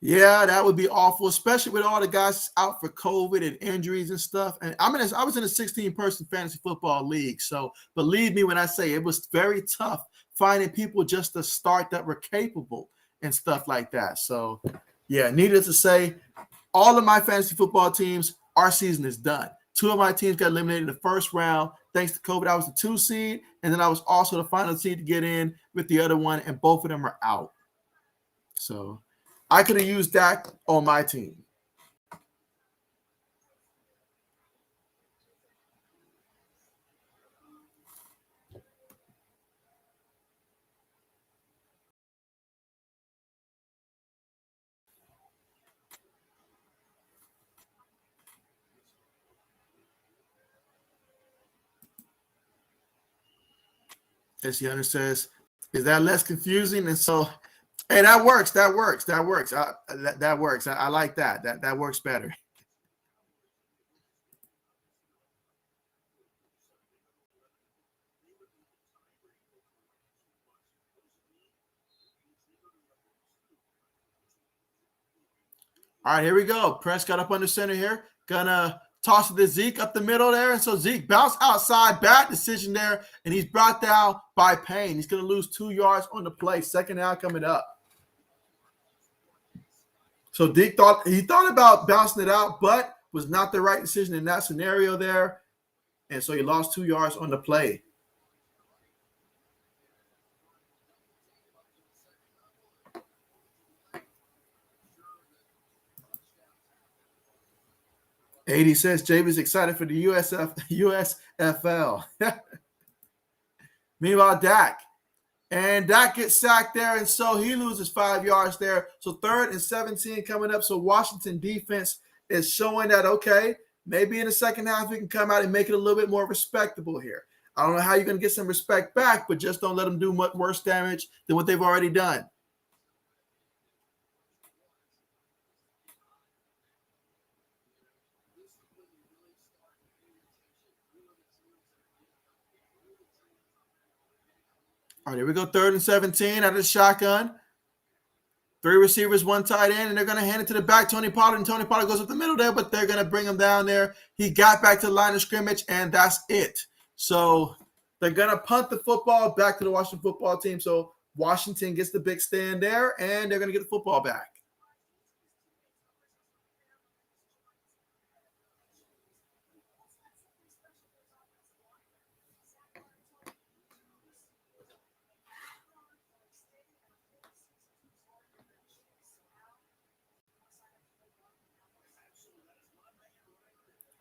Yeah, that would be awful, especially with all the guys out for COVID and injuries and stuff. And I was in a 16-person fantasy football league, so believe me when I say it was very tough finding people just to start that were capable and stuff like that. So, yeah, needless to say, all of my fantasy football teams, our season is done. 2 of my teams got eliminated in the first round thanks to COVID. I was the 2 seed, and then I was also the final seed to get in with the other one, and both of them are out. So I could have used Dak on my team. As Hunter says, is that less confusing? And so, hey, that works. That works. That works. I like that. That works better. All right, here we go. Prescott up under center here. Gonna toss it to Zeke up the middle there. And so Zeke bounced outside. Bad decision there. And he's brought down by Payne. He's going to lose 2 yards on the play. Second down coming up. So Zeke thought about bouncing it out, but was not the right decision in that scenario there. And so he lost 2 yards on the play. AD says JB's excited for the USFL. Meanwhile, Dak. And Dak gets sacked there, and so he loses 5 yards there. So 3rd and 17 coming up. So Washington defense is showing that, okay, maybe in the second half we can come out and make it a little bit more respectable here. I don't know how you're going to get some respect back, but just don't let them do much worse damage than what they've already done. All right, here we go. 3rd and 17 out of the shotgun. 3 receivers, 1 tight end, and they're going to hand it to the back, Tony Pollard, and Tony Pollard goes up the middle there, but they're going to bring him down there. He got back to the line of scrimmage, and that's it. So they're going to punt the football back to the Washington football team. So Washington gets the big stand there, and they're going to get the football back.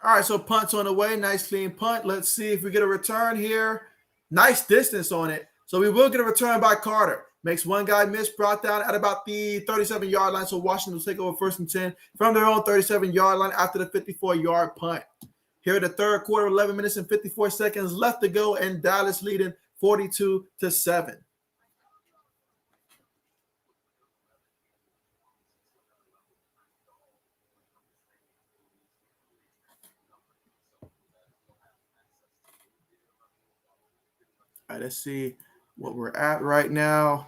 All right, so punt's on the way. Nice clean punt. Let's see if we get a return here. Nice distance on it. So we will get a return by Carter. Makes one guy miss, brought down at about the 37-yard line. So Washington will take over 1st and 10 from their own 37-yard line after the 54-yard punt. Here in the third quarter, 11 minutes and 54 seconds left to go, and Dallas leading 42-7. All right, let's see what we're at right now.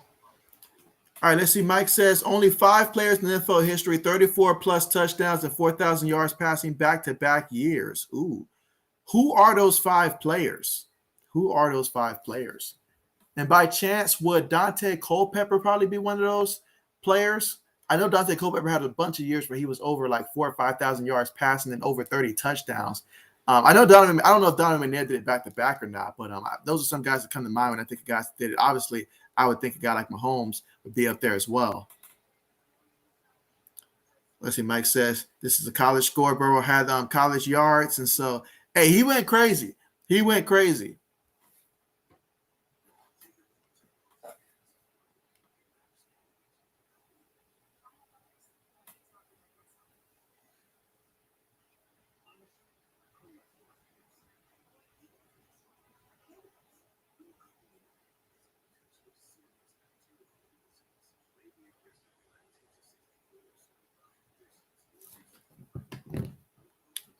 All right, let's see. Mike says only 5 players in NFL history, 34 plus touchdowns and 4,000 yards passing back-to-back years. Ooh, who are those 5 players? Who are those 5 players? And by chance, would Dante Culpepper probably be one of those players? I know Dante Culpepper had a bunch of years where he was over like 4,000 or 5,000 yards passing and over 30 touchdowns. I know Donovan. I don't know if Donovan McNabb did it back-to-back or not, but those are some guys that come to mind when I think of guys that did it. Obviously, I would think a guy like Mahomes would be up there as well. Let's see. Mike says this is a college score. Burrow had college yards, and so hey, he went crazy. He went crazy.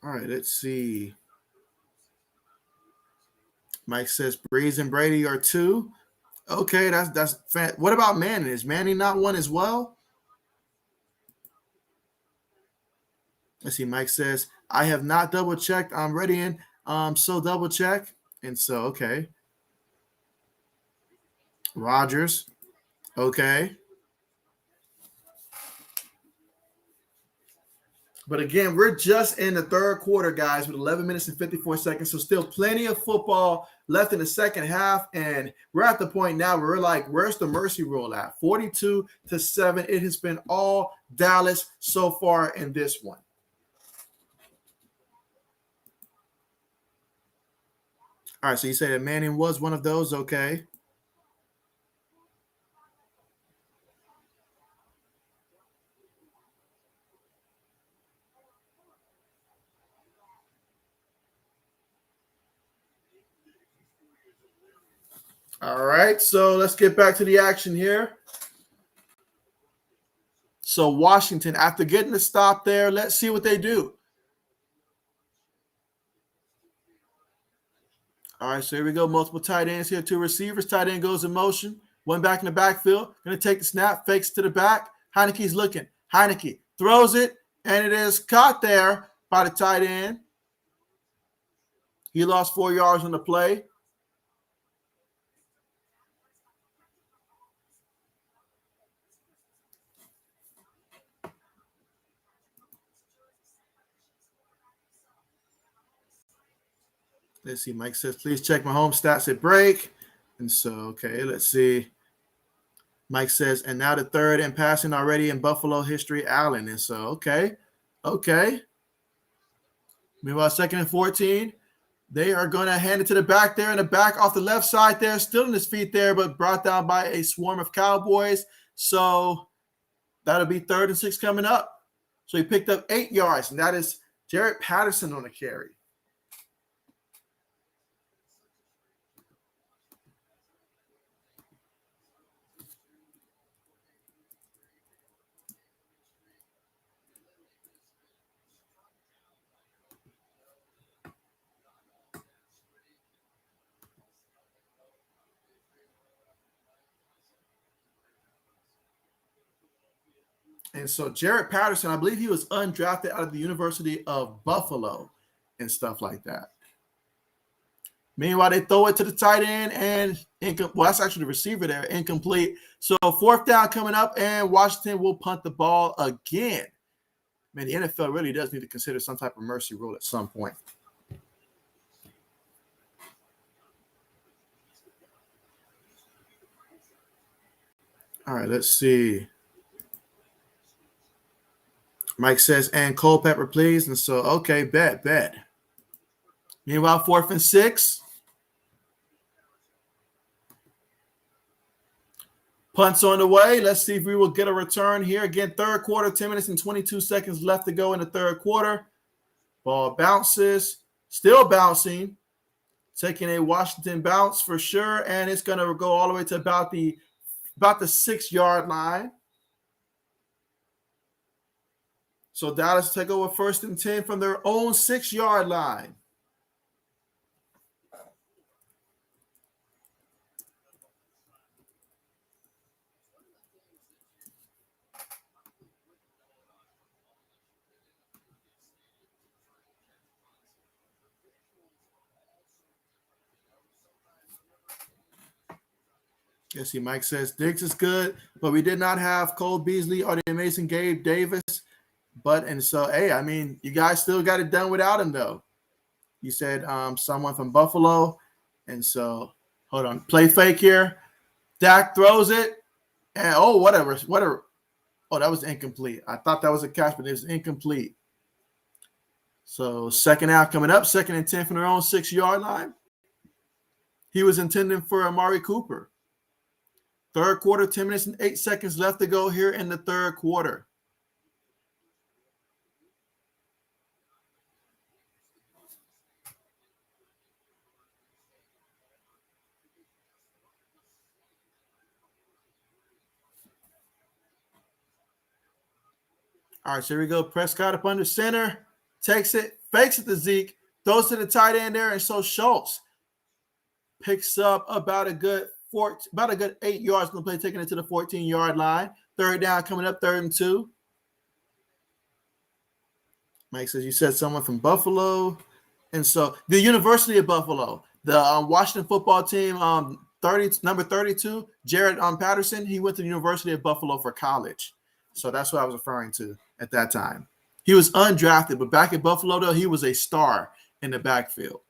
All right, let's see. Mike says Breeze and Brady are 2. Okay, that's what about Manning? Is Manning not one as well? Let's see. Mike says I have not double checked. I'm ready in. So double check, and so okay. Rodgers, okay. But again, we're just in the third quarter, guys, with 11 minutes and 54 seconds. So still plenty of football left in the second half. And we're at the point now where we're like, where's the mercy rule at? 42-7. It has been all Dallas so far in this one. All right, so you say that Manning was one of those, okay. All right, so let's get back to the action here. So Washington, after getting the stop there, let's see what they do. All right, so here we go. Multiple tight ends here, 2 receivers. Tight end goes in motion. One back in the backfield. Going to take the snap, fakes to the back. Heineke's looking. Heineke throws it, and it is caught there by the tight end. He lost 4 yards on the play. Let's see. Mike says, please check my home stats at break. And so, okay, let's see. Mike says, and now the third in passing already in Buffalo history, Allen. And so, okay. Meanwhile, 2nd and 14. They are going to hand it to the back there, in the back off the left side there, still in his feet there, but brought down by a swarm of Cowboys. So that'll be 3rd and 6 coming up. So he picked up 8 yards, and that is Jarrett Patterson on the carry. And so Jarrett Patterson, I believe he was undrafted out of the University of Buffalo and stuff like that. Meanwhile, they throw it to the tight end, and that's actually the receiver there, incomplete. So 4th down coming up, and Washington will punt the ball again. Man, the NFL really does need to consider some type of mercy rule at some point. All right, let's see. Mike says, and Culpepper, please. And so, okay, bet. Meanwhile, 4th and 6. Punts on the way. Let's see if we will get a return here. Again, third quarter, 10 minutes and 22 seconds left to go in the third quarter. Ball bounces, still bouncing, taking a Washington bounce for sure, and it's going to go all the way to about the 6-yard line. So Dallas take over 1st and 10 from their own 6-yard line. Yes, Mike says Diggs is good, but we did not have Cole Beasley or the amazing Gabe Davis. Hey, I mean, you guys still got it done without him, though. You said someone from Buffalo. And so, hold on. Play fake here. Dak throws it. And, whatever. Oh, that was incomplete. I thought that was a catch, but it was incomplete. So, second out coming up. 2nd and 10 from their own 6-yard line. He was intending for Amari Cooper. Third quarter, 10 minutes and 8 seconds left to go here in the third quarter. All right, so here we go. Prescott up under center, takes it, fakes it to Zeke, throws to the tight end there, and so Schultz picks up about a good 8 yards on the play, taking it to the 14-yard line. Third down coming up, 3rd and 2. Mike says you said someone from Buffalo, and so the University of Buffalo, the Washington football team, number 32, Jared Patterson. He went to the University of Buffalo for college. So that's what I was referring to at that time. He was undrafted, but back at Buffalo, though, he was a star in the backfield.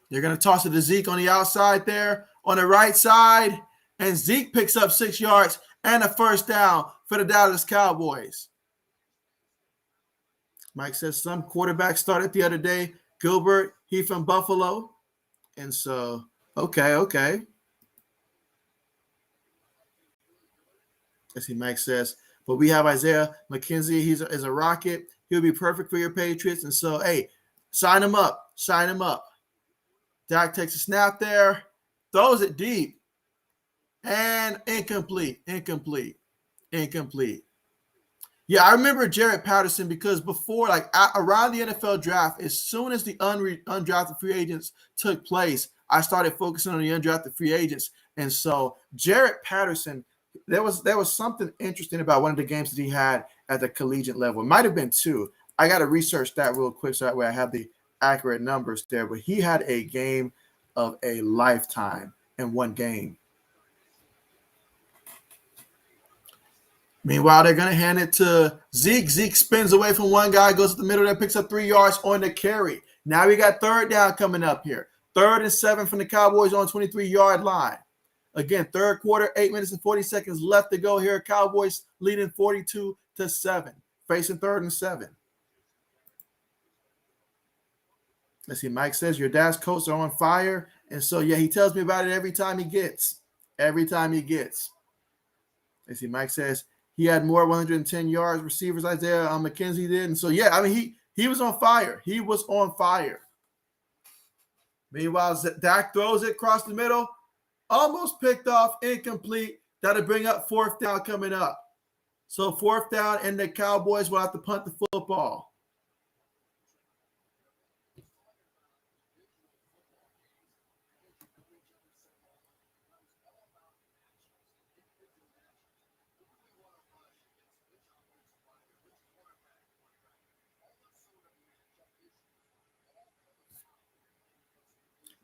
You're going to toss it to Zeke on the outside there, on the right side, and Zeke picks up 6 yards and a first down for the Dallas Cowboys. Mike says some quarterback started the other day. Gilbert, he from Buffalo. And so, okay. As Mike says, but we have Isaiah McKenzie. He's a Rocket. He'll be perfect for your Patriots. And so, hey, sign him up. Dak takes a snap there, throws it deep, and incomplete. Yeah, I remember Jared Patterson because before, around the NFL draft, as soon as the undrafted free agents took place, I started focusing on the undrafted free agents. And so Jared Patterson, there was something interesting about one of the games that he had at the collegiate level. It might have been 2. I got to research that real quick so that way I have the accurate numbers there. But he had a game of a lifetime in one game. Meanwhile, they're going to hand it to Zeke. Zeke spins away from one guy, goes to the middle there, picks up 3 yards on the carry. Now we got third down coming up here. 3rd and 7 from the Cowboys on 23-yard line. Again, third quarter, 8 minutes and 40 seconds left to go here. Cowboys leading 42-7, facing 3rd and 7. Let's see, Mike says your dad's coats are on fire. And so, yeah, he tells me about it every time he gets. Let's see, Mike says he had more 110 yards receivers Isaiah McKenzie did. And so, yeah, I mean, he was on fire. Meanwhile, Dak throws it across the middle. Almost picked off, incomplete. That'll bring up 4th down coming up. So 4th down, and the Cowboys will have to punt the football.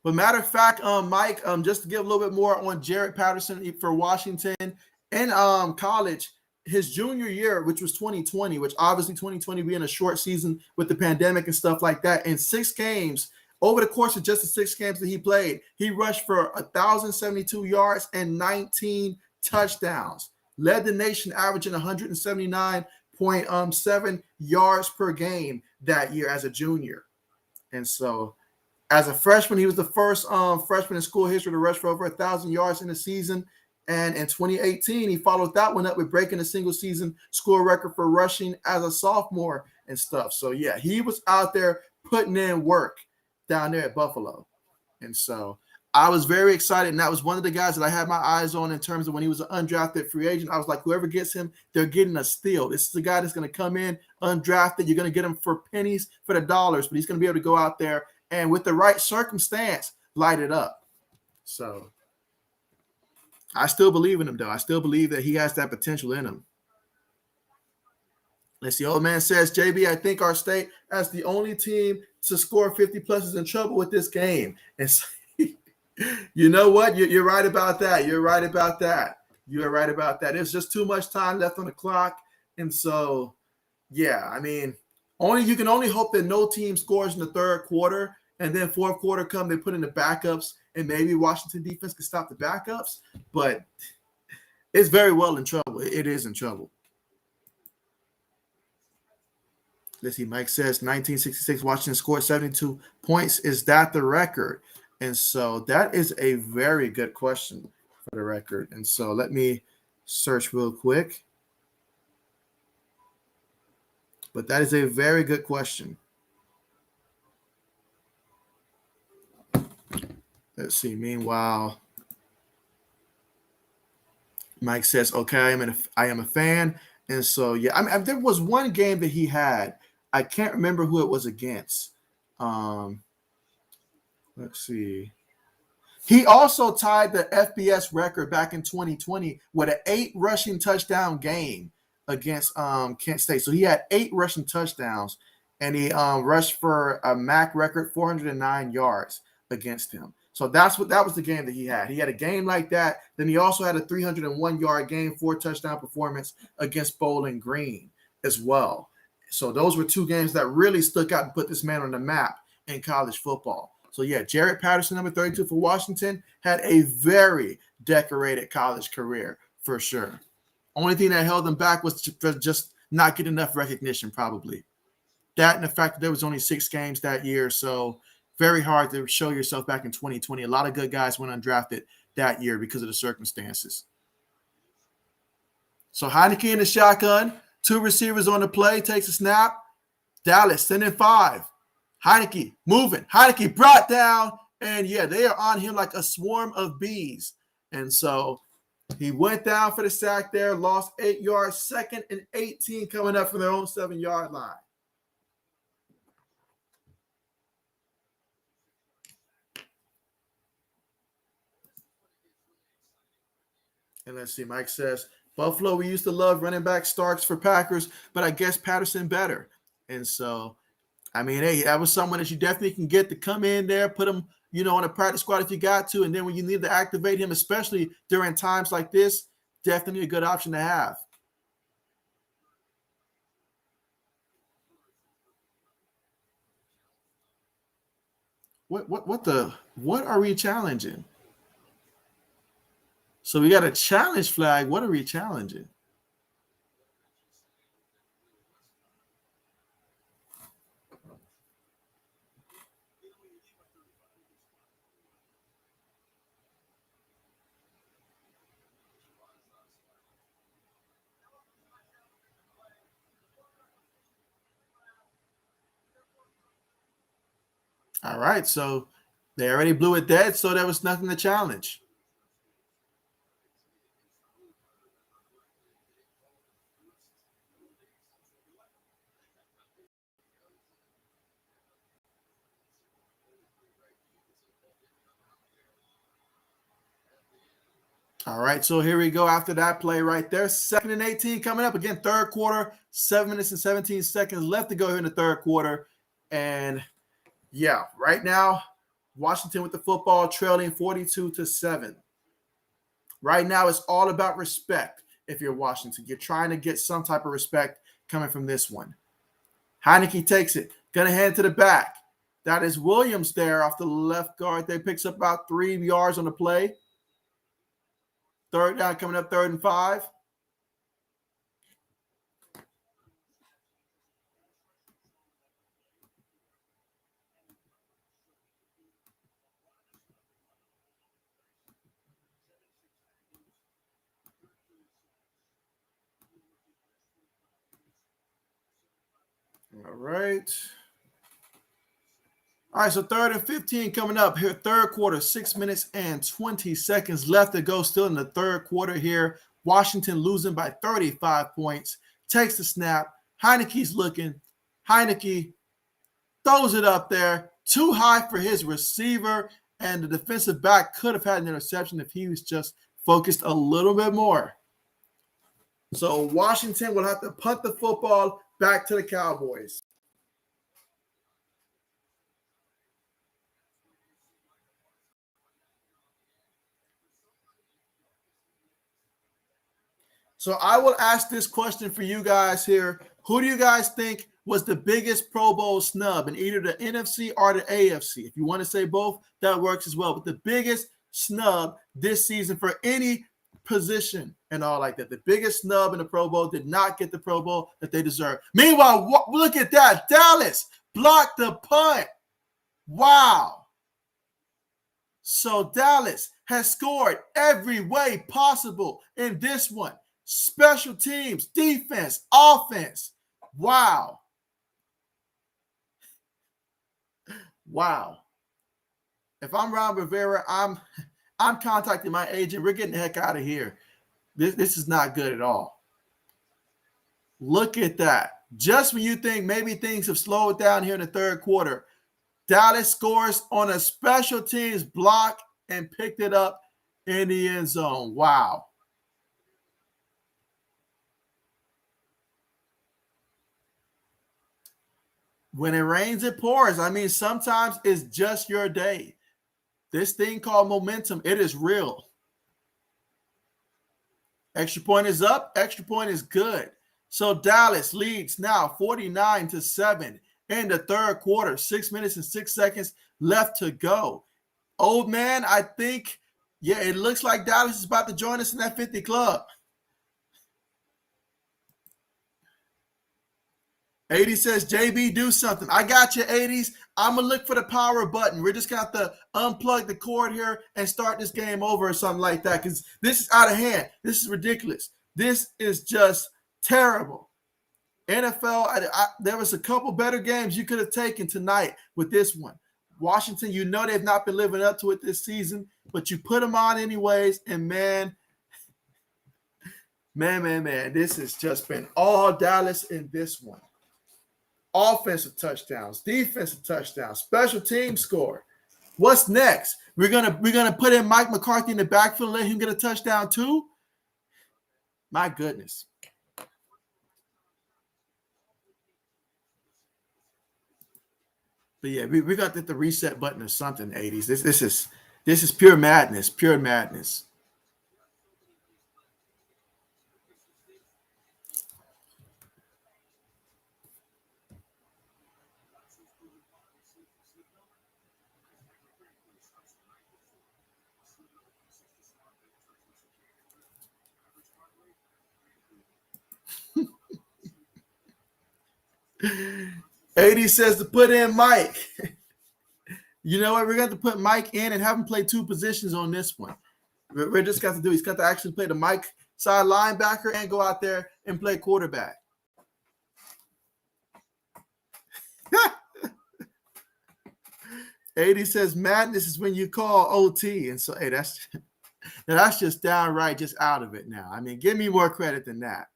But matter of fact, Mike, just to give a little bit more on Jared Patterson for Washington in college, his junior year, which was 2020, which obviously 2020 being a short season with the pandemic and stuff like that, in 6 games, over the course of just the 6 games that he played, he rushed for 1,072 yards and 19 touchdowns. Led the nation averaging 179.7 yards per game that year as a junior. And so As a freshman, he was the first freshman in school history to rush for over 1,000 yards in a season. And in 2018, he followed that one up with breaking a single season score record for rushing as a sophomore and stuff. So, yeah, he was out there putting in work down there at Buffalo. And so I was very excited. And that was one of the guys that I had my eyes on in terms of when he was an undrafted free agent. I was like, whoever gets him, they're getting a steal. This is the guy that's going to come in undrafted. You're going to get him for pennies for the dollars, but he's going to be able to go out there and with the right circumstance, light it up. So I still believe in him, though. I still believe that he has that potential in him. Let's see. Old man says, JB, I think our state as the only team to score 50 plus is in trouble with this game. And so, you know what? You're right about that. You're right about that. You're right about that. There's just too much time left on the clock. And so, yeah, I mean, you can only hope that no team scores in the third quarter. And then fourth quarter come, they put in the backups, and maybe Washington defense can stop the backups. But it's very well in trouble. It is in trouble. Let's see. Mike says 1966 Washington scored 72 points. Is that the record? And so that is a very good question for the record. And so let me search real quick. But that is a very good question. Let's see. Meanwhile, Mike says, okay, I am a fan. And so, yeah, I mean, there was one game that he had. I can't remember who it was against. Let's see. He also tied the FBS record back in 2020 with an 8 rushing touchdown game against Kent State. So he had 8 rushing touchdowns, and he rushed for a MAC record 409 yards against him. So that was the game that he had. He had a game like that. Then he also had a 301-yard game, 4 touchdown performance against Bowling Green as well. So those were 2 games that really stuck out and put this man on the map in college football. So, yeah, Jaret Patterson, number 32 for Washington, had a very decorated college career for sure. Only thing that held him back was just not getting enough recognition probably. That and the fact that there was only 6 games that year, so very hard to show yourself back in 2020. A lot of good guys went undrafted that year because of the circumstances. So Heineke in the shotgun, 2 receivers on the play, takes a snap. Dallas sending 5. Heineke moving. Heineke brought down, and yeah, they are on him like a swarm of bees. And so he went down for the sack there, lost 8 yards, 2nd and 18 coming up from their own 7-yard line. And let's see, Mike says, Buffalo, we used to love running back Starks for Packers, but I guess Patterson better. And so, I mean, hey, that was someone that you definitely can get to come in there, put him, on a practice squad if you got to. And then when you need to activate him, especially during times like this, definitely a good option to have. What are we challenging? So we got a challenge flag. What are we challenging? All right, so they already blew it dead, so there was nothing to challenge. All right, so here we go after that play right there. 2nd and 18 coming up. Again, third quarter, 7 minutes and 17 seconds left to go here in the third quarter. And, yeah, right now, Washington with the football trailing 42-7. Right now, it's all about respect if you're Washington. You're trying to get some type of respect coming from this one. Heineke takes it. Going to hand it to the back. That is Williams there off the left guard. They picks up about 3 yards on the play. Third down coming up, 3rd and 5. All right. All right, so 3rd and 15 coming up here. Third quarter, 6 minutes and 20 seconds left to go. Still in the third quarter here. Washington losing by 35 points. Takes the snap. Heineke's looking. Heineke throws it up there. Too high for his receiver. And the defensive back could have had an interception if he was just focused a little bit more. So Washington will have to punt the football back to the Cowboys. So I will ask this question for you guys here. Who do you guys think was the biggest Pro Bowl snub in either the NFC or the AFC? If you want to say both, that works as well. But the biggest snub this season for any position and all like that. The biggest snub in the Pro Bowl did not get the Pro Bowl that they deserve. Meanwhile, look at that. Dallas blocked the punt. Wow. So Dallas has scored every way possible in this one. Special teams, defense, offense. Wow. Wow. If I'm Ron Rivera, I'm contacting my agent. We're getting the heck out of here. This is not good at all. Look at that. Just when you think maybe things have slowed down here in the third quarter, Dallas scores on a special teams block and picked it up in the end zone. Wow. When it rains, it pours. I mean, sometimes it's just your day. This thing called momentum, it is real. Extra point is up. Extra point is good. So Dallas leads now 49-7 in the third quarter. 6 minutes and 6 seconds left to go. Old man, I think, yeah, it looks like Dallas is about to join us in that 50 club. 80 says, JB, do something. I got you, 80s. I'm going to look for the power button. We're just going to have to unplug the cord here and start this game over or something like that because this is out of hand. This is ridiculous. This is just terrible. NFL, there was a couple better games you could have taken tonight with this one. Washington, you know they've not been living up to it this season, but you put them on anyways, and man, this has just been all Dallas in this one. Offensive touchdowns, defensive touchdowns, special team score. What's next? We're gonna put in Mike McCarthy in the backfield and let him get a touchdown too? My goodness. But yeah, we got to hit the reset button or something, 80s. This is pure madness, pure madness. AD says to put in Mike. You know what? We're going to put Mike in and have him play two positions on this one. We're just got to do. He's got to actually play the Mike side linebacker and go out there and play quarterback. AD says madness is when you call OT, and so hey, that's just downright just out of it now. I mean, give me more credit than that.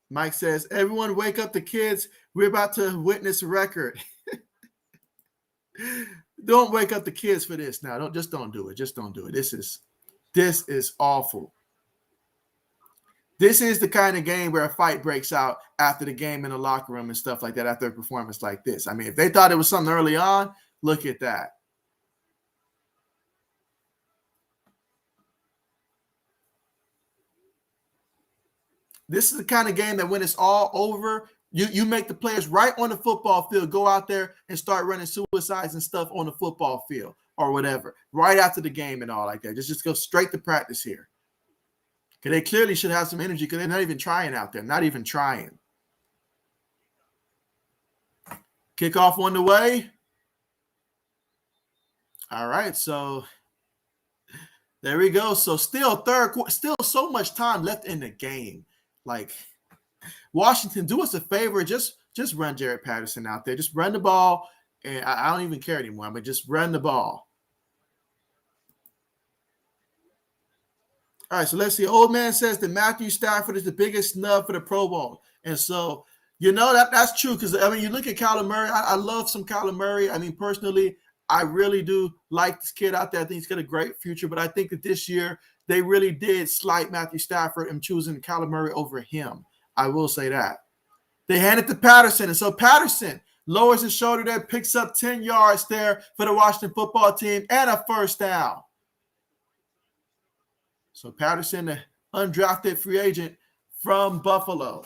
Mike says, everyone wake up the kids. We're about to witness a record. Don't wake up the kids for this now. Don't do it. Just don't do it. This is awful. This is the kind of game where a fight breaks out after the game in the locker room and stuff like that after a performance like this. I mean, if they thought it was something early on, look at that. This is the kind of game that when it's all over, you make the players right on the football field go out there and start running suicides and stuff on the football field or whatever, right after the game and all like that. Just go straight to practice here. Because they clearly should have some energy because they're not even trying out there, not even trying. Kickoff on the way. All right, so there we go. So still third quarter, still so much time left in the game. Like, Washington, do us a favor. Just run Jared Patterson out there. Just run the ball. And I don't even care anymore. I mean, just run the ball. All right, so let's see. Old man says that Matthew Stafford is the biggest snub for the Pro Bowl. And so, that's true because, I mean, you look at Kyler Murray. I love some Kyler Murray. I mean, personally, I really do like this kid out there. I think he's got a great future. But I think that this year they really did slight Matthew Stafford and choosing Kyler Murray over him. I will say that. They hand it to Patterson. And so Patterson lowers his shoulder there, picks up 10 yards there for the Washington football team and a first down. So Patterson, the undrafted free agent from Buffalo.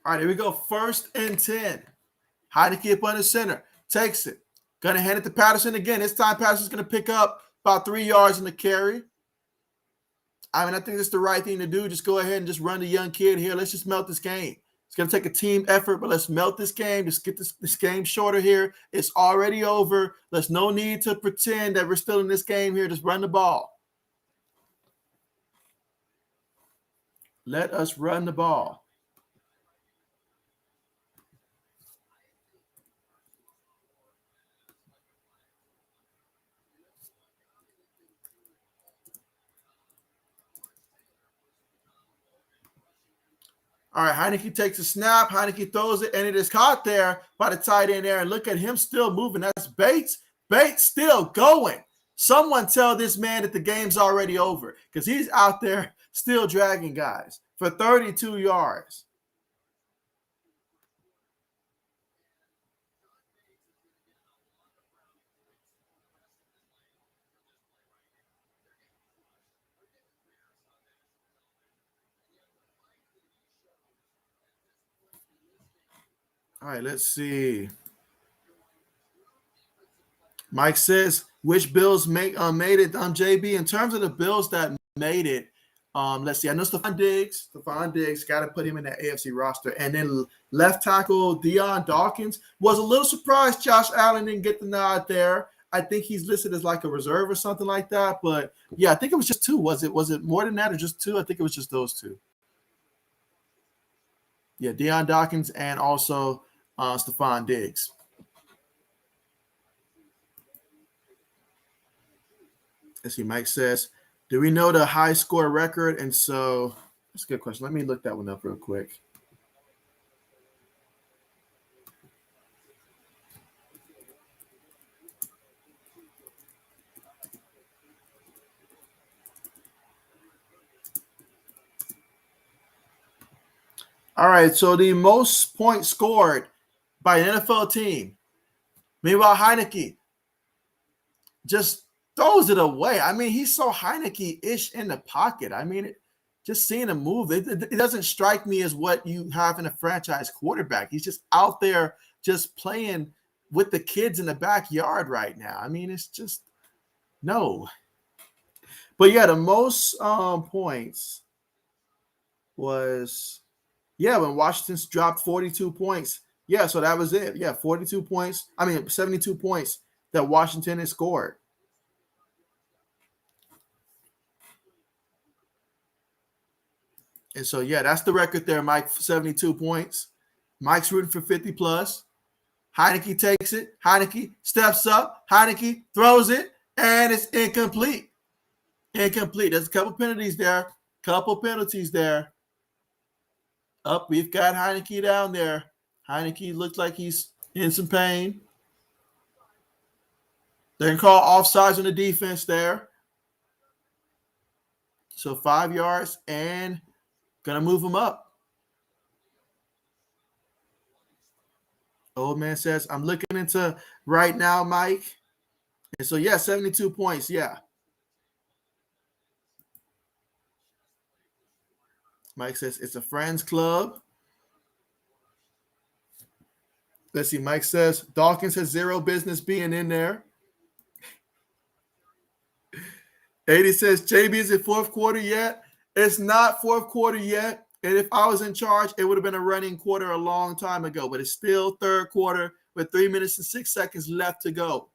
All right, here we go. 1st and 10. Heineke up on the center. Takes it. Going to hand it to Patterson again. This time Patterson's going to pick up about 3 yards in the carry. I mean, I think that's the right thing to do. Just go ahead and just run the young kid here. Let's just melt this game. It's going to take a team effort, but let's melt this game. Just get this game shorter here. It's already over. There's no need to pretend that we're still in this game here. Just run the ball. Let us run the ball. All right, Heineke takes a snap. Heineke throws it, and it is caught there by the tight end there. And look at him still moving. That's Bates. Bates still going. Someone tell this man that the game's already over because he's out there still dragging guys for 32 yards. All right, let's see. Mike says, which Bills made it, JB? In terms of the Bills that made it, let's see. I know Stephon Diggs got to put him in that AFC roster. And then left tackle Deion Dawkins. Was a little surprised Josh Allen didn't get the nod there. I think he's listed as like a reserve or something like that. But, yeah, I think it was just 2. Was it more than that or just 2? I think it was just those 2. Yeah, Deion Dawkins and also Stephon Diggs. Let's see. Mike says, do we know the high score record? And so that's a good question. Let me look that one up real quick. All right. So the most points scored by an NFL team. Meanwhile, Heineke just throws it away. I mean, he's so Heineke-ish in the pocket. I mean, just seeing him move, it doesn't strike me as what you have in a franchise quarterback. He's just out there just playing with the kids in the backyard right now. I mean, it's just no. But, yeah, the most points was, when Washington's dropped 42 points. Yeah, so that was it. Yeah, 42 points. 72 points that Washington has scored. And so, that's the record there, Mike, 72 points. Mike's rooting for 50 plus. Heineke takes it. Heineke steps up. Heineke throws it, and it's incomplete. Incomplete. There's a couple penalties there. Up, we've got Heineke down there. Heineke looks like he's in some pain. They're going to call offsides on the defense there. So 5 yards and going to move him up. Old man says, I'm looking into right now, Mike. And so, 72 points. Yeah. Mike says, it's a friends club. Let's see. Mike says, Dawkins has zero business being in there. 80 says, JB, is it fourth quarter yet? It's not fourth quarter yet. And if I was in charge, it would have been a running quarter a long time ago. But it's still third quarter with 3 minutes and 6 seconds left to go.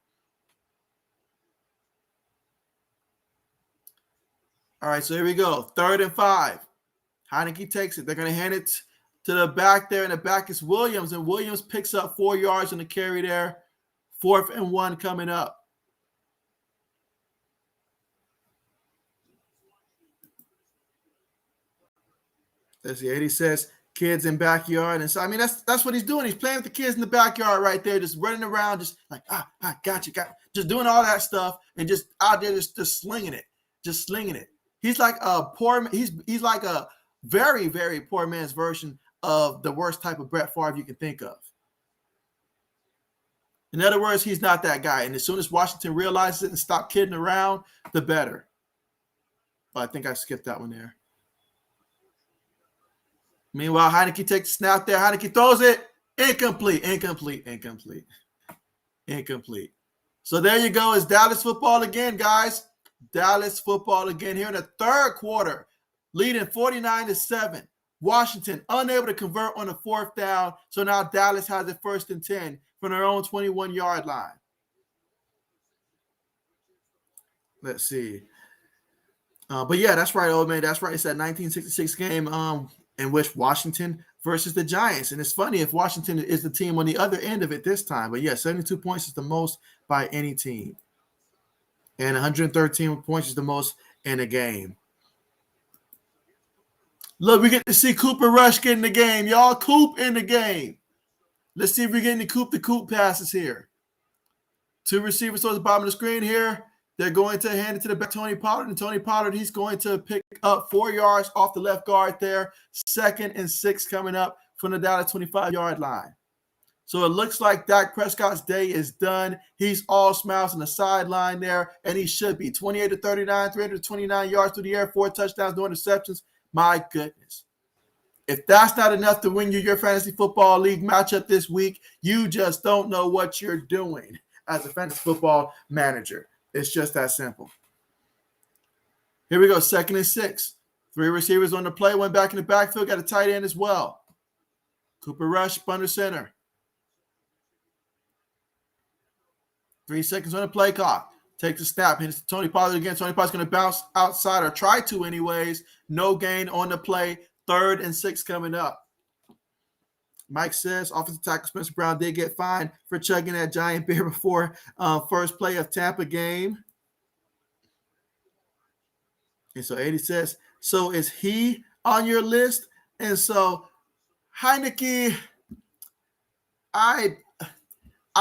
All right, so here we go. 3rd and 5. Heineke takes it. They're going to hand it to the back there, and the back is Williams. And Williams picks up 4 yards on the carry there. 4th and 1 coming up. Let's see. 80 says, kids in backyard. And so, I mean, that's what he's doing. He's playing with the kids in the backyard right there, just running around, just like, got you. Just doing all that stuff and just out there just slinging it. Just slinging it. He's like a poor – he's like a very, very poor man's version of the worst type of Brett Favre you can think of. In other words, he's not that guy. And as soon as Washington realizes it and stop kidding around, the better. But I think I skipped that one there. Meanwhile, Heineke takes the snap there. Heineke throws it. Incomplete. So there you go. It's Dallas football again, guys. Dallas football again here in the third quarter, leading 49-7. Washington unable to convert on the 4th down. So now Dallas has it 1st and 10 from their own 21-yard line. Let's see. But yeah, that's right, old man. That's right. It's that 1966 game in which Washington versus the Giants. And it's funny if Washington is the team on the other end of it this time. But yeah, 72 points is the most by any team. And 113 points is the most in a game. Look, we get to see Cooper Rush get in the game. Y'all, Coop in the game. Let's see if we get any Coop to Coop passes here. 2 receivers towards the bottom of the screen here. They're going to hand it to the back, Tony Pollard. And Tony Pollard, he's going to pick up 4 yards off the left guard there. 2nd and 6 coming up from the Dallas 25-yard line. So it looks like Dak Prescott's day is done. He's all smiles on the sideline there, and he should be. 28-39, 329 yards through the air, 4 touchdowns, no interceptions. My goodness. If that's not enough to win you your fantasy football league matchup this week, you just don't know what you're doing as a fantasy football manager. It's just that simple. Here we go, 2nd and 6. 3 receivers on the play, 1 back in the backfield, got a tight end as well. Cooper Rush, under center. 3 seconds on the play clock. Takes a snap, hits Tony Pollard again. Tony Pollard's going to bounce outside, or try to anyways. No gain on the play. 3rd and 6 coming up. Mike says offensive tackle Spencer Brown did get fined for chugging that giant beer before first play of Tampa game. And so 80 says, so is he on your list? And so Heineke, I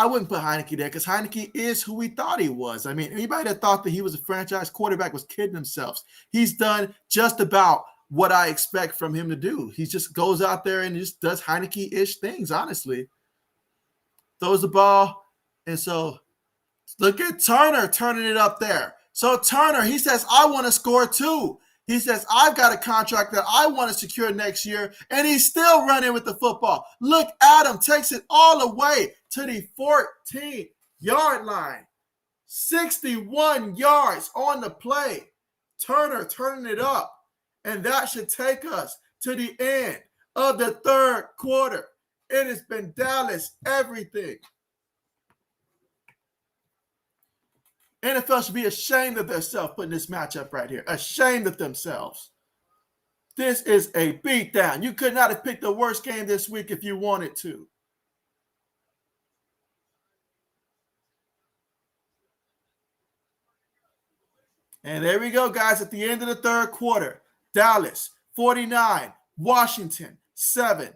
wouldn't put Heineke there because Heineke is who we thought he was. I mean, anybody that thought that he was a franchise quarterback was kidding themselves. He's done just about what I expect from him to do. He just goes out there and just does Heineke-ish things, honestly. Throws the ball. And so look at Turner turning it up there. So Turner, he says, I want to score too. He says, I've got a contract that I want to secure next year, and he's still running with the football. Look at him, takes it all the way to the 14-yard line. 61 yards on the play. Turner turning it up, and that should take us to the end of the third quarter. It has been Dallas everything. NFL should be ashamed of themselves putting this matchup right here. Ashamed of themselves. This is a beatdown. You could not have picked the worst game this week if you wanted to. And there we go, guys, at the end of the third quarter. Dallas, 49, Washington, 7.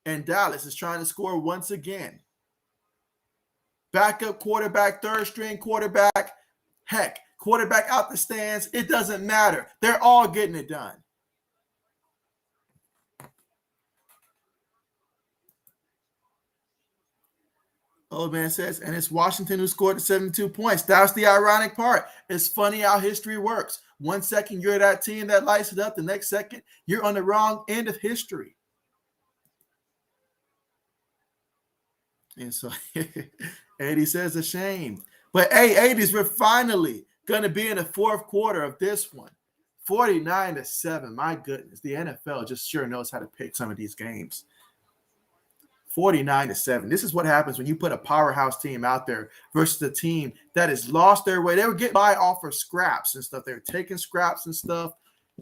And Dallas is trying to score once again. Backup quarterback, third string quarterback, heck, quarterback out the stands, it doesn't matter. They're all getting it done. Old man says, and it's Washington who scored the 72 points. That's the ironic part. It's funny how history works. 1 second, you're that team that lights it up. The next second, you're on the wrong end of history. And so 80 says ashamed. But hey, 80s, we're finally going to be in the fourth quarter of this one. 49-7. My goodness, the NFL just sure knows how to pick some of these games. 49-7. This is what happens when you put a powerhouse team out there versus a team that has lost their way. They were getting by off of scraps and stuff. They were taking scraps and stuff,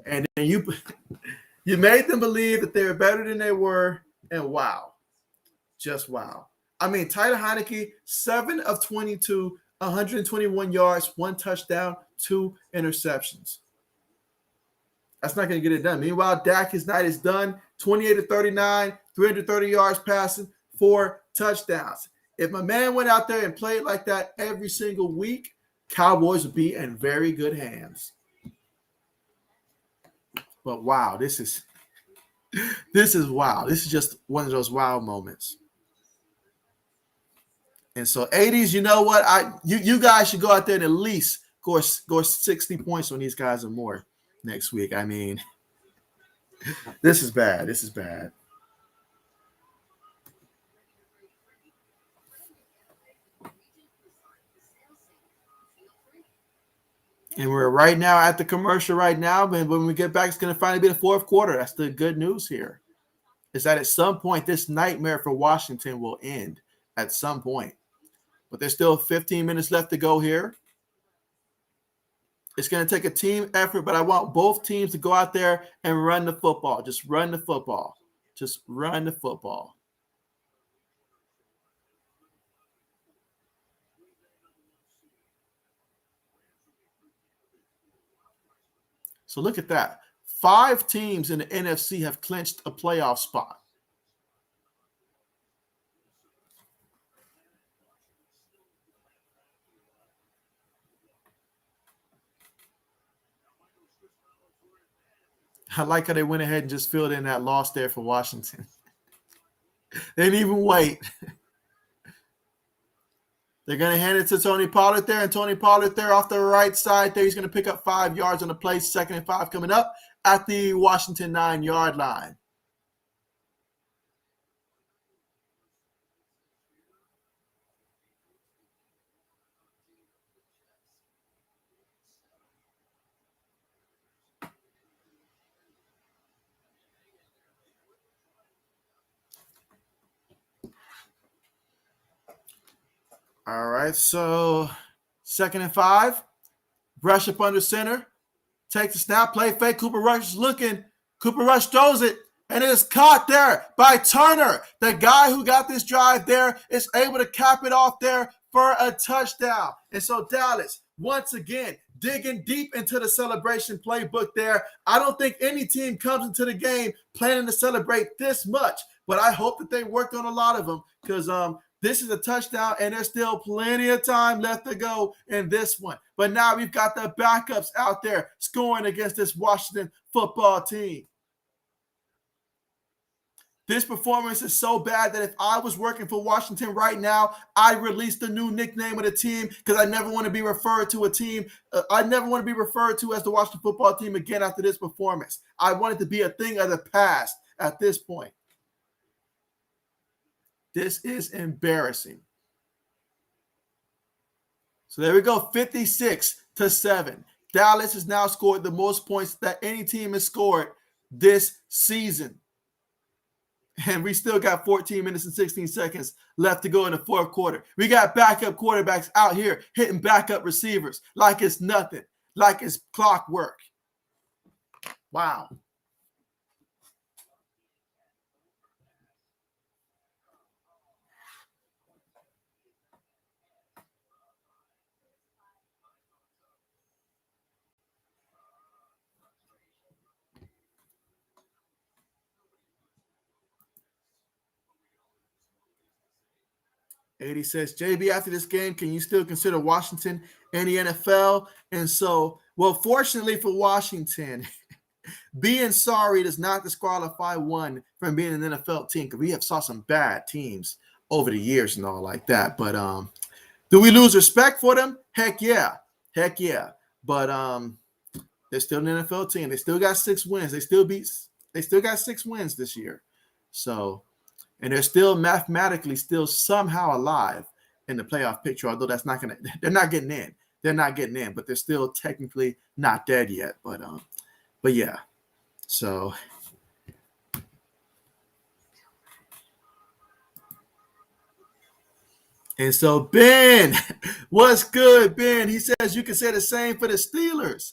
and then you made them believe that they were better than they were, and wow, just wow. I mean, Tyler Heineke, 7 of 22, 121 yards, 1 touchdown, 2 interceptions. That's not going to get it done. Meanwhile, Dak, his night is done. 28 of 39, 330 yards passing, 4 touchdowns. If my man went out there and played like that every single week, Cowboys would be in very good hands. But wow, this is wow. This is just one of those wow moments. And so 80s, you know what? You guys should go out there and at least score 60 points on these guys or more next week. I mean, this is bad. This is bad. And we're right now at the commercial right now. But when we get back, it's going to finally be the fourth quarter. That's the good news here, is that at some point, this nightmare for Washington will end at some point. But there's still 15 minutes left to go here. It's going to take a team effort, but I want both teams to go out there and run the football. Just run the football. Just run the football. So look at that. 5 teams in the NFC have clinched a playoff spot. I like how they went ahead and just filled in that loss there for Washington. They didn't even wait. They're going to hand it to Tony Pollard there, and Tony Pollard there off the right side there. He's going to pick up 5 yards on the play. 2nd and 5 coming up at the Washington 9-yard line. All right, so 2nd and 5. Rush up under center. Takes the snap, play fake. Cooper Rush is looking. Cooper Rush throws it, and it is caught there by Turner. The guy who got this drive there is able to cap it off there for a touchdown. And so Dallas, once again, digging deep into the celebration playbook there. I don't think any team comes into the game planning to celebrate this much, but I hope that they worked on a lot of them, because this is a touchdown, and there's still plenty of time left to go in this one. But now we've got the backups out there scoring against this Washington football team. This performance is so bad that if I was working for Washington right now, I'd release the new nickname of the team, because I never want to be referred to a team. I never want to be referred to as the Washington football team again after this performance. I want it to be a thing of the past at this point. This is embarrassing. So there we go, 56-7. Dallas has now scored the most points that any team has scored this season. And we still got 14 minutes and 16 seconds left to go in the fourth quarter. We got backup quarterbacks out here hitting backup receivers like it's nothing, like it's clockwork. Wow. AD says, JB, after this game, can you still consider Washington in the NFL? And so, well, fortunately for Washington, being sorry does not disqualify one from being an NFL team, because we have saw some bad teams over the years and all like that. But do we lose respect for them? Heck yeah. Heck yeah. But they're still an NFL team. They still got 6 wins. They still got 6 wins this year. So, and they're still mathematically still somehow alive in the playoff picture, although they're not getting in. they're not getting in, but they're still technically not dead yet. But yeah. So and so Ben, what's good, Ben? He says you can say the same for the Steelers.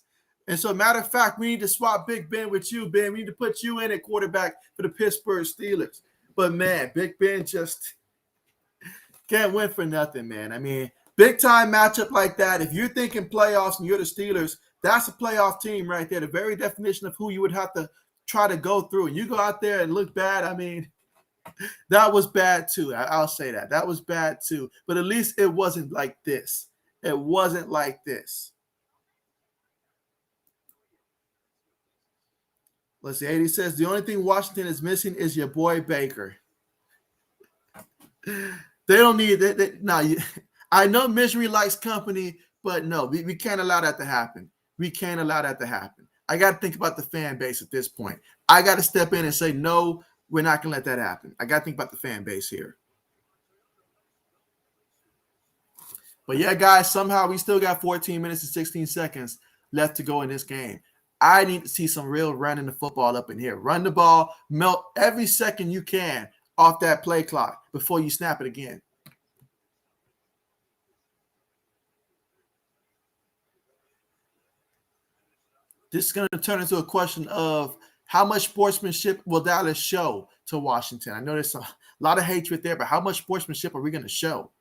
And so, matter of fact, we need to swap Big Ben with you, Ben. We need to put you in at quarterback for the Pittsburgh Steelers. But man, Big Ben just can't win for nothing, man. I mean, big time matchup like that. If you're thinking playoffs and you're the Steelers, that's a playoff team right there. The very definition of who you would have to try to go through. And you go out there and look bad. I mean, that was bad too. I'll say that. That was bad too. But at least it wasn't like this. It wasn't like this. Let's see. 80 says the only thing Washington is missing is your boy Baker. They don't need that. No, I know misery likes company, but no, we can't allow that to happen. We can't allow that to happen. I got to think about the fan base at this point. I got to step in and say, no, we're not going to let that happen. I got to think about the fan base here. But yeah, guys, somehow we still got 14 minutes and 16 seconds left to go in this game. I need to see some real running the football up in here. Run the ball, melt every second you can off that play clock before you snap it again. This is going to turn into a question of how much sportsmanship will Dallas show to Washington? I know there's a lot of hatred there, but how much sportsmanship are we going to show?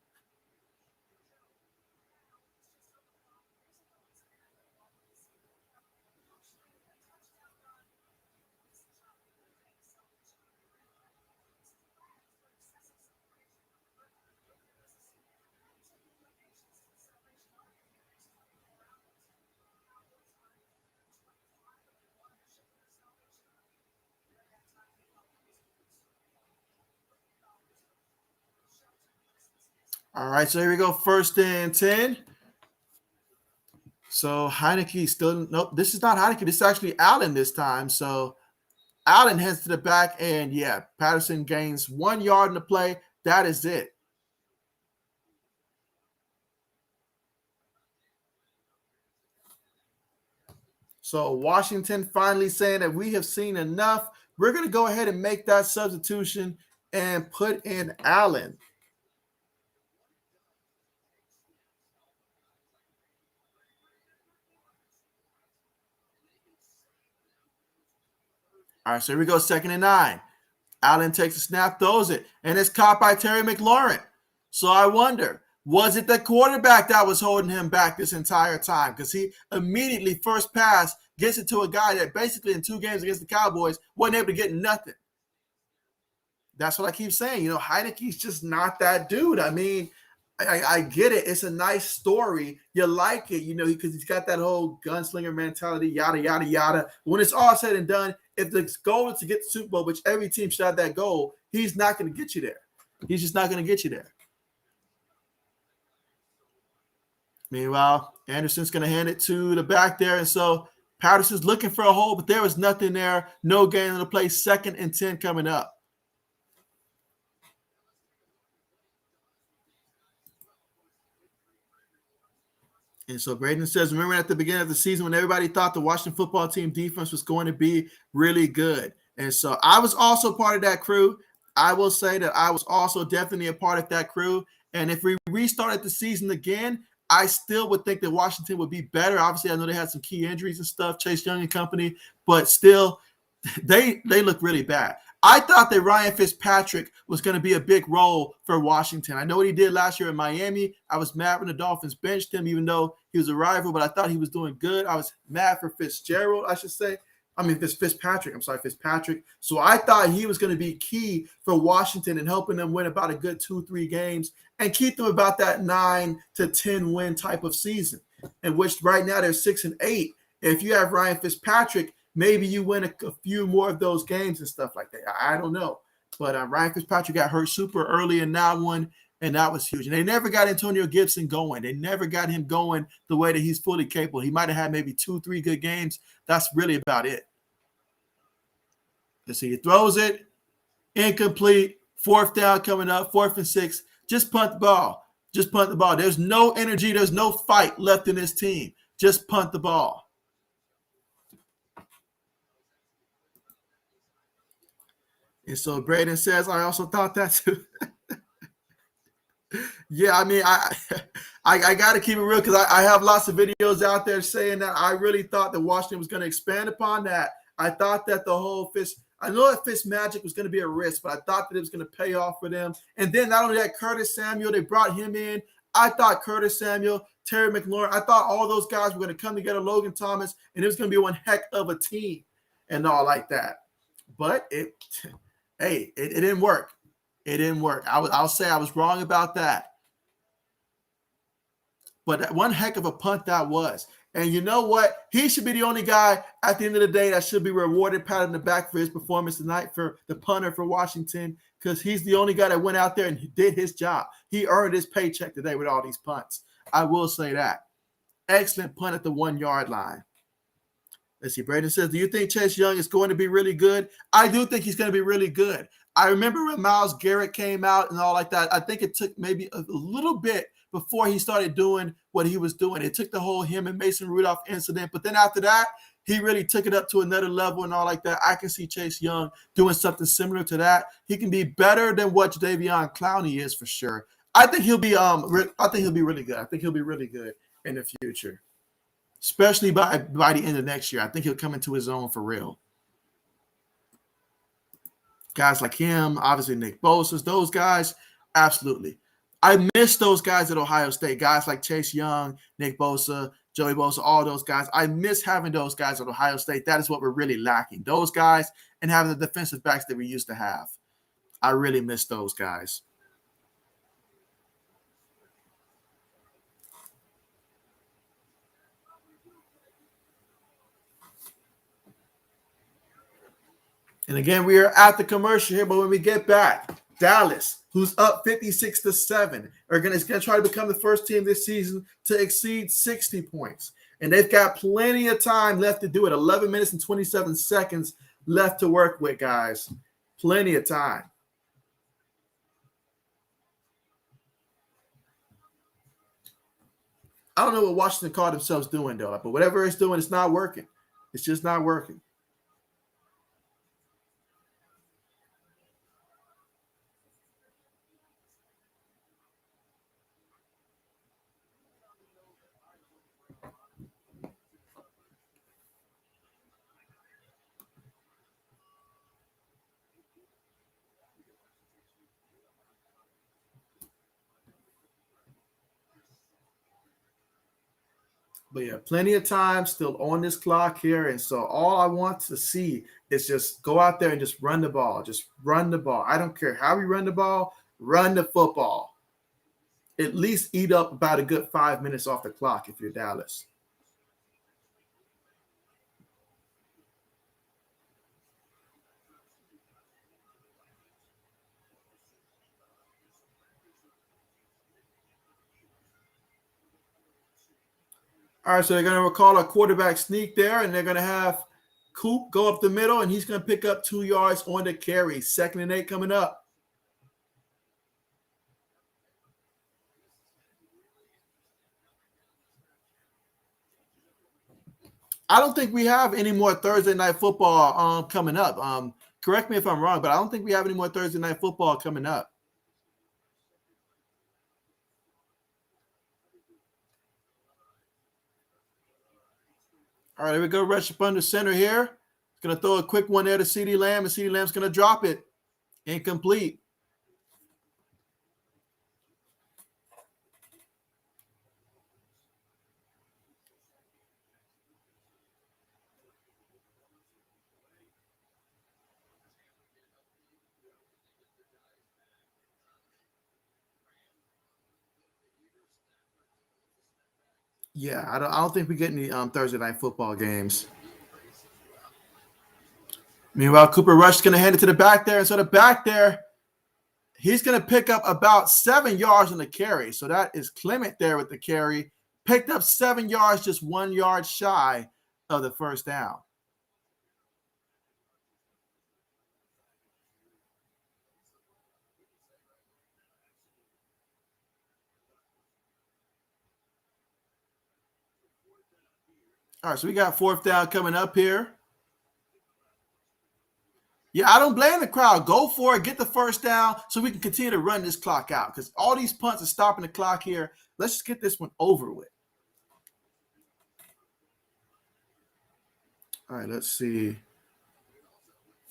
All right, so here we go. 1st and 10. So Heineke still, nope, this is not Heineke. This is actually Allen this time. So Allen heads to the back, and yeah, Patterson gains 1 yard in the play. That is it. So Washington finally saying that we have seen enough. We're going to go ahead and make that substitution and put in Allen. All right, so here we go, 2nd and 9. Allen takes a snap, throws it, and it's caught by Terry McLaurin. So I wonder, was it the quarterback that was holding him back this entire time? Because he immediately, first pass, gets it to a guy that basically in 2 games against the Cowboys wasn't able to get nothing. That's what I keep saying. You know, Heineke's just not that dude. I mean, I get it. It's a nice story. You like it, you know, because he's got that whole gunslinger mentality, yada, yada, yada. When it's all said and done, if the goal is to get the Super Bowl, which every team should have that goal, he's not going to get you there. He's just not going to get you there. Meanwhile, Anderson's going to hand it to the back there. And so Patterson's looking for a hole, but there was nothing there. No gain on the play. 2nd and 10 coming up. And so Braden says, remember at the beginning of the season when everybody thought the Washington football team defense was going to be really good. And so I was also part of that crew. I will say that I was also definitely a part of that crew. And if we restarted the season again, I still would think that Washington would be better. Obviously, I know they had some key injuries and stuff, Chase Young and company, but still, they look really bad. I thought that Ryan Fitzpatrick was going to be a big role for Washington. I know what he did last year in Miami. I was mad when the Dolphins benched him, even though he was a rival, but I thought he was doing good. I was mad for Fitzgerald, I should say. I mean, Fitzpatrick. I'm sorry, Fitzpatrick. So I thought he was going to be key for Washington and helping them win about a good 2-3 games and keep them about that 9 to 10 win type of season, in which right now they're 6 and 8. If you have Ryan Fitzpatrick, maybe you win a few more of those games and stuff like that. I don't know. But Ryan Fitzpatrick got hurt super early in that one, and that was huge. And they never got Antonio Gibson going. They never got him going the way that he's fully capable. He might have had maybe 2-3 good games. That's really about it. Let's see. He throws it. Incomplete. 4th down coming up. 4th and 6. Just punt the ball. Just punt the ball. There's no energy. There's no fight left in this team. Just punt the ball. And so Braden says, I also thought that too. Yeah, I mean, I got to keep it real because I have lots of videos out there saying that I really thought that Washington was going to expand upon that. I thought that the whole I know that Fitz Magic was going to be a risk, but I thought that it was going to pay off for them. And then not only that, Curtis Samuel, they brought him in. I thought Curtis Samuel, Terry McLaurin, I thought all those guys were going to come together, Logan Thomas, and it was going to be one heck of a team and all like that. But it didn't work. It didn't work. I'll say I was wrong about that. But that one heck of a punt that was. And you know what? He should be the only guy at the end of the day that should be rewarded, pat on the back for his performance tonight for the punter for Washington, because he's the only guy that went out there and did his job. He earned his paycheck today with all these punts. I will say that. Excellent punt at the 1 yard line. Let's see. Braden says, do you think Chase Young is going to be really good? I do think he's going to be really good. I remember when Myles Garrett came out and all like that. I think it took maybe a little bit before he started doing what he was doing. It took the whole him and Mason Rudolph incident. But then after that, he really took it up to another level and all like that. I can see Chase Young doing something similar to that. He can be better than what Jadeveon Clowney is for sure. I think he'll be really good. I think he'll be really good in the future, especially by the end of next year. I think he'll come into his own for real. Guys like him, obviously Nick Bosa, those guys, absolutely. I miss those guys at Ohio State, guys like Chase Young, Nick Bosa, Joey Bosa, all those guys. I miss having those guys at Ohio State. That is what we're really lacking. Those guys and having the defensive backs that we used to have. I really miss those guys. And again, we are at the commercial here, but when we get back, Dallas, who's up 56-7, are going to try to become the first team this season to exceed 60 points. And they've got plenty of time left to do it. 11 minutes and 27 seconds left to work with, guys. Plenty of time. I don't know what Washington called themselves doing, though, but whatever it's doing, it's not working. It's just not working. But yeah, plenty of time still on this clock here. And so all I want to see is just go out there and just run the ball. Just run the ball. I don't care how we run the ball, run the football. At least eat up about a good 5 minutes off the clock if you're Dallas. All right, so they're going to call a quarterback sneak there, and they're going to have Coop go up the middle, and he's going to pick up 2 yards on the carry. 2nd and 8 coming up. I don't think we have any more Thursday night football coming up. Correct me if I'm wrong, but I don't think we have any more Thursday night football coming up. All right, here we go. Rush up under center here. Going to throw a quick one there to CeeDee Lamb, and CeeDee Lamb's going to drop it. Incomplete. Yeah, I don't think we get any Thursday night football games. Meanwhile, Cooper Rush is going to hand it to the back there. And so the back there, he's going to pick up about 7 yards on the carry. So that is Clement there with the carry. Picked up 7 yards, just 1 yard shy of the first down. All right, so we got fourth down coming up here. Yeah, I don't blame the crowd. Go for it. Get the first down so we can continue to run this clock out because all these punts are stopping the clock here. Let's just get this one over with. All right, let's see.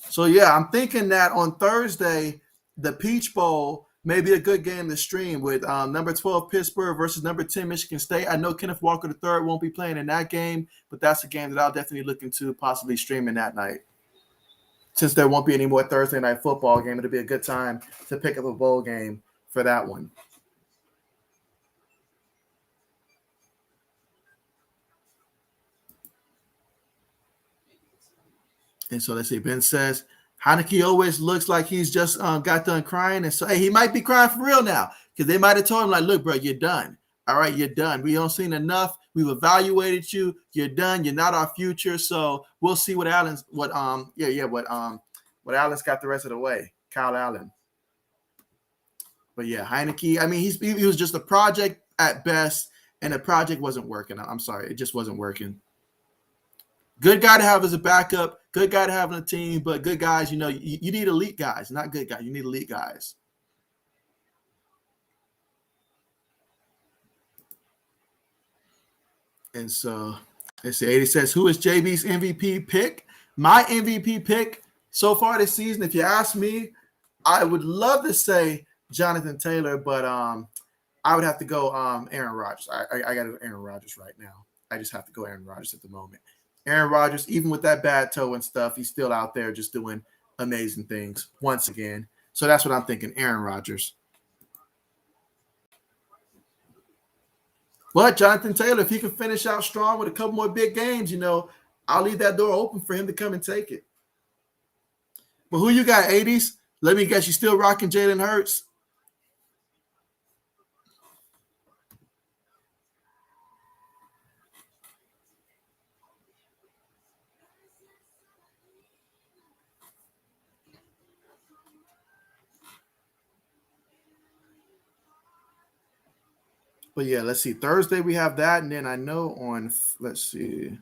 So, yeah, I'm thinking that on Thursday, the Peach Bowl may be a good game to stream with number 12 Pittsburgh versus number 10 Michigan State. I know Kenneth Walker III won't be playing in that game, but that's a game that I'll definitely look into possibly streaming that night. Since there won't be any more Thursday night football game, it'll be a good time to pick up a bowl game for that one. And so let's see. Ben says Heineke always looks like he's just got done crying, and so hey, he might be crying for real now because they might have told him like, "Look, bro, you're done. All right, you're done. We don't seen enough. We've evaluated you. You're done. You're not our future. So we'll see what Allen's what Allen's got the rest of the way. Kyle Allen. But yeah, Heineke. I mean, he was just a project at best, and the project wasn't working. I'm sorry, it just wasn't working. Good guy to have as a backup, good guy to have on a team, but good guys, you need elite guys, not good guys. You need elite guys. And so, let's see, 80 says, who is JB's MVP pick? My MVP pick so far this season, if you ask me, I would love to say Jonathan Taylor, but I would have to go Aaron Rodgers. I got to go Aaron Rodgers right now. I just have to go Aaron Rodgers at the moment. Aaron Rodgers, even with that bad toe and stuff, he's still out there just doing amazing things once again. So that's what I'm thinking, Aaron Rodgers. But Jonathan Taylor, if he can finish out strong with a couple more big games, I'll leave that door open for him to come and take it. But who you got, 80s? Let me guess, you still rocking Jalen Hurts? But yeah, let's see. Thursday we have that, and then I know let's see.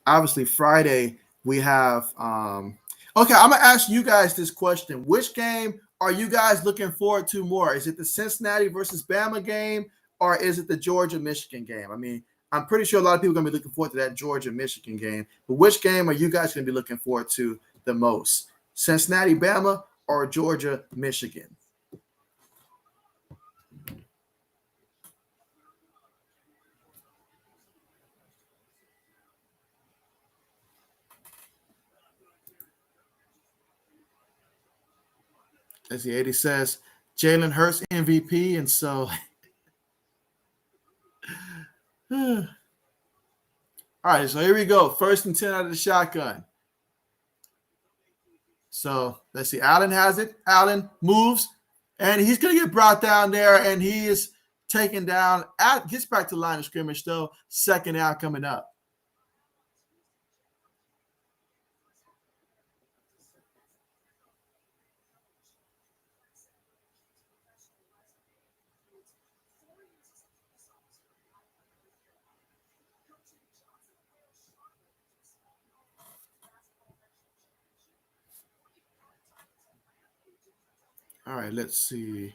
Obviously Friday we have okay, I'm gonna ask you guys this question. Which game are you guys looking forward to more? Is it the Cincinnati versus Bama game, or is it the Georgia-Michigan game? I mean, I'm pretty sure a lot of people are gonna be looking forward to that Georgia-Michigan game. But which game are you guys gonna be looking forward to the most? Cincinnati, Bama, or Georgia, Michigan? As the 80 says, Jalen Hurts MVP, and so all right, so here we go. First and 10 out of the shotgun. So let's see. Allen has it. Allen moves, and he's going to get brought down there, and he is taken down. Gets back to the line of scrimmage, though. Second out coming up. All right, let's see.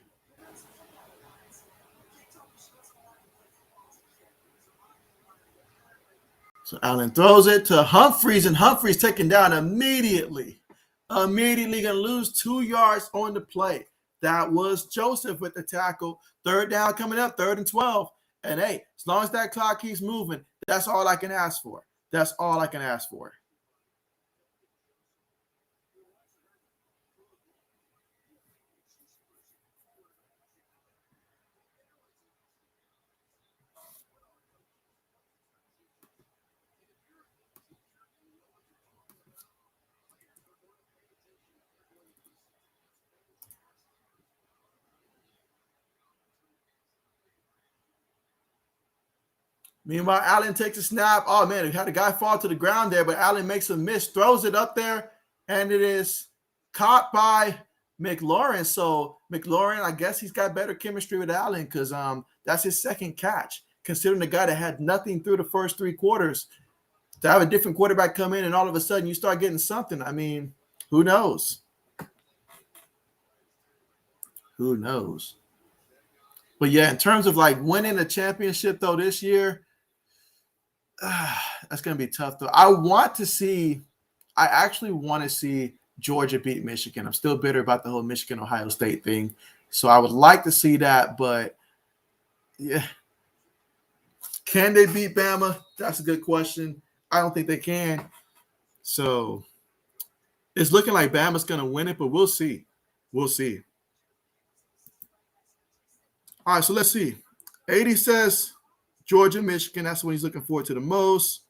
So Allen throws it to Humphries, and Humphries taken down immediately. Immediately going to lose 2 yards on the play. That was Joseph with the tackle. Third down coming up, 3rd and 12. And hey, as long as that clock keeps moving, that's all I can ask for. That's all I can ask for. Meanwhile, Allen takes a snap. Oh, man, had a guy fall to the ground there, but Allen makes a miss, throws it up there, and it is caught by McLaurin. So McLaurin, I guess he's got better chemistry with Allen because that's his second catch. considering the guy that had nothing through the first 3 quarters, to have a different quarterback come in and all of a sudden you start getting something. I mean, who knows? Who knows? But yeah, in terms of like winning a championship though this year, that's going to be tough though. I actually want to see Georgia beat Michigan. I'm still bitter about the whole Michigan-Ohio State thing. So I would like to see that, but yeah. Can they beat Bama? That's a good question. I don't think they can. So it's looking like Bama's going to win it, but we'll see. We'll see. All right, so let's see. 80 says Georgia, Michigan. That's what he's looking forward to the most.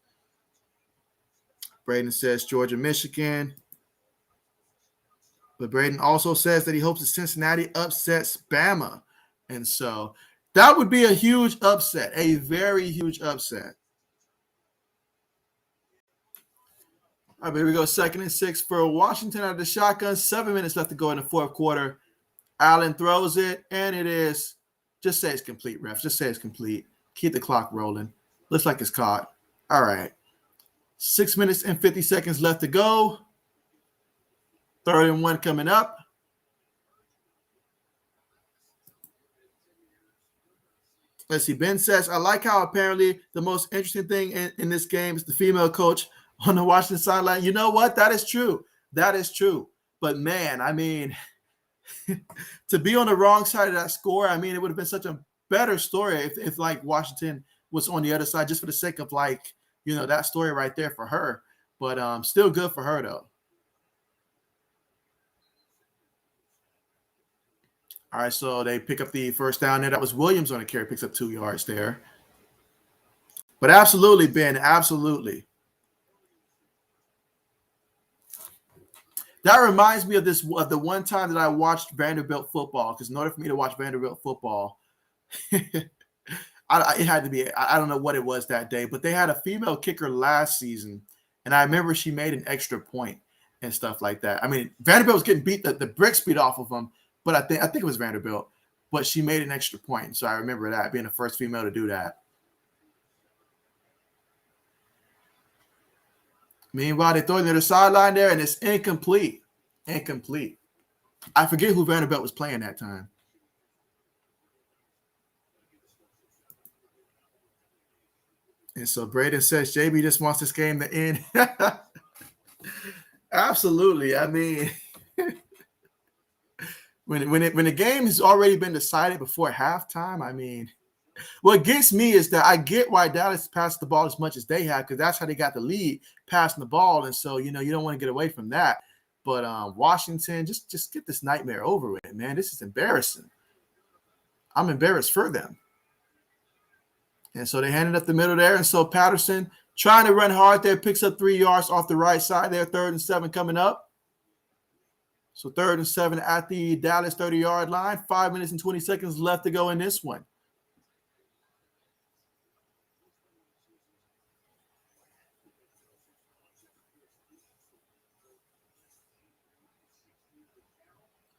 Braden says Georgia, Michigan. But Braden also says that he hopes that Cincinnati upsets Bama. And so that would be a huge upset, a very huge upset. All right, here we go. 2nd and 6 for Washington out of the shotgun. 7 minutes left to go in the 4th quarter. Allen throws it, and it is. Just say it's complete, refs. Just say it's complete. Keep the clock rolling. Looks like it's caught. All right. 6 minutes and 50 seconds left to go. 3rd and 1 coming up. Let's see. Ben says, I like how apparently the most interesting thing in this game is the female coach on the Washington sideline. You know what? That is true. That is true. But, man, I mean – to be on the wrong side of that score, I mean, it would have been such a better story if like Washington was on the other side, just for the sake of like, you know, that story right there for her. But still good for her though. All right, so they pick up the first down there. That was Williams on the carry, picks up 2 yards there. But absolutely, Ben, absolutely. That reminds me of the one time that I watched Vanderbilt football, because in order for me to watch Vanderbilt football, it had to be, I don't know what it was that day, but they had a female kicker last season, and I remember she made an extra point and stuff like that. I mean, Vanderbilt was getting beat, the bricks beat off of them, but I think it was Vanderbilt, but she made an extra point. So I remember that, being the first female to do that. Meanwhile, they throw it to the sideline there, and it's incomplete. Incomplete. I forget who Vanderbilt was playing that time. And so Braden says, JB just wants this game to end. Absolutely. I mean, when the game has already been decided before halftime, I mean, what gets me is that I get why Dallas passed the ball as much as they have, because that's how they got the lead, passing the ball. And so, you know, you don't want to get away from that. But Washington, just get this nightmare over with, man. This is embarrassing. I'm embarrassed for them. And so they handed up the middle there. And so Patterson, trying to run hard there, picks up 3 yards off the right side there. 3rd and 7 coming up. So 3rd and 7 at the Dallas 30-yard line. 5 minutes and 20 seconds left to go in this one.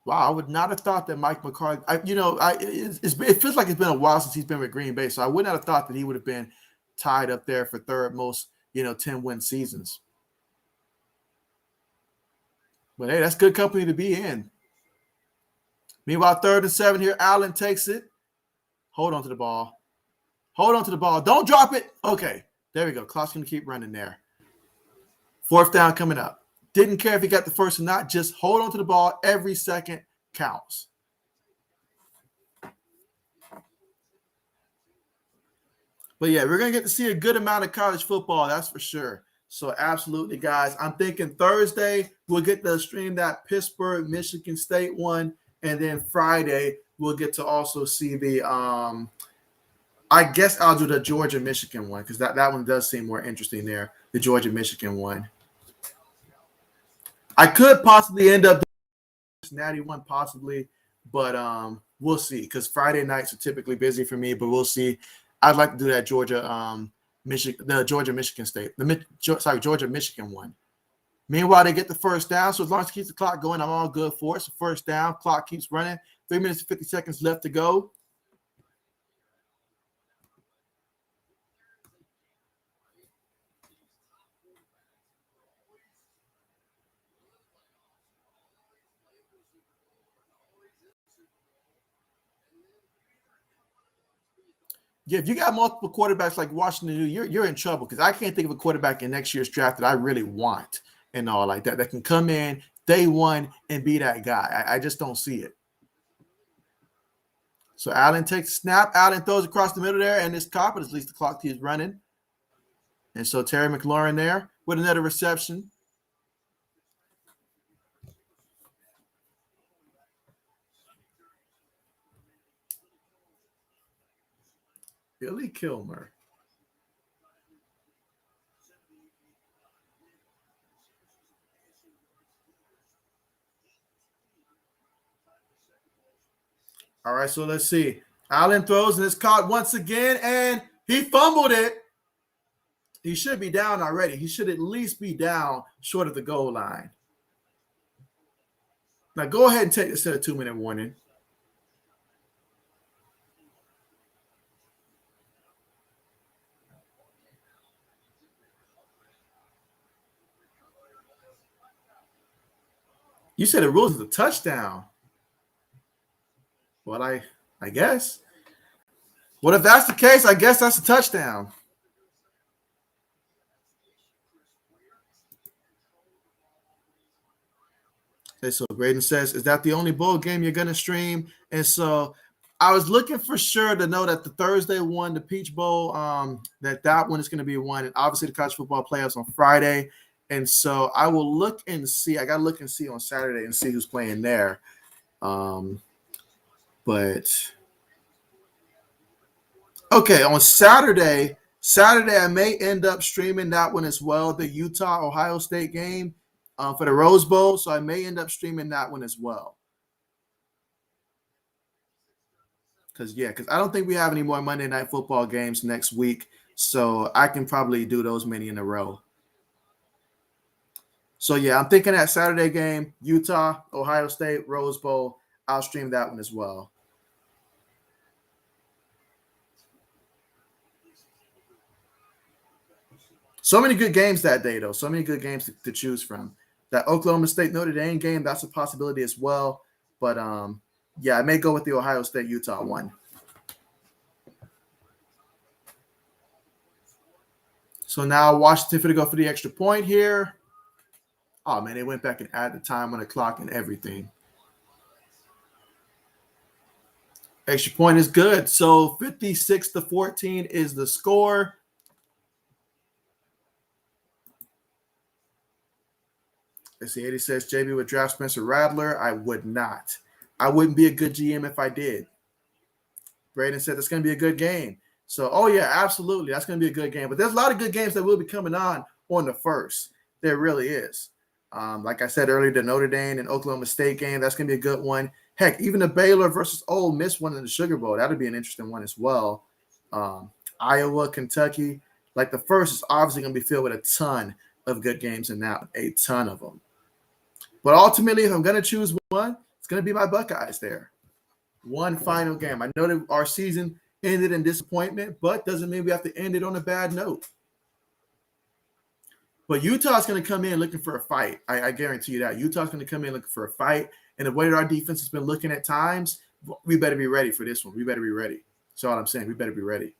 Wow, I would not have thought that Mike McCarthy, it feels like it's been a while since he's been with Green Bay, so I would not have thought that he would have been tied up there for 3rd most, 10-win seasons. But, hey, that's good company to be in. Meanwhile, 3rd and 7 here. Allen takes it. Hold on to the ball. Hold on to the ball. Don't drop it. Okay, there we go. Clock's going to keep running there. 4th down coming up. Didn't care if he got the first or not. Just hold on to the ball. Every second counts. But, yeah, we're going to get to see a good amount of college football. That's for sure. So, absolutely, guys. I'm thinking Thursday we'll get to stream that Pittsburgh, Michigan State one. And then Friday we'll get to also see the I guess I'll do the Georgia-Michigan one, because that one does seem more interesting there, the Georgia-Michigan one. I could possibly end up doing the Cincinnati one, possibly, but we'll see, because Friday nights are typically busy for me, but we'll see. I'd like to do that Georgia-Michigan State, Georgia-Michigan one. Meanwhile, they get the first down, so as long as it keeps the clock going, I'm all good for it. So first down, clock keeps running. 3 minutes and 50 seconds left to go. Yeah, if you got multiple quarterbacks like Washington, you're in trouble because I can't think of a quarterback in next year's draft that I really want and all like that can come in day one and be that guy. I just don't see it. So Allen takes a snap. Allen throws across the middle there, and it's caught, but at least the clock keeps running. And so Terry McLaurin there with another reception. Billy Kilmer. All right, so let's see. Allen throws, and it's caught once again, and he fumbled it. He should be down already. He should at least be down short of the goal line. Now go ahead and take this at a 2-minute warning. You said the rules is a touchdown. Well, I guess. Well, if that's the case, I guess that's a touchdown. Okay, so Braden says, is that the only bowl game you're going to stream? And so I was looking for sure to know that the Thursday one, the Peach Bowl, that one is going to be one. And obviously the college football playoffs on Friday. And so I will look and see. I got to look and see on Saturday and see who's playing there. But okay, on Saturday I may end up streaming that one as well, the Utah-Ohio State game for the Rose Bowl. So I may end up streaming that one as well. Because I don't think we have any more Monday Night Football games next week. So I can probably do those many in a row. So, yeah, I'm thinking that Saturday game, Utah, Ohio State, Rose Bowl, I'll stream that one as well. So many good games that day, though. So many good games to choose from. That Oklahoma State Notre Dame game, that's a possibility as well. But, yeah, I may go with the Ohio State-Utah one. So now Washington for to go for the extra point here. Oh, man, they went back and added the time on the clock and everything. Extra point is good. So 56-14 is the score. Let's see, Eddie says, JB would draft Spencer Rattler. I would not. I wouldn't be a good GM if I did. Braden said that's going to be a good game. So, oh, yeah, absolutely. That's going to be a good game. But there's a lot of good games that will be coming on the first. There really is. Like I said earlier, the Notre Dame and Oklahoma State game, that's going to be a good one. Heck, even the Baylor versus Ole Miss one in the Sugar Bowl, that'll be an interesting one as well. Iowa, Kentucky, like the first is obviously going to be filled with a ton of good games in that, a ton of them. But ultimately, if I'm going to choose one, it's going to be my Buckeyes there. One final game. I know that our season ended in disappointment, but doesn't mean we have to end it on a bad note. But Utah's going to come in looking for a fight. I guarantee you that. Utah's going to come in looking for a fight. And the way that our defense has been looking at times, we better be ready for this one. We better be ready. That's all I'm saying. We better be ready.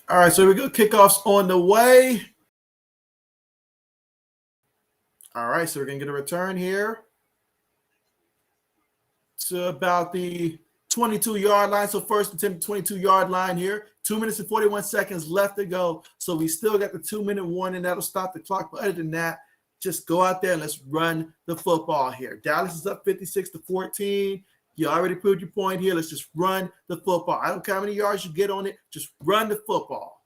All right, so we go kickoffs on the way. All right, so we're going to get a return here to about the 22-yard line. So first attempt, 22-yard line here. 2 minutes and 41 seconds left to go. So we still got the 2-minute warning. That'll stop the clock. But other than that, just go out there and let's run the football here. Dallas is up 56-14. You already proved your point here. Let's just run the football. I don't care how many yards you get on it. Just run the football.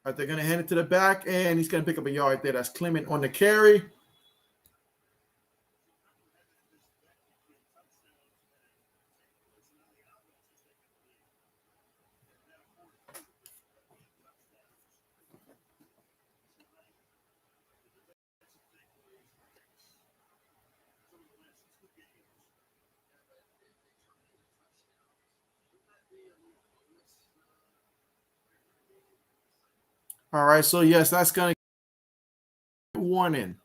right, they're going to hand it to the back, and he's going to pick up a yard there. That's Clement on the carry. All right, so yes, that's going to warning.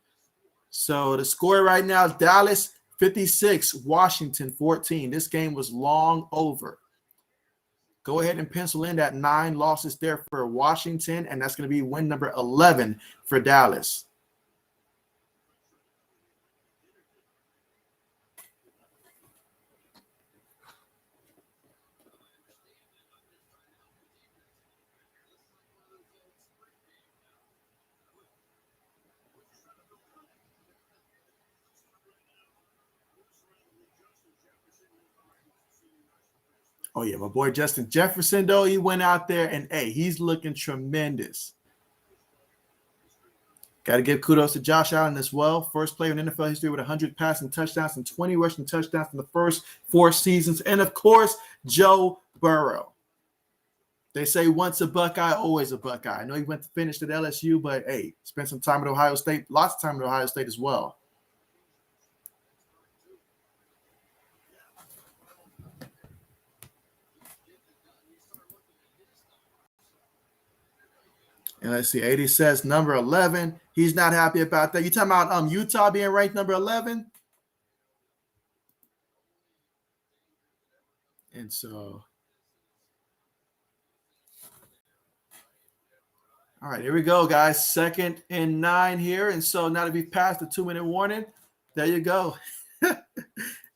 So the score right now, Dallas 56, Washington 14. This game was long over. Go ahead and pencil in that 9 losses there for Washington, and that's going to be win number 11 for Dallas. Oh, yeah, my boy Justin Jefferson, though, he went out there, and, hey, he's looking tremendous. Got to give kudos to Josh Allen as well. First player in NFL history with 100 passing touchdowns and 20 rushing touchdowns in the first 4 seasons. And, of course, Joe Burrow. They say once a Buckeye, always a Buckeye. I know he finished at LSU, but, hey, spent some time at Ohio State, lots of time at Ohio State as well. And let's see, 80 says number 11. He's not happy about that. You talking about Utah being ranked number 11? And so, all right, here we go, guys. 2nd and 9 here. And so now that we've passed the 2-minute warning, there you go.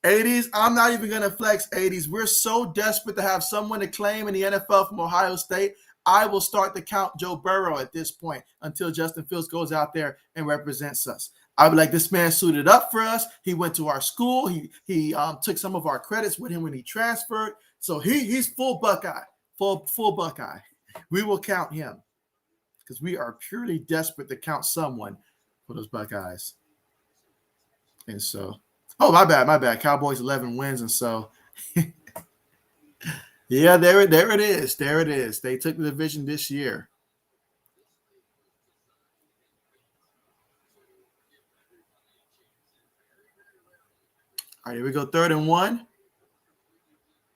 80s, I'm not even going to flex 80s. We're so desperate to have someone to claim in the NFL from Ohio State. I will start to count Joe Burrow at this point until Justin Fields goes out there and represents us. I'll be like, this man suited up for us. He went to our school. He took some of our credits with him when he transferred. So he's full Buckeye, full Buckeye. We will count him because we are purely desperate to count someone for those Buckeyes. And so, oh, my bad. Cowboys 11 wins, and so yeah, there it is. There it is. They took the division this year. All right, here we go. 3rd and 1.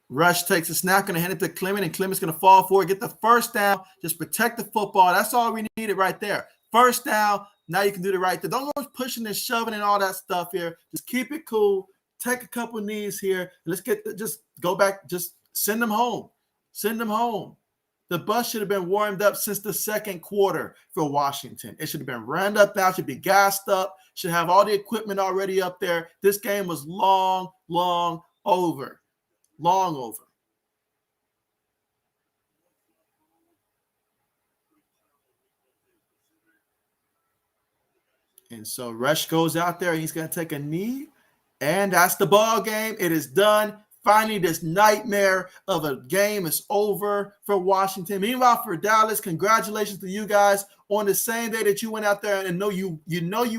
Rush takes a snap, going to hand it to Clement, and Clement's going to fall forward, get the first down, just protect the football. That's all we needed right there. First down. Now you can do the right thing. Don't go pushing and shoving and all that stuff here. Just keep it cool. Take a couple knees here. Let's just go back. Just send them home. Send them home. The bus should have been warmed up since the 2nd quarter for Washington. It should have been ramped up now. Should be gassed up. Should have all the equipment already up there. This game was long over. Long over. And so Rush goes out there, and he's going to take a knee. And that's the ball game. It is done. Finally, this nightmare of a game is over for Washington. Meanwhile, for Dallas, congratulations to you guys on the same day that you went out there and you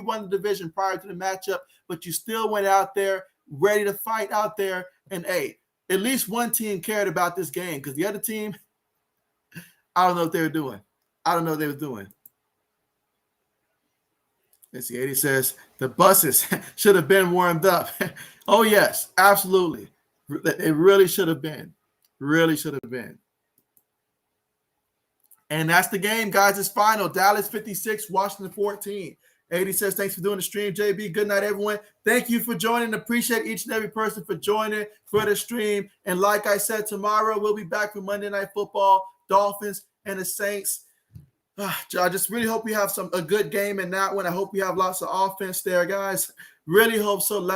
won the division prior to the matchup, but you still went out there ready to fight out there. And, hey, at least one team cared about this game because the other team, I don't know what they were doing. Let's see, 80 says the buses should have been warmed up. Oh, yes, absolutely. It really should have been. And that's the game, guys. It's final. Dallas 56, Washington 14. 80 says, thanks for doing the stream, JB. Good night, everyone. Thank you for joining. Appreciate each and every person for joining for the stream. And like I said, tomorrow we'll be back for Monday Night Football, Dolphins and the Saints. I just really hope we have a good game in that one. I hope we have lots of offense there, guys. Really hope so.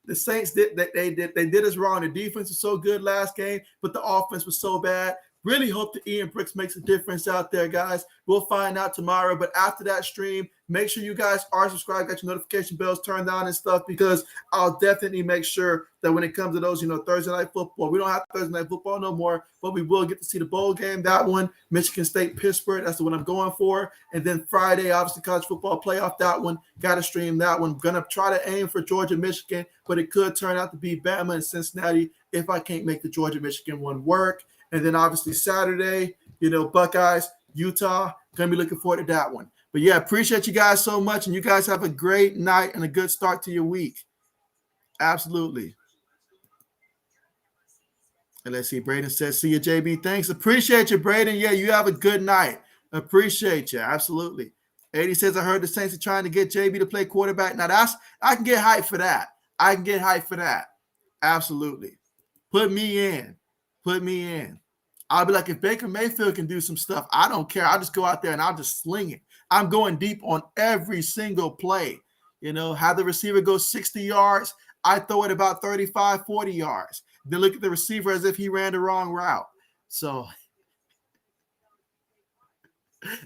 The Saints did us wrong. The defense was so good last game, but the offense was so bad. Really hope that Ian Brooks makes a difference out there, guys. We'll find out tomorrow. But after that stream, make sure you guys are subscribed, got your notification bells turned on and stuff, because I'll definitely make sure that when it comes to those, Thursday night football, we don't have Thursday night football no more, but we will get to see the bowl game, that one, Michigan State, Pittsburgh. That's the one I'm going for. And then Friday, obviously, college football playoff, that one. Got to stream that one. Going to try to aim for Georgia, Michigan, but it could turn out to be Bama and Cincinnati if I can't make the Georgia, Michigan one work. And then obviously Saturday, Buckeyes, Utah. Going to be looking forward to that one. But yeah, appreciate you guys so much. And you guys have a great night and a good start to your week. Absolutely. And let's see. Braden says, see you, JB. Thanks. Appreciate you, Braden. Yeah, you have a good night. Appreciate you. Absolutely. 80 says, I heard the Saints are trying to get JB to play quarterback. Now, I can get hyped for that. I can get hyped for that. Absolutely. Put me in. Put me in. I'll be like, if Baker Mayfield can do some stuff, I don't care. I'll just go out there and I'll just sling it. I'm going deep on every single play. Have the receiver go 60 yards. I throw it about 35, 40 yards. Then look at the receiver as if he ran the wrong route. So,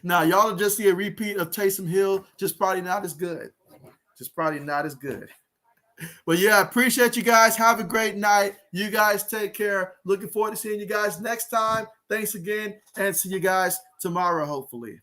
now y'all will just see a repeat of Taysom Hill, just probably not as good. Well, yeah, appreciate you guys. Have a great night. You guys take care. Looking forward to seeing you guys next time. Thanks again, and see you guys tomorrow, hopefully.